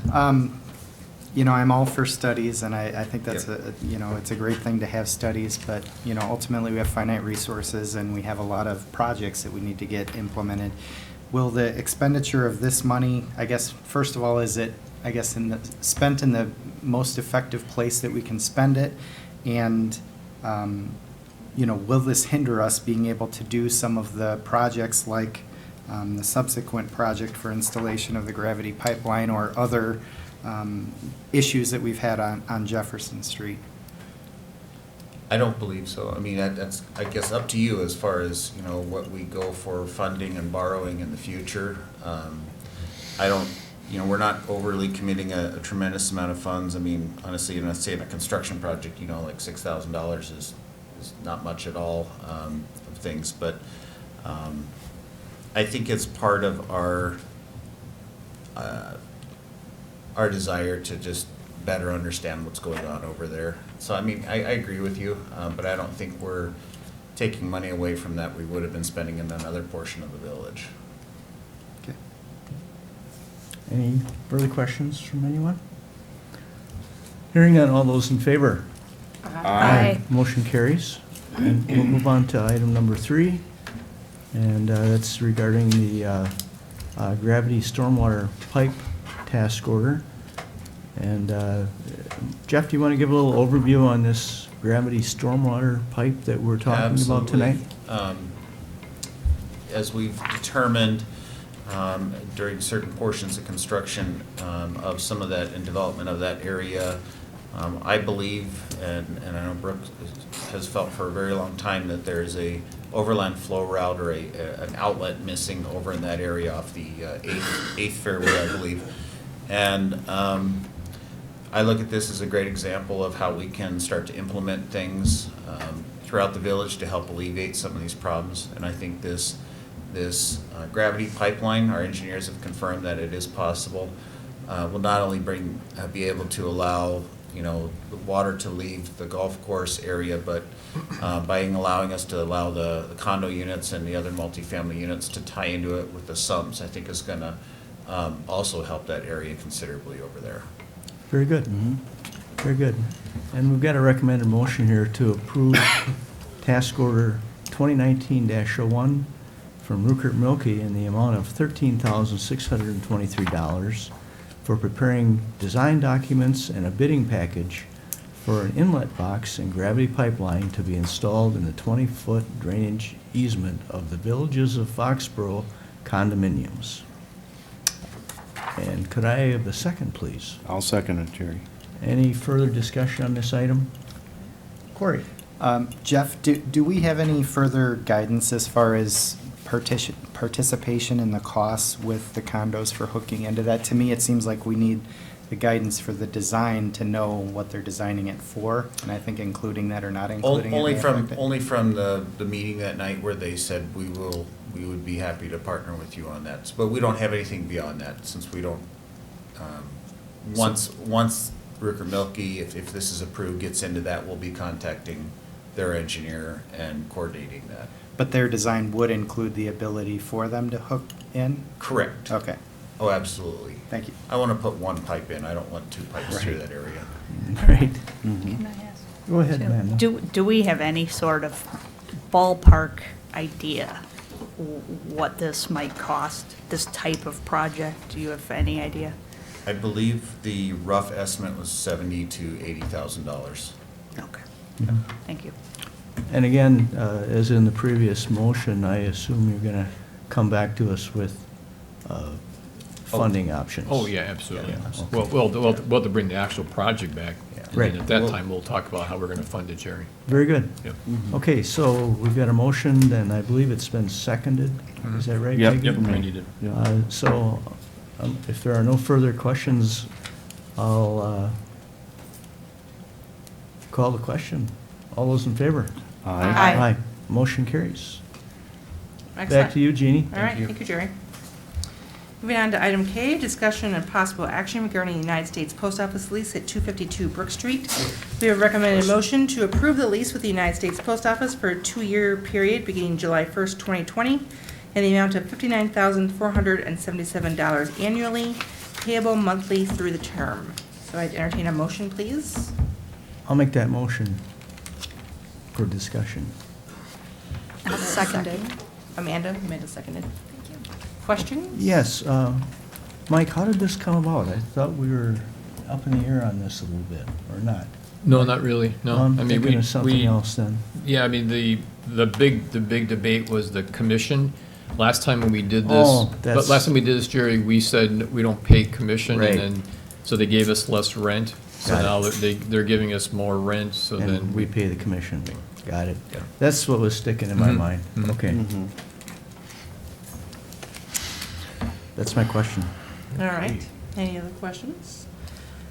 You know, I'm all for studies, and I think that's you know, it's a great thing to have studies, but, you know, ultimately we have finite resources and we have a lot of projects that we need to get implemented. Will the expenditure of this money, I guess, first of all, is it, I guess, spent in the most effective place that we can spend it? And, you know, will this hinder us being able to do some of the projects like the subsequent project for installation of the gravity pipeline or other issues that we've had on Jefferson Street? I don't believe so. I mean, that's, I guess, up to you as far as, you know, what we go for funding and borrowing in the future. I don't, you know, we're not overly committing a tremendous amount of funds. I mean, honestly, you know, say in a construction project, you know, like $6,000 is not much at all of things, but I think it's part of our desire to just better understand what's going on over there. So, I mean, I agree with you, but I don't think we're taking money away from that we would have been spending in another portion of the village. Okay. Any further questions from anyone? Hearing none, all those in favor? Aye. Motion carries. And we'll move on to item number 3, and that's regarding the gravity stormwater pipe task order. And Jeff, do you want to give a little overview on this gravity stormwater pipe that we're talking about tonight? Absolutely. As we've determined during certain portions of construction of some of that and development of that area, I believe, and I know Brooke has felt for a very long time, that there is a overland flow route or an outlet missing over in that area off the 8th fairway, I believe. And I look at this as a great example of how we can start to implement things throughout the village to help alleviate some of these problems. And I think this gravity pipeline, our engineers have confirmed that it is possible, will not only be able to allow, you know, the water to leave the golf course area, but by allowing us to allow the condo units and the other multifamily units to tie into it with the sumps, I think is going to also help that area considerably over there. Very good. Very good. And we've got a recommended motion here to approve task order 2019-01 from Rupert Milkie in the amount of $13,623 for preparing design documents and a bidding package for an inlet box and gravity pipeline to be installed in the 20-foot drainage easement of the Villages of Foxborough condominiums. And could I have the second, please? I'll second it, Jerry. Any further discussion on this item? Corey? Jeff, do we have any further guidance as far as participation in the costs with the condos for hooking into that? To me, it seems like we need the guidance for the design to know what they're designing it for, and I think including that or not including it. Only may from, affect it. only from the meeting that night where they said we would be happy to partner with you on that. But we don't have anything beyond that, since we don't, once Ricker Milky, if this is approved, gets into that, we'll be contacting their engineer and coordinating that. But their design would include the ability for them to hook in? Correct. Okay. Oh, absolutely. Thank you. I want to put one pipe in, I don't want two pipes through that area. Great. Can I ask? Go ahead, Amanda. Do we have any sort of ballpark idea what this might cost, this type of project? Do you have any idea? I believe the rough estimate was $70,000 to $80,000. Okay. Mhm. Thank you. And again, as in the previous motion, I assume you're going to come back to us with funding options. Oh, yeah, absolutely. Yeah, okay. We'll have to bring the actual project back. And Right. then at that Well- time, we'll talk about how we're going to fund it, Jerry. Very good. Yep. Okay, so we've got a motion, and I believe it's been seconded. Is that right? Yep. Peggy? Yep, I need it. So if there are no further questions, I'll call the question. All those in favor? Aye. Aye. Motion carries. Back Excellent. to you, Jeannie. All right, thank you, Jerry. Moving on to item K, discussion and possible action regarding the United States Post Office lease at 252 Brook Street. We have recommended motion to approve the lease with the United States Post Office for a 2-year period beginning July 1st, 2020, in the amount of $59,477 annually, payable monthly through the term. So I'd entertain a motion, please. I'll make that motion for discussion. I'll second it. Amanda seconded. Questions? Yes, Mike, how did this come about? I thought we were up in the air on this a little bit, or not? No, not really, no. I'm I mean, thinking of something else then. Yeah, I mean, the big debate was the commission. Last time when we did this, Oh, but that's- last time we did this, Jerry, we said we don't pay commission, Right. and then, so they gave us less rent. So Got it. now they're giving us more rent, so And then. we pay the commission. Got it. Yeah. That's what was sticking in my Mhm. mind. Mhm. Okay. That's my question. All right. Any other questions?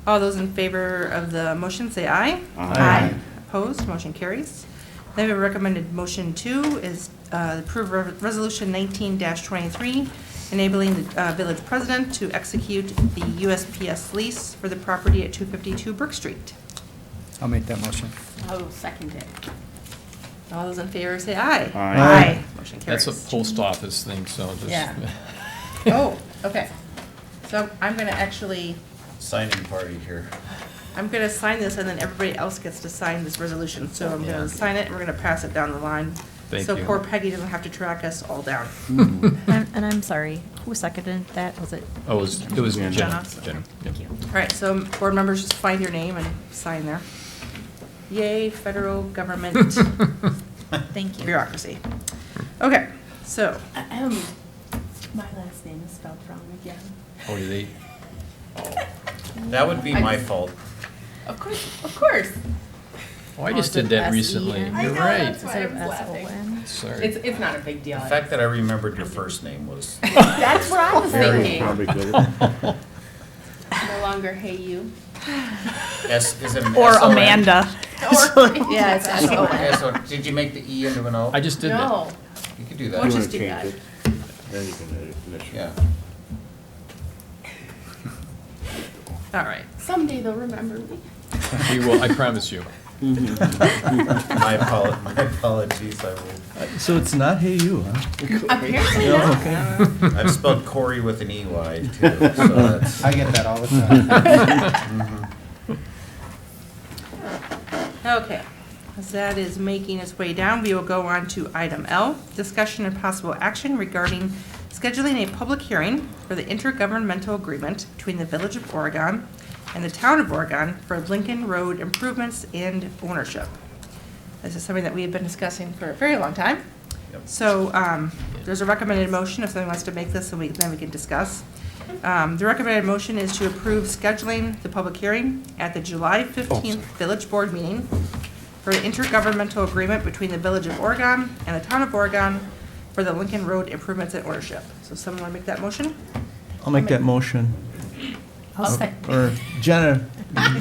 All those in favor of the motion, say aye. Aye. Opposed, motion carries. Then we have recommended motion 2 is approve resolution 19-23, enabling the village president to execute the USPS lease for the property at 252 Brook Street. I'll make that motion. I will second it. All those in favor, say aye. Aye. Motion carries. That's a post office thing, so just. Yeah. Oh, okay. So I'm going to actually, Signing party here. I'm going to sign this, and then everybody else gets to sign this resolution. So I'm going Yeah. to sign it, and we're going to pass it down the line. Thank So you. poor Peggy doesn't have to track us all down. And I'm sorry, who seconded that? Was it? Oh, it was Jenna. Jenna. Jenna, Thank yep. you. All right, so board members, just find your name and sign there. Yay, federal government Thank you. bureaucracy. Okay, so, My last name is spelled wrong again. Oh, did they? That would be my fault. Of course, of course. Oh, I just did that recently. S-E-N? You're I know, right. that's why I was laughing. S-O-N? Sorry. It's not a big deal. The fact that I remembered your first name was That's what I was very thinking. Probably good. No longer hey you. S, is it an Or S-O-N? Amanda. Yeah, it's S-O-N. S-O, did you make the E into an O? I just did that. No. You could do We'll that. just do change that. it. Then you can edit initial. Yeah. all right. Someday they'll remember me. We will, I promise you. My apologies, I will. So it's not hey you, huh? Apparently No, not. okay. I've spelled Corey with an EY too, so that's. I get that all the time. Okay, as that is making its way down, we will go on to item L, discussion and possible action regarding scheduling a public hearing for the intergovernmental agreement between the Village of Oregon and the Town of Oregon for Lincoln Road improvements and ownership. This is something that we have been discussing for a very long time. Yep. So there's a recommended motion, if someone wants to make this, then we can discuss. The recommended motion is to approve scheduling the public hearing at the July 15th Village Board meeting for an intergovernmental agreement between the Village of Oregon and the Town of Oregon for the Lincoln Road improvements and ownership. So someone want to make that motion? I'll make that motion. I'll second. Or Jenna,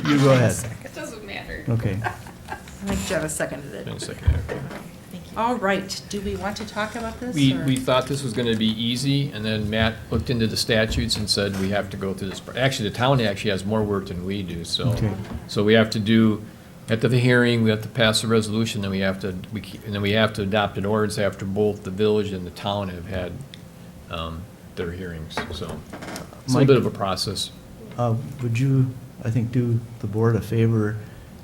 you go ahead. It doesn't matter. Okay. I think Jenna seconded it. In a second, okay. All right, do we want to talk about this? We, or- we thought this was gonna be easy, and then Matt looked into the statutes and said we have to go through this. Actually, the town actually has more work than we do, so. Okay. So we have to do, after the hearing, we have to pass a resolution, then we have to, and then we have to adopt an ordinance after both the village and the town have had, their hearings, so. It's a little Mike? bit of a process. Would you, I think, do the board a favor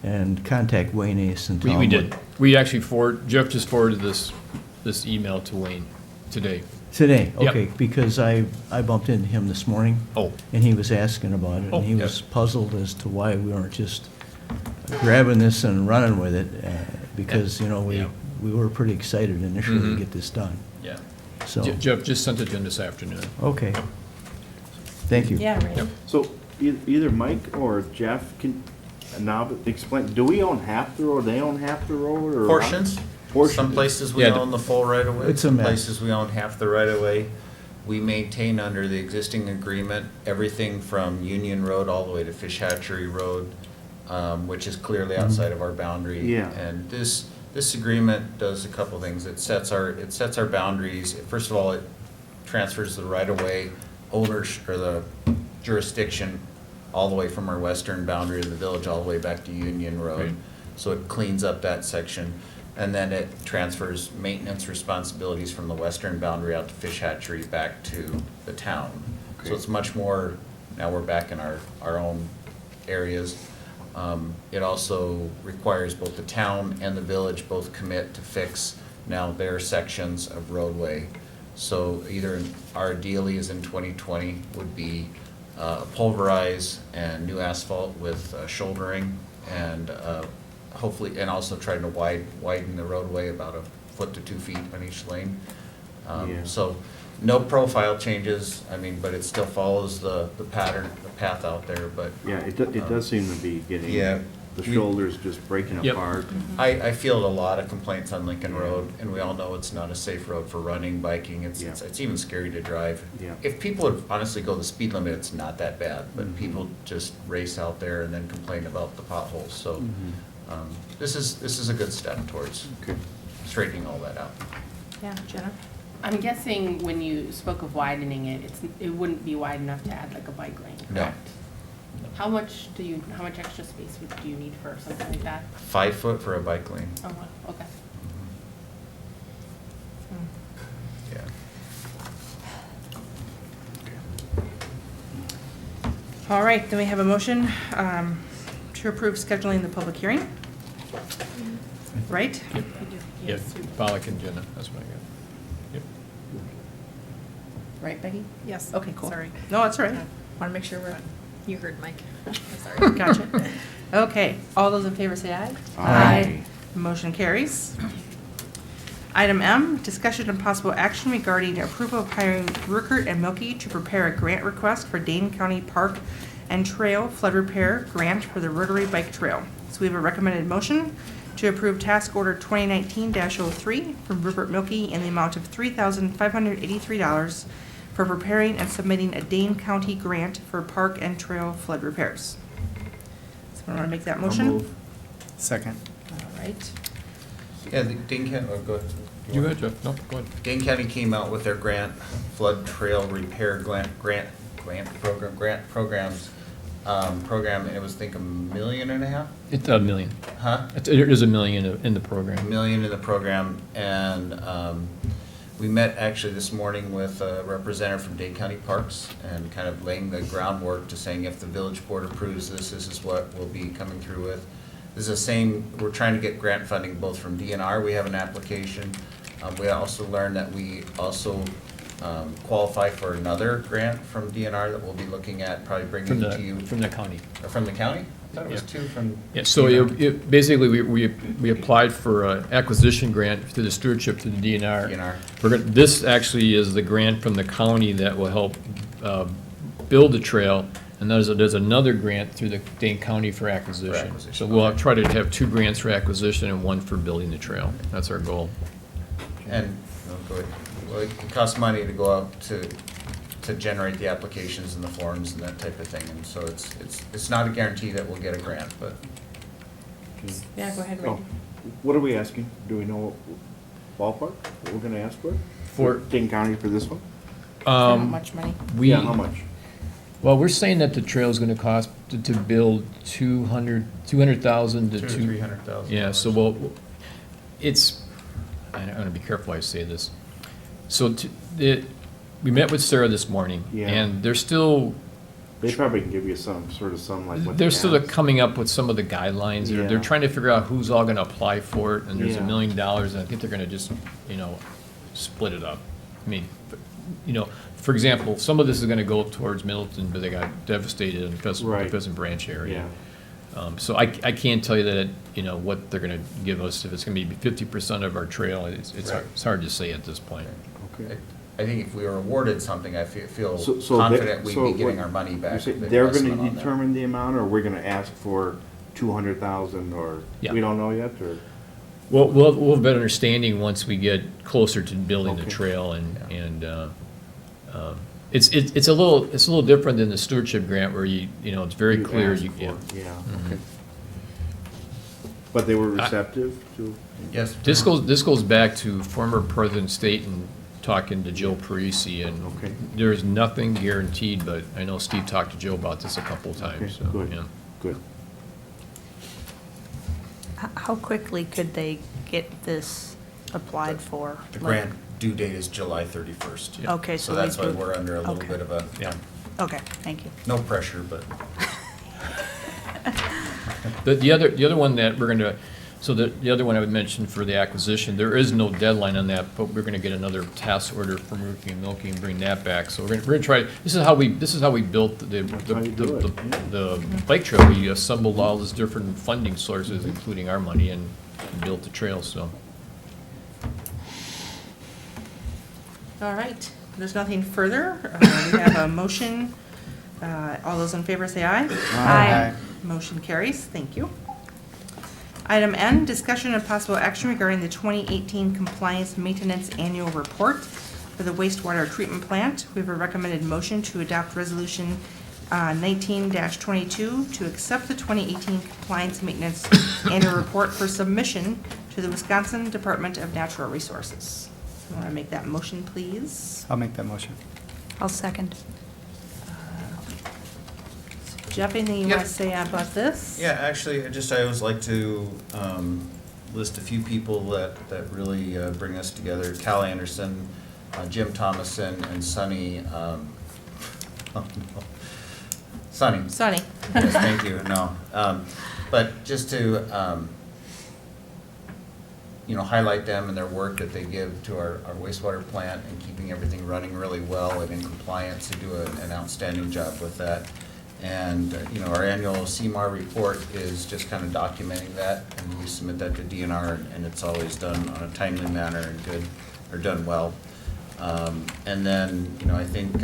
and contact Wayne Ace and tell him? We what- did. We actually Jeff just forwarded this email to Wayne today. Today, Yep. okay, because I bumped into him this morning. Oh. And he was asking about it, Oh, and he yes. was puzzled as to why we weren't just grabbing this and running with it, because, you know, Yeah. we were pretty excited initially to Mhm. get this done. Yeah. So, Jeff just sent it to him this afternoon. okay. Thank you. Yeah, right. Yep. So either Mike or Jeff can now explain, do we own half the road, they own half the road, or? Portions. Portions. Some places we Yeah, own the full right of way. It's a Some mess. places we own half the right of way. We maintain under the existing agreement, everything from Union Road all the way to Fish Hatchery Road, which is clearly outside of our boundary. Yeah. And this agreement does a couple things. It sets our boundaries. First of all, it transfers the right of way owners, or the jurisdiction, all the way from our western boundary of the village all the way back to Union Road. Right. So it cleans up that section. And then it transfers maintenance responsibilities from the western boundary out to Fish Hatchery back to the town. So Okay. it's much more, now we're back in our own areas. It also requires both the town and the village both commit to fix now their sections of roadway. So either our ideally is in 2020 would be pulverize and new asphalt with shouldering, and hopefully, and also trying to widen the roadway about 1 foot to 2 feet on each lane. Yeah. So no profile changes, I mean, but it still follows the pattern, the path out there, but. Yeah, it does seem to be getting, Yeah. the We- shoulders just breaking Yep. apart. I field a lot of complaints on Lincoln Road, and we all know it's not a safe road for running, biking, it's even scary to drive. Yeah. If people would honestly go the speed limit, it's not that bad, but Mhm. people just race out there and then complain about the potholes, so, Mhm. this is a good step towards Okay. straightening all that out. Yeah, Jenna? I'm guessing when you spoke of widening it, it wouldn't be wide enough to add like a bike lane, No. correct? How much extra space do you need for something like that? 5 foot for a bike lane. Oh, wow, okay. Yeah. All right, then we have a motion to approve scheduling the public hearing. Right? Yep. Yeah, Pollock and Jenna, that's what I got. Yep. Right, Becky? Yes. Okay, cool. Sorry. No, that's all right. Want to make sure you heard Mike. I'm sorry. Gotcha. Okay, all those in favor say aye. Aye. Motion carries. Item M, discussion and possible action regarding approval of hiring Ruckert and Milky to prepare a grant request for Dane County Park and Trail Flood Repair Grant for the Rotary Bike Trail. So we have a recommended motion to approve task order 2019-03 from Rupert Milky in the amount of $3,583 for preparing and submitting a Dane County grant for park and trail flood repairs. Someone want to make that I'll motion? move. Second. All right. Yeah, the Dane County, go ahead. You go ahead, Jeff. No, go ahead. Dane County came out with their grant, flood trail repair grant programs, and it was, I think, $1.5 million? It's $1 million. Huh? There is $1 million in the $1 program. million in the program, and we met actually this morning with a representative from Dane County Parks and kind of laying the groundwork to saying if the village board approves this is what we'll be coming through with. This is the same, we're trying to get grant funding both from DNR, we have an application. We also learned that we also qualify for another grant from DNR that we'll be looking at, probably bringing it to you. From the county. Or from the county? I thought it was Yeah. two from. Yeah, so DNR. basically, we applied for an acquisition grant through the stewardship to the DNR. DNR. This actually is the grant from the county that will help build the trail, And there's another grant through the Dane County for acquisition. acquisition, So we'll okay. try to have 2 grants for acquisition and 1 for building the trail. That's our goal. And, go ahead. Well, it costs money to go out to generate the applications and the forms and that type of thing. And so it's not a guarantee that we'll get a grant, but Yeah, go ahead, Oh, Randy. what are we asking? Do we know ballpark, what we're gonna ask for? For- Dane County for this one? How much money? Yeah, how much? Well, we're saying that the trail's gonna cost to build 200,000 to 200,000 to 2. 300,000. Yeah, so it's, I'm gonna be careful how I say this. So we met with Sarah this morning, Yeah. and they're still, They probably can give you some like what. they're they still asked. coming up with some of the guidelines. They're Yeah. trying to figure out who's all gonna apply for it, and there's $1 Yeah. million, and I think they're gonna just, split it up. I mean, for example, some of this is gonna go towards Middleton, but they got devastated in the Right. Pheasant Branch area. Yeah. So I can't tell you that, what they're gonna give us, if it's gonna be 50% of our trail, it's Right. hard to say at this point. Okay. I think if we were awarded something, I feel So they- confident we'd so be getting what- our money you back. say the they're investment gonna on that. determine the amount, or we're gonna ask for 200,000, or, Yeah. we don't know yet, or? Well, we'll have a better understanding once we get closer to building the Okay. trail, and it's a little different than the stewardship grant where it's very You clear. asked Yeah. for, yeah, Mhm. okay. But they were receptive to? Yes. This goes back to former President Staten talking to Joe Parisi, and Okay. there's nothing guaranteed, but I know Steve talked to Joe about this a couple of times, Okay, so, good. yeah. Good. How quickly could they get this applied for? The Like- grant due date is July 31st. Okay, So so that's they why do- we're under a little okay. bit of a, Yeah. Okay, thank you. no pressure, but The other one that we're gonna, so the other one I would mention for the acquisition, there is no deadline on that, but we're gonna get another task order from Roofing and Milking and bring that back. So we're gonna try, this is how we built the how you do it, yeah. the bike trail. We assembled all these different funding sources, including our money, and built the trail, so. All right, there's nothing further. We have a motion. All those in favor say aye. Aye. Motion carries. Thank you. Item N, discussion and possible action regarding the 2018 Compliance Maintenance Annual Report for the wastewater treatment plant. We have a recommended motion to adopt Resolution 19-22 to accept the 2018 Compliance Maintenance Annual Report for submission to the Wisconsin Department of Natural Resources. I want to make that motion, please. I'll make that motion. I'll second. Jeff, anything you want Yep. to say about this? yeah, actually, I always like to list a few people that really bring us together. Cal Anderson, Jim Thomason, and Sonny, Sonny. Sonny. Yes, thank you, no. But just to, highlight them and their work that they give to our wastewater plant and keeping everything running really well and in compliance. They do an outstanding job with that. And, our annual CMAR report is just kind of documenting that, and we submit that to DNR, and it's always done on a timely manner and good, or done well. And then, I think,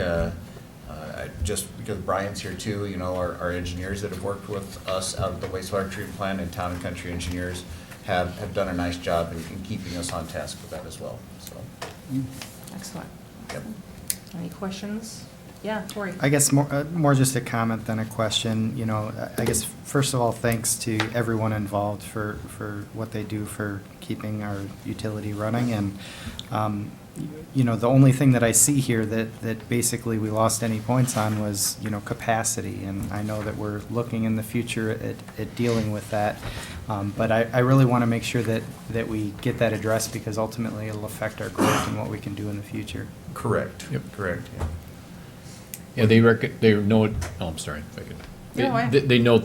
just because Brian's here too, our engineers that have worked with us out of the wastewater treatment plant and Town and Country engineers have done a nice job in keeping us on task with that as well, so. Excellent. Yep. Any questions? Yeah, Cory. I guess more just a comment than a question. I guess first of all, thanks to everyone involved for what they do for keeping our utility running. And, the only thing that I see here that basically we lost any points on was, capacity. And I know that we're looking in the future at dealing with that. But I really want to make sure that we get that addressed, because ultimately it'll affect our growth and what we can do in the future. Correct. Yep. Correct, yeah. Yeah, they know it, oh, I'm sorry, if I could. No, I- They know,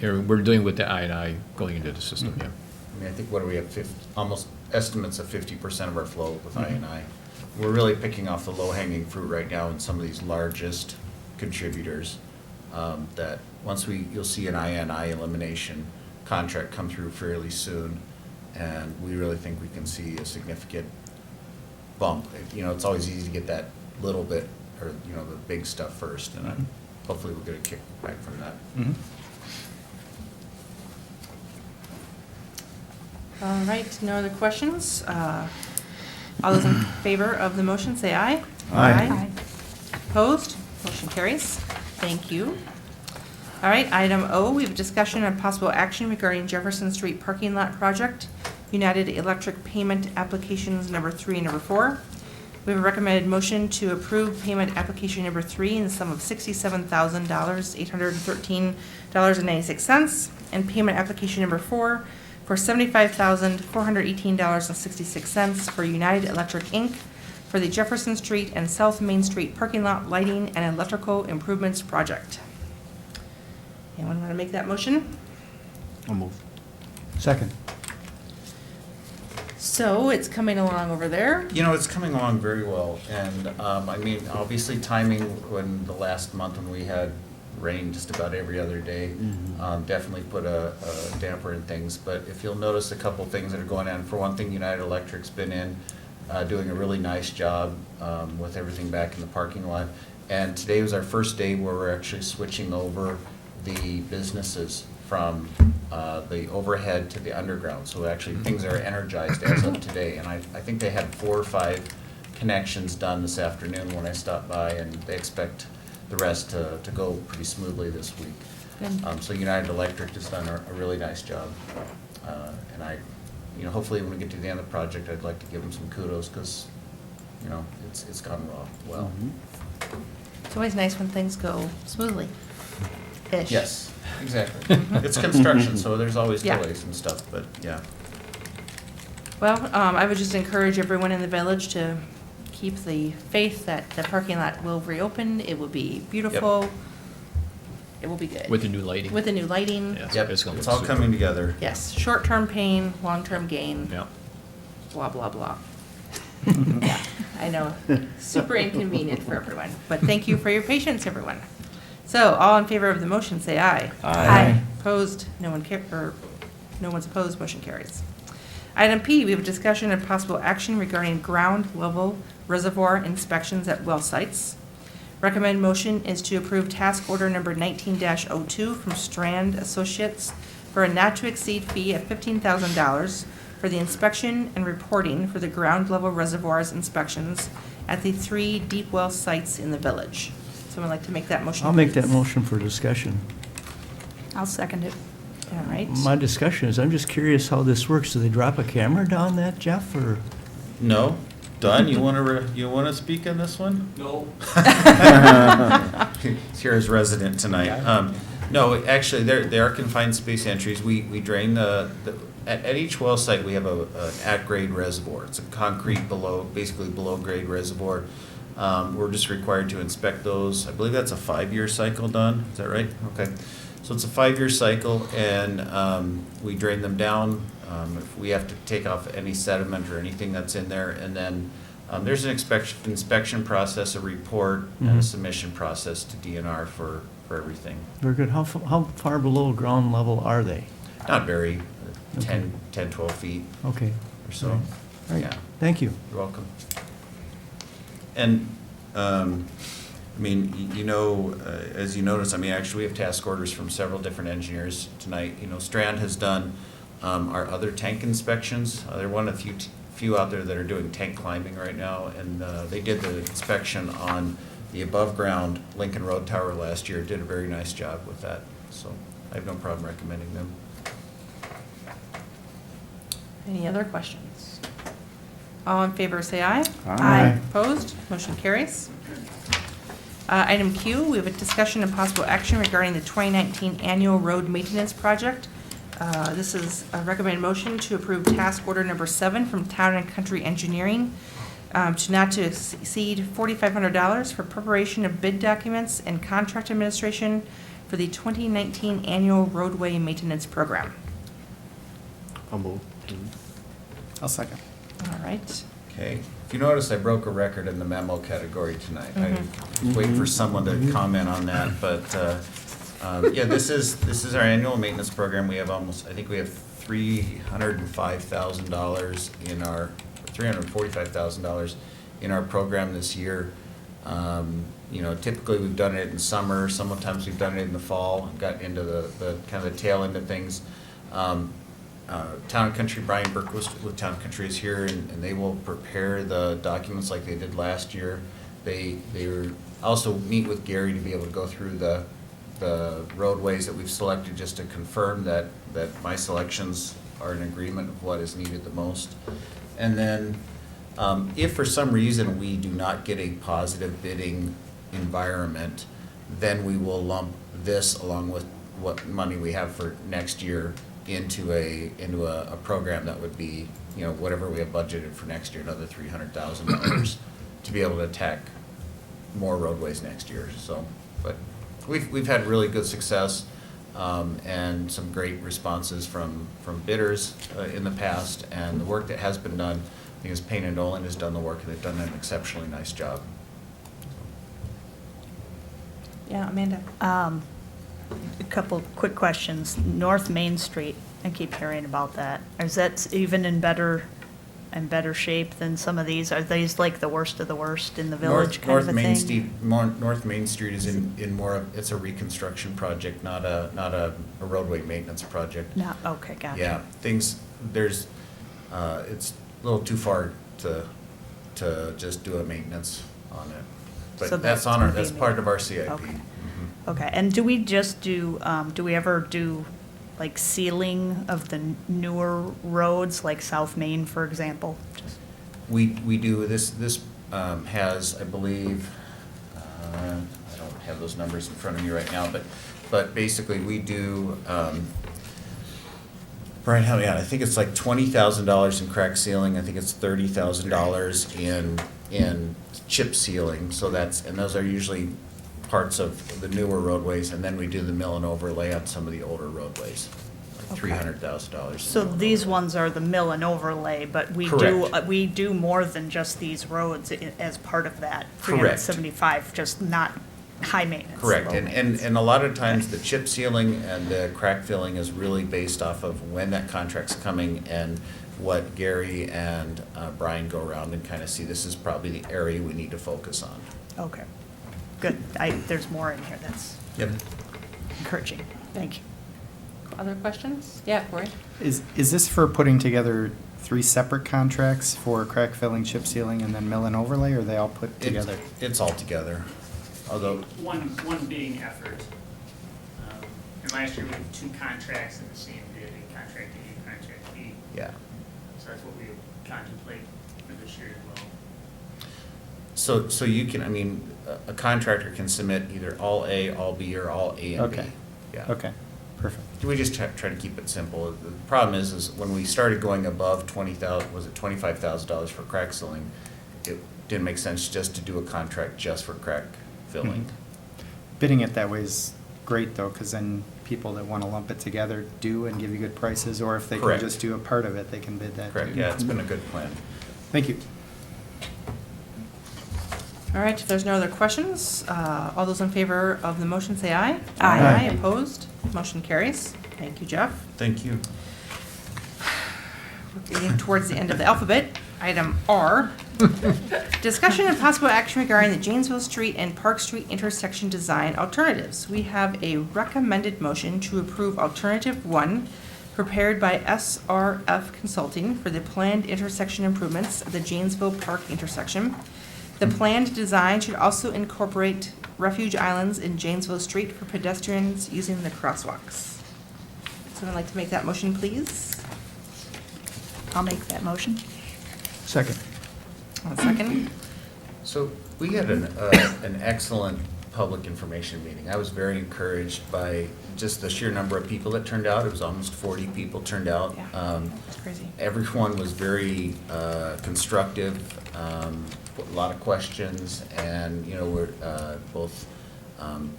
we're dealing with the I&I going into the system, yeah. I mean, I think, what do we have, almost estimates of 50% of our flow with I&I. We're really picking off the low-hanging fruit right now in some of these largest contributors, that once you'll see an I&I elimination contract come through fairly soon, and we really think we can see a significant bump. It's always easy to get that little bit, or, the big stuff first, and hopefully we'll get a kickback from that. All right, no other questions? All those in favor of the motion, say aye. Aye. Opposed? Motion carries. Thank you. All right, item O, we have a discussion on possible action regarding Jefferson Street parking lot project, United Electric payment applications number 3 and number 4. We have a recommended motion to approve payment application number 3 in the sum of $67,000, $813.96, and payment application number 4 for $75,418.66 for United Electric, Inc. for the Jefferson Street and South Main Street parking lot lighting and electrical improvements project. Anyone want to make that motion? I'll move. Second. So it's coming along over there. You know, it's coming along very well, and, I mean, obviously timing when the last month when we had rain just about every other day, definitely put a damper in things, but if you'll notice a couple things that are going on, for one thing, United Electric's been in, doing a really nice job, with everything back in the parking lot, and today was our first day where we're actually switching over the businesses from the overhead to the underground. So actually, things are energized as of today. And I think they had 4 or 5 connections done this afternoon when I stopped by, and they expect the rest to go pretty smoothly this week. So United Electric has done a really nice job. And you know, hopefully when we get to the end of the project, I'd like to give them some kudos because, you know, it's gone well. It's always nice when things go smoothly. Ish. Yes, exactly. It's construction, so there's always Yeah. delays and stuff, but yeah. Well, I would just encourage everyone in the village to keep the faith that the parking lot will reopen. It will be beautiful. It will be good. With the new lighting. With the new lighting. Yeah, Yep, it's gonna it's look all super. coming together. Yes, short-term pain, long-term gain. Yeah. Blah, blah, blah. Yeah, I know, super inconvenient for everyone, but thank you for your patience, everyone. So, all in favor of the motion, say aye. Aye. Opposed, no one's opposed, motion carries. Item P, we have a discussion and possible action regarding ground level reservoir inspections at well sites. Recommended motion is to approve task order number 19-02 from Strand Associates for a not to exceed fee of $15,000 for the inspection and reporting for the ground level reservoirs inspections at the 3 deep well sites in the village. Someone like to make that motion? I'll make that please? motion for discussion. I'll second it. All right. My discussion is, I'm just curious how this works. Do they drop a camera down that, Jeff, or? No? Don, you wanna speak on this one? No. He's here as resident tonight. No, actually, they are confined space entries. We drain at each well site, we have an at-grade reservoir. It's a concrete basically below-grade reservoir. We're just required to inspect those. I believe that's a 5-year cycle, Don, is that right? Okay. So it's a 5-year cycle, and we drain them down. If we have to take off any sediment or anything that's in there, and then there's an inspection process, a report, and a submission process to DNR for everything. Very good. How far below ground level are they? Not very, Okay. 10, 12 feet Okay. or so. All right. Yeah, Thank you. you're welcome. And, I mean, you know, as you notice, I mean, actually, we have task orders from several different engineers tonight. You know, Strand has done our other tank inspections. They're one of the few out there that are doing tank climbing right now, and they did the inspection on the above-ground Lincoln Road Tower last year. Did a very nice job with that, so I have no problem recommending them. Any other questions? All in favor, say aye. Aye. Opposed? Motion carries. Item Q, we have a discussion and possible action regarding the 2019 annual road maintenance project. This is a recommended motion to approve task order number 7 from Town and Country Engineering to not to exceed $4,500 for preparation of bid documents and contract administration for the 2019 annual roadway maintenance program. I'll move. I'll second. All right. Okay, if you notice, I broke a record in the memo category tonight. I was waiting for someone to comment on that, but, yeah, this is our annual maintenance program. We have I think we have $345,000 in our program this year. You know, typically we've done it in summer, sometimes we've done it in the fall, got into the kind of the tail end of things. Town and Country, Brian Burke with Town and Country is here, and they will prepare the documents like they did last year. They also meet with Gary to be able to go through the roadways that we've selected, just to confirm that my selections are in agreement of what is needed the most. And then, if for some reason we do not get a positive bidding environment, then we will lump this along with what money we have for next year into a program that would be, you know, whatever we have budgeted for next year, another $300,000 to be able to attack more roadways next year. So, but we've had really good success and some great responses from bidders in the past, and the work that has been done, I think, is Payne and Nolan has done the work, and they've done an exceptionally nice job. Yeah, Amanda? A couple quick questions. North Main Street, I keep hearing about that. Is that even in better shape than some of these? Are these like the worst of the worst in the village kind of a thing? North Main Street is in more of, it's a reconstruction project, not a roadway maintenance project. No, okay, gotcha. Yeah, it's a little too far to just do a maintenance on it. So But that's that's part of our CIP. Okay. Mhm. Okay, and do we just do we ever do like sealing of the newer roads, like South Main, for example? We do, this has, I believe, I don't have those numbers in front of me right now, but basically we do, Brian, help me out, I think it's like $20,000 in crack sealing, I think it's $30,000 in chip sealing, so and those are usually parts of the newer roadways, and then we do the mill and overlay on some of the older roadways, like Okay. $300,000. So these ones are the mill and overlay, but we do more than just these roads as part of that. Correct. 375, just not high maintenance. Correct, low maintenance. and a lot of times the chip sealing and the crack filling is really based off of when that contract's coming and what Gary and Brian go around and kind of see, this is probably the area we need to focus on. Okay, good. There's more in here. That's Yep. encouraging. Thank you. Other questions? Yeah, Corey? Is this for putting together 3 separate contracts for crack filling, chip sealing, and then mill and overlay, or are they all put together? It's all together, although. One being effort. And last year we had 2 contracts in the same bid, a contract A and contract B. Yeah. So that's what we would contemplate for this year as well. So you can, I mean, a contractor can submit either all A, all B, or all A and B. Okay. Yeah. Okay, perfect. We just try to keep it simple. The problem is when we started going above $25,000 for crack sealing, it didn't make sense just to do a contract just for crack filling. Bidding it that way is great, though, because then people that want to lump it together do and give you good prices, or if they can Correct. just do a part of it, they can bid that too. Correct, yeah, it's been a good plan. Thank you. All right, if there's no other questions, all those in favor of the motion say aye. Aye. Opposed? Motion carries. Thank you, Jeff. Thank you. We're getting towards the end of the alphabet. Item R, discussion and possible action regarding the Janesville Street and Park Street intersection design alternatives. We have a recommended motion to approve alternative 1, prepared by SRF Consulting for the planned intersection improvements of the Janesville Park intersection. The planned design should also incorporate refuge islands in Janesville Street for pedestrians using the crosswalks. Someone like to make that motion, please? I'll make that motion. Second. One second. So we had an excellent public information meeting. I was very encouraged by just the sheer number of people that turned out. It was almost 40 people turned out. Yeah, that's crazy. Everyone was very constructive, a lot of questions, and we're both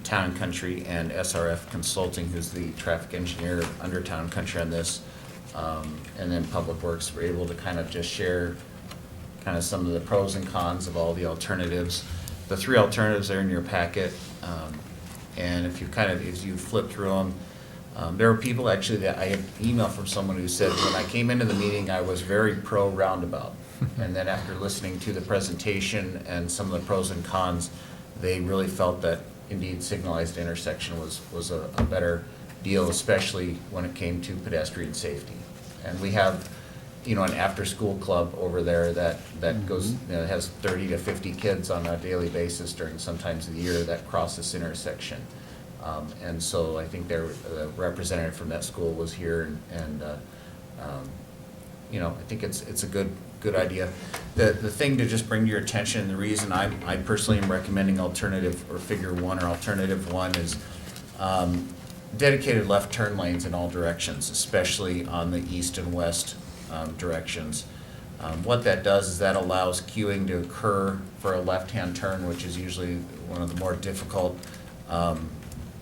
Town and Country and SRF Consulting, who's the traffic engineer under Town and Country on this, and then Public Works were able to kind of just share kind of some of the pros and cons of all the alternatives. The 3 alternatives are in your packet, and if you flip through them, There were people actually that I had an email from someone who said, when I came into the meeting, I was very pro roundabout. And then after listening to the presentation and some of the pros and cons, they really felt that indeed signalized intersection was a better deal, especially when it came to pedestrian safety. And we have, you know, an after-school club over there that goes, you know, has 30 to 50 kids on a daily basis during some times of the year that cross this intersection. And so I think their representative from that school was here, and you know, I think it's a good idea. The thing to just bring to your attention, the reason I personally am recommending alternative or figure 1 or alternative 1 is dedicated left turn lanes in all directions, especially on the east and west directions. What that does is that allows queuing to occur for a left-hand turn, which is usually one of the more difficult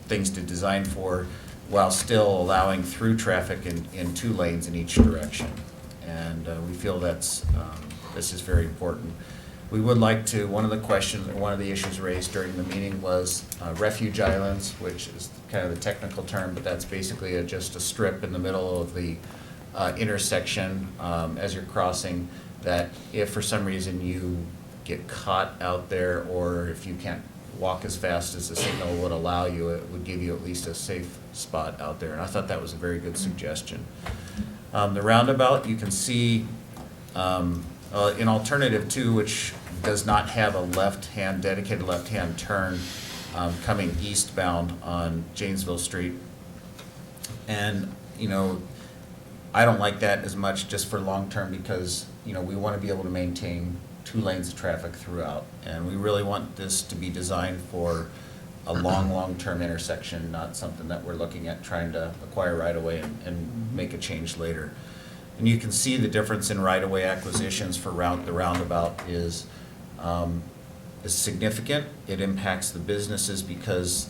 things to design for, while still allowing through traffic in 2 lanes in each direction. And we feel this is very important. We would like to, one of the issues raised during the meeting was refuge islands, which is kind of the technical term, but that's basically just a strip in the middle of the intersection as you're crossing, that if for some reason you get caught out there, or if you can't walk as fast as the signal would allow you, it would give you at least a safe spot out there. And I thought that was a very good suggestion. The roundabout, you can see in alternative 2, which does not have a dedicated left-hand turn coming eastbound on Janesville Street. And, you know, I don't like that as much just for long-term, because, you know, we want to be able to maintain 2 lanes of traffic throughout. And we really want this to be designed for a long-term intersection, not something that we're looking at trying to acquire right-of-way and make a change later. And you can see the difference in right-of-way acquisitions for the roundabout is significant. It impacts the businesses because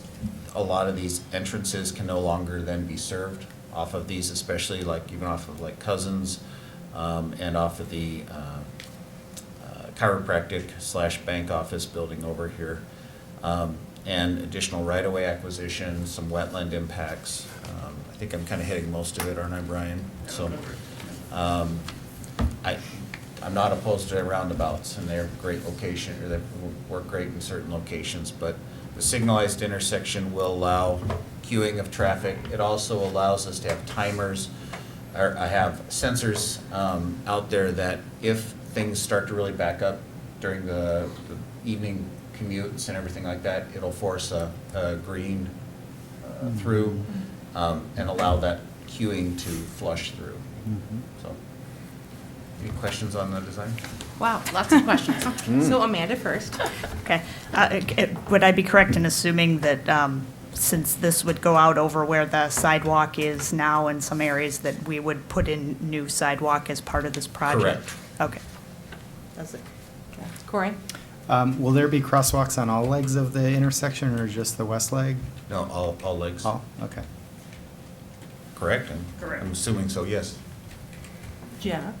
a lot of these entrances can no longer then be served off of these, especially even off of Cousins and off of the chiropractic/bank office building over here. And additional right-of-way acquisition, some wetland impacts. I think I'm kind of hitting most of it, aren't I, Brian? So I'm not opposed to roundabouts, and they're great location, or they work great in certain locations, but the signalized intersection will allow queuing of traffic. It also allows us to have timers, or I have sensors out there that if things start to really back up during the evening commutes and everything like that, it'll force a green through and allow that queuing to flush through. So, any questions on the design? Wow, lots of questions. So Amanda first. Okay. Would I be correct in assuming that since this would go out over where the sidewalk is now in some areas, that we would put in new sidewalk as part of this project? Correct. Okay. That's it. Okay. Corey? Will there be crosswalks on all legs of the intersection, or just the west leg? No, all legs. All, okay. Correct? Correct. I'm assuming so, yes. Jenna?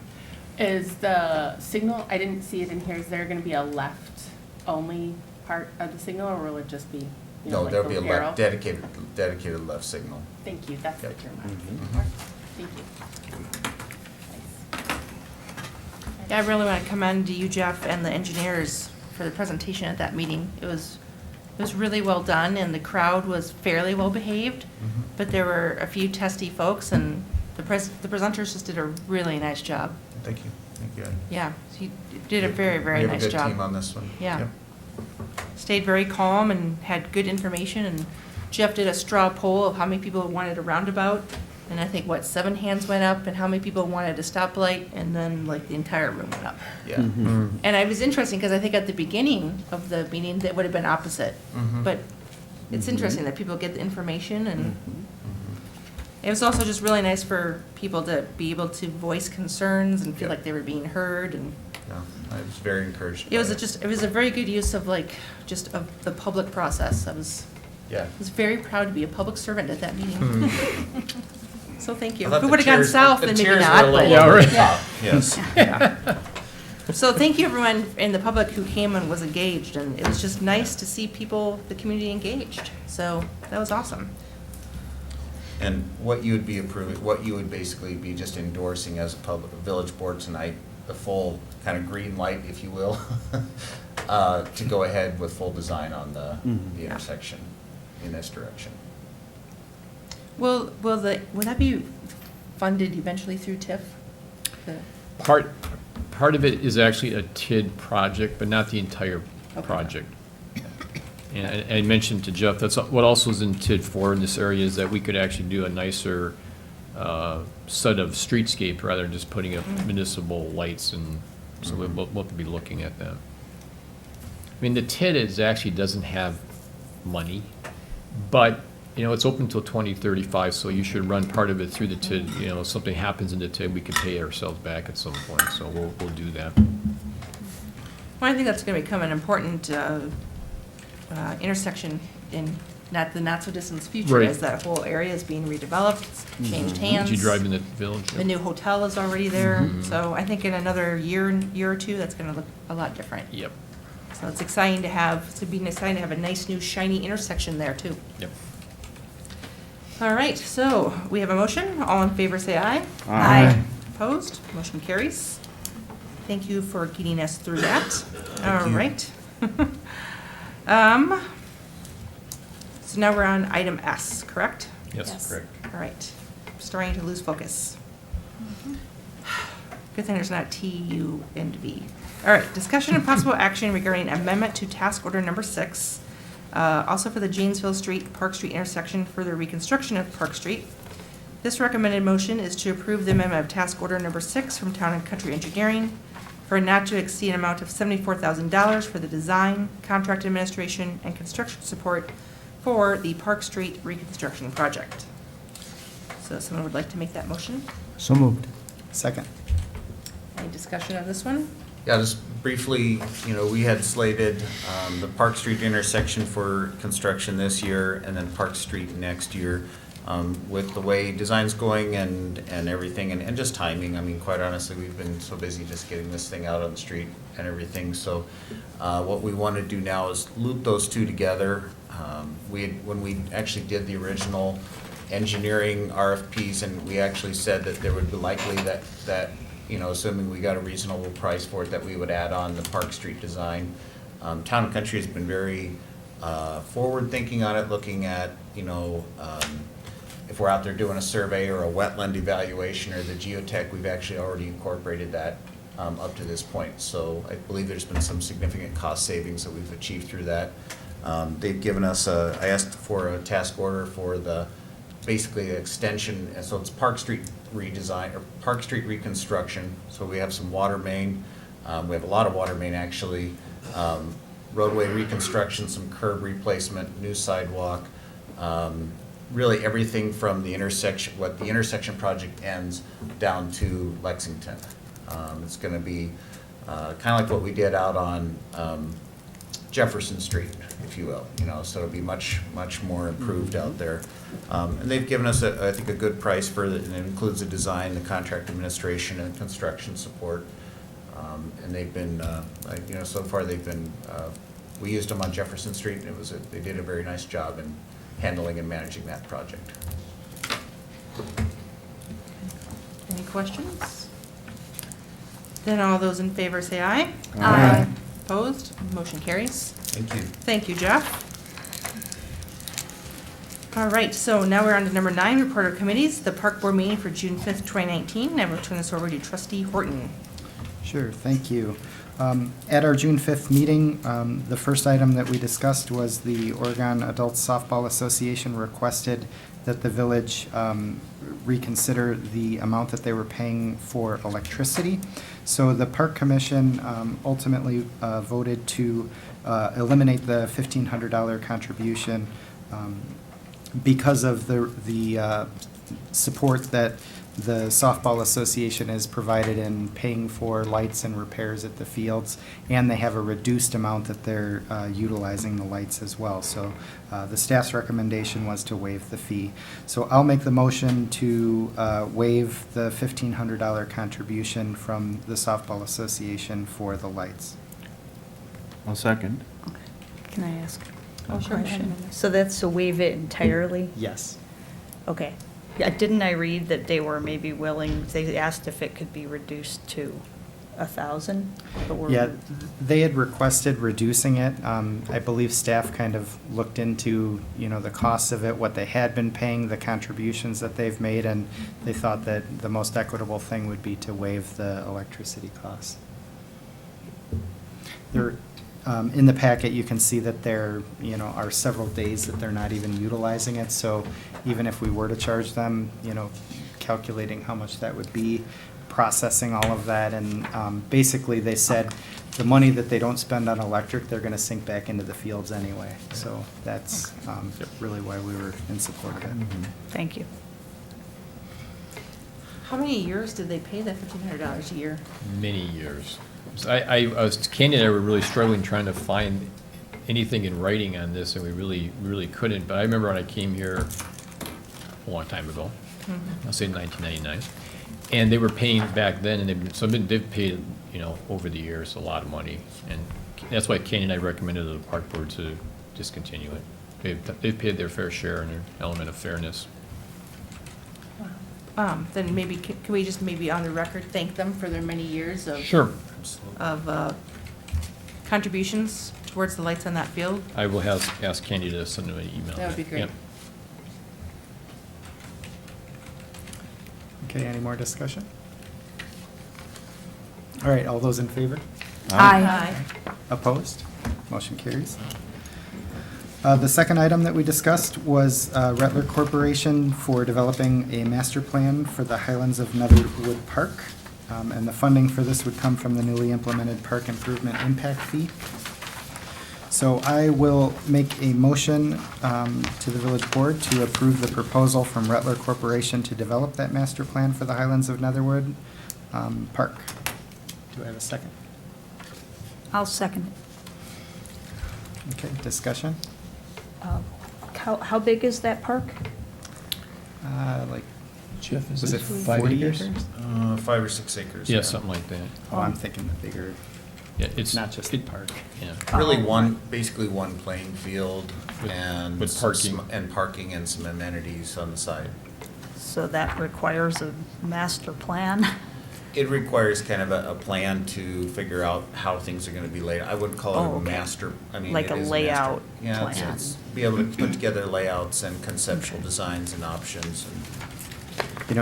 Is the signal, I didn't see it in here, is there gonna be a left-only part of the signal, or will it just be, you know, No, like there'll be a little arrow? dedicated left signal. Thank you, that's the Yep. term I was looking Mhm. for. Thank you. Nice. Yeah, I really want to commend you, Jeff, and the engineers for the presentation at that meeting. It was really well done, and the crowd was fairly well behaved, but there were a few testy folks, and the presenters just did a really nice job. Thank you. Thank you. Yeah, you did a very, very nice We job. have a good team on this one. Yeah. Yep. Stayed very calm and had good information, and Jeff did a straw poll of how many people wanted a roundabout, and I think, 7 hands went up, and how many people wanted a stoplight, and then the entire room went up. Yeah. And it was interesting, because I think at the beginning of the meeting, that would have been opposite. Mhm. But it's interesting that people get the information, and it was also just really nice for people to be able to voice concerns and feel like they were being heard, and Yeah, I was very encouraged. it was by it was a very good use of of the public process. I was very proud to be a public servant at that meeting. So thank you. I thought If it the would have gone chairs- south, the then maybe chairs not. were a But little over the Yeah, top. Yes. Yeah. So thank you, everyone in the public who came and was engaged, and it was just nice to see people, the community engaged. So that was awesome. And what you would be approving, what you would basically be just endorsing as a public, village board tonight, the full kind of green light, if you will, to go ahead with full design on the intersection in this direction. Will that be funded eventually through TIF? The- Part of it is actually a TID project, but not the entire project. And I mentioned to Jeff, that's what also is in TID 4 in this area, is that we could actually do a nicer set of streetscape rather than just putting up municipal lights, and so we'll have to be looking at that. I mean, the TID actually doesn't have money, but, you know, it's open until 2035, so you should run part of it through the TID. You know, if something happens in the TID, we could pay ourselves back at some point, so we'll do that. Well, I think that's going to become an important intersection in the not-so-distant future, Right. as that whole area is being redeveloped, it's changed hands. Did you drive in the village? The new hotel is already there, so I think in another year or two, that's going to look a lot different. Yep. So it's exciting to have, exciting to have a nice new shiny intersection there too. Yep. All right, so we have a motion. All in favor, say aye. Aye. Opposed? Motion carries. Thank you for getting us through that. All right. So now we're on item S, correct? Yes, correct. All right. Starting to lose focus. Good thing there's not T, U, and V. All right, discussion and possible action regarding amendment to task order number 6, also for the Janesville Street, Park Street intersection for the reconstruction of Park Street. This recommended motion is to approve the amendment of task order number 6 from Town and Country Engineering for not to exceed an amount of $74,000 for the design, contract administration, and construction support for the Park Street reconstruction project. So someone would like to make that motion? So moved. Second. Any discussion of this one? Yeah, just briefly, you know, we had slated the Park Street intersection for construction this year and then Park Street next year. With the way design's going and everything and just timing, I mean, quite honestly, we've been so busy just getting this thing out on the street and everything. So what we want to do now is loop those two together. When we actually did the original engineering RFPs, and we actually said that there would be likely that you know, assuming we got a reasonable price for it, that we would add on the Park Street design. Town and Country has been very forward-thinking on it, looking at, you know, if we're out there doing a survey or a wetland evaluation or the geotech, we've actually already incorporated that up to this point. So I believe there's been some significant cost savings that we've achieved through that. They've given us I asked for a task order for basically an extension, and so it's Park Street redesign, or Park Street reconstruction. So we have some water main, we have a lot of water main actually, roadway reconstruction, some curb replacement, new sidewalk, really everything from the intersection, what the intersection project ends down to Lexington. It's gonna be kind of like what we did out on Jefferson Street, if you will, you know, so it'll be much more improved out there. And they've given us, I think, a good price for it, and it includes the design, the contract administration, and construction support. And they've been, you know, so far they've been, we used them on Jefferson Street, and they did a very nice job in handling and managing that project. Any questions? Then all those in favor say aye. Aye. Opposed? Motion carries. Thank you. Thank you, Jeff. All right, so now we're on to number 9, report of committees, the Park Board meeting for June 5th, 2019. And I will turn this over to Trustee Horton. Sure, thank you. At our June 5th meeting, the first item that we discussed was the Oregon Adult Softball Association requested that the village reconsider the amount that they were paying for electricity. So the Park Commission ultimately voted to eliminate the $1,500 contribution because of the support that the Softball Association has provided in paying for lights and repairs at the fields, and they have a reduced amount that they're utilizing the lights as well. So the staff's recommendation was to waive the fee. So I'll make the motion to waive the $1,500 contribution from the Softball Association for the lights. I'll second. Can I ask a Oh, sure. question? So that's to waive it entirely? Yes. Okay. Yeah, didn't I read that they were maybe willing, they asked if it could be reduced to 1,000? But we're- Yeah, they had requested reducing it. I believe staff kind of looked into, the costs of it, what they had been paying, the contributions that they've made, and they thought that the most equitable thing would be to waive the electricity costs. There, in the packet, you can see that there, are several days that they're not even utilizing it, so even if we were to charge them, calculating how much that would be, processing all of that, and basically they said the money that they don't spend on electric, they're gonna sink back into the fields anyway. So that's really why we were in support of it. Thank you. How many years did they pay that $1,500 a year? Many years. So Candy and I were really struggling trying to find anything in writing on this, and we really couldn't. But I remember when I came here a long time ago, I'll say 1999, and they were paying back then, and they've paid, over the years, a lot of money. And that's why Candy and I recommended to the park board to discontinue it. They've paid their fair share and their element of fairness. Then maybe, can we just maybe on the record thank them for their many years of Sure. of contributions towards the lights on that field? I will ask Candy to send them an email. That would be great. Yep. Okay, any more discussion? All right, all those in favor? Aye. Opposed? Motion carries. The second item that we discussed was Rattler Corporation for developing a master plan for the Highlands of Netherwood Park. And the funding for this would come from the newly implemented park improvement impact fee. So I will make a motion to the village board to approve the proposal from Rattler Corporation to develop that master plan for the Highlands of Netherwood Park. Do I have a second? I'll second it. Okay, discussion? How big is that park? Like, Jeff, was it 5 40 acres? acres? 5 or 6 acres. Yeah, something like that. Oh, I'm thinking the bigger, Yeah, it's not just the park. Yeah. Really Oh, basically one playing field and. With parking. And parking and some amenities on the side. So that requires a master plan? It requires kind of a plan to figure out how things are gonna be laid. I wouldn't call it Oh, a okay. master, I mean. Like it a is layout Yeah, plan. it's be able to put together layouts and conceptual designs and options and.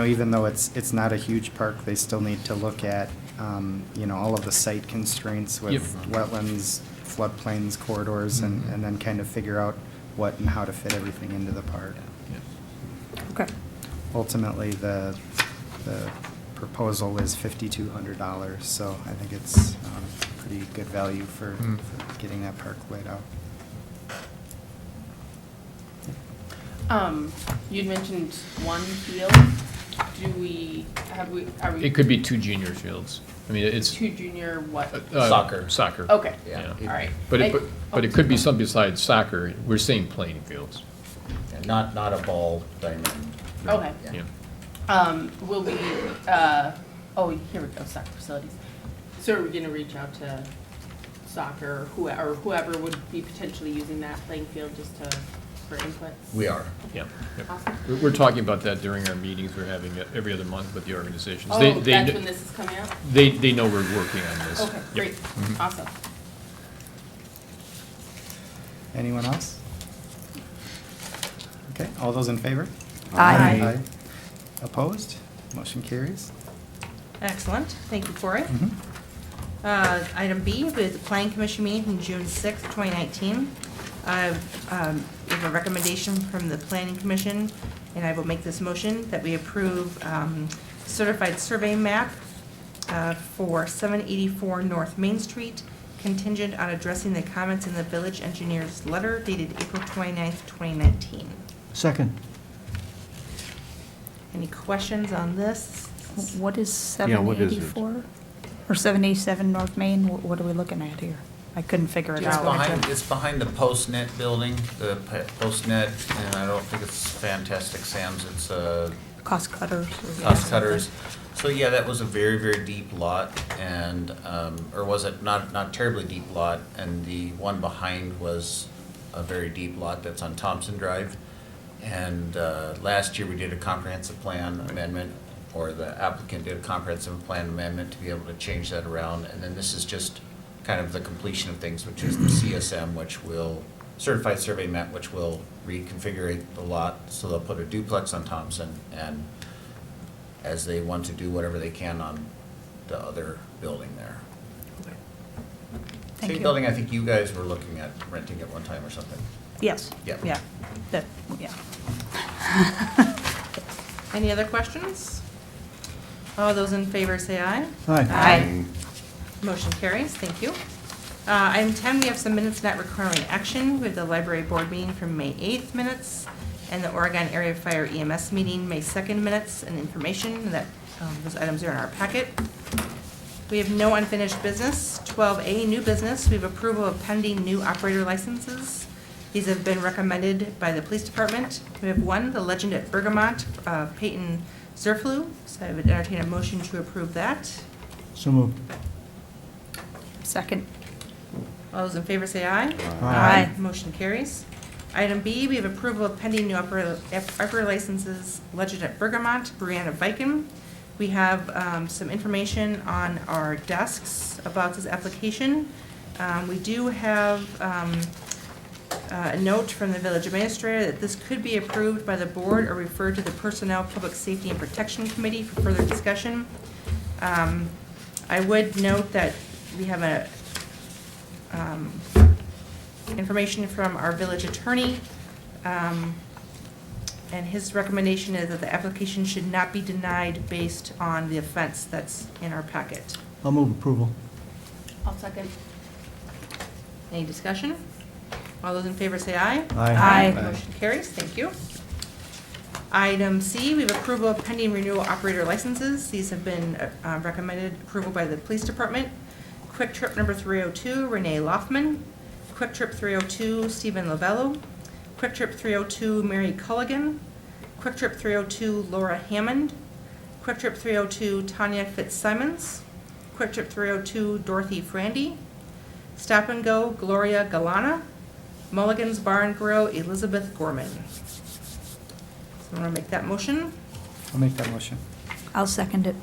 Even though it's not a huge park, they still need to look at, all of the site constraints with wetlands, floodplains, corridors, and then kind of figure out what and how to fit everything into the park. Okay. Ultimately, the proposal is $5,200, so I think it's pretty good value for getting that park laid out. You'd mentioned one field. Are we? It could be 2 junior fields. I mean, it's. 2 junior what? Soccer. Soccer. Okay. Yeah. All right. But it could be something besides soccer. We're saying playing fields. Not a ball diamond. Okay. Yeah. Will we, here we go, soccer facilities. So are we gonna reach out to soccer or whoever would be potentially using that playing field just for input? We are. Yeah. Yep. Awesome. We're talking about that during our meetings we're having every other month with the organizations. Oh, that's when this is coming out? They know we're working on this. Okay, Yep. great, Mhm. awesome. Anyone else? Okay, all those in favor? Aye. Opposed? Motion carries. Excellent, thank you, Corey. Item B, the Planning Commission meeting from June 6th, 2019. We have a recommendation from the Planning Commission, and I will make this motion that we approve certified survey map for 784 North Main Street, contingent on addressing the comments in the village engineer's letter dated April 29th, 2019. Second. Any questions on this? What is Yeah, what is it? 784? Or 787 North Main? What are we looking at here? I couldn't figure it out. It's behind the Postnet building, the Postnet, and I don't think it's Fantastic Sam's, it's Cost cutters. Cost Cutters. So yeah, that was a very, very deep lot, and, or was it not terribly deep lot, and the one behind was a very deep lot that's on Thompson Drive. And last year, we did a comprehensive plan amendment, or the applicant did a comprehensive plan amendment to be able to change that around. And then this is just kind of the completion of things, which is the CSM, which will, Certified Survey Map, which will reconfigure the lot. So they'll put a duplex on Thompson, and as they want to do whatever they can on the other building there. Thank Same you. building, I think you guys were looking at renting at one time or something. Yes. Yeah. Yeah. That, yeah. Any other questions? All those in favor say aye. Aye. Motion carries, thank you. Item 10, we have some minutes not requiring action. We have the library board meeting from May 8th minutes, and the Oregon Area Fire EMS meeting, May 2nd minutes, and information that those items are in our packet. We have no unfinished business. 12A, new business, we have approval of pending new operator licenses. These have been recommended by the police department. We have one, the Legend at Bergamot, Peyton Zerflu. So I would entertain a motion to approve that. So moved. Second. All those in favor say aye. Aye. Motion carries. Item B, we have approval of pending new operator licenses, Legend at Bergamot, Brianna Viken. We have some information on our desks about this application. We do have a note from the village administrator that this could be approved by the board or referred to the Personnel, Public Safety, and Protection Committee for further discussion. I would note that we have a information from our village attorney, and his recommendation is that the application should not be denied based on the offense that's in our packet. I'll move approval. I'll second. Any discussion? All those in favor say aye. Aye. Motion carries, thank you. Item C, we have approval of pending renewal operator licenses. These have been recommended approval by the police department. Quick Trip number 302, Renee Loffman. Quick Trip 302, Stephen Lovello. Quick Trip 302, Mary Culligan. Quick Trip 302, Laura Hammond. Quick Trip 302, Tanya Fitzsimons. Quick Trip 302, Dorothy Frandy. Stop and Go, Gloria Galana. Mulligan's Bar and Grill, Elizabeth Gorman. Someone want to make that motion? I'll make that motion. I'll second it.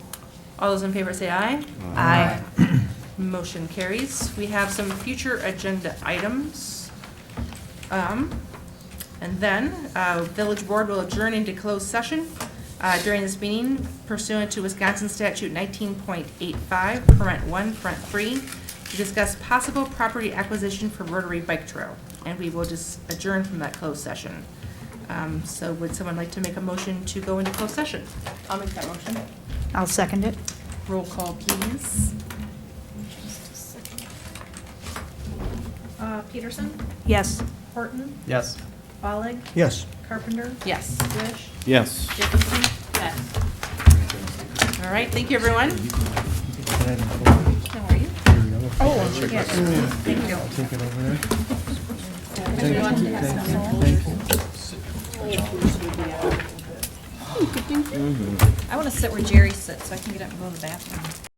All those in favor say aye. Aye. Motion carries. We have some future agenda items. And then, village board will adjourn into closed session during this meeting pursuant to Wisconsin statute 19.85, parent 1, parent 3, to discuss possible property acquisition for Rotary Bike Trail. And we will just adjourn from that closed session. So would someone like to make a motion to go into closed session? I'll make that motion. I'll second it. Roll call, please. Peterson? Yes. Horton? Yes. Bollig? Yes. Carpenter? Yes. Wish? Yes. Jacobson? Yes. All right, thank you, everyone. How are you? Oh, sure. Yes. Thank you. Take it over there. I want to sit where Jerry sits so I can get up and go to the bathroom.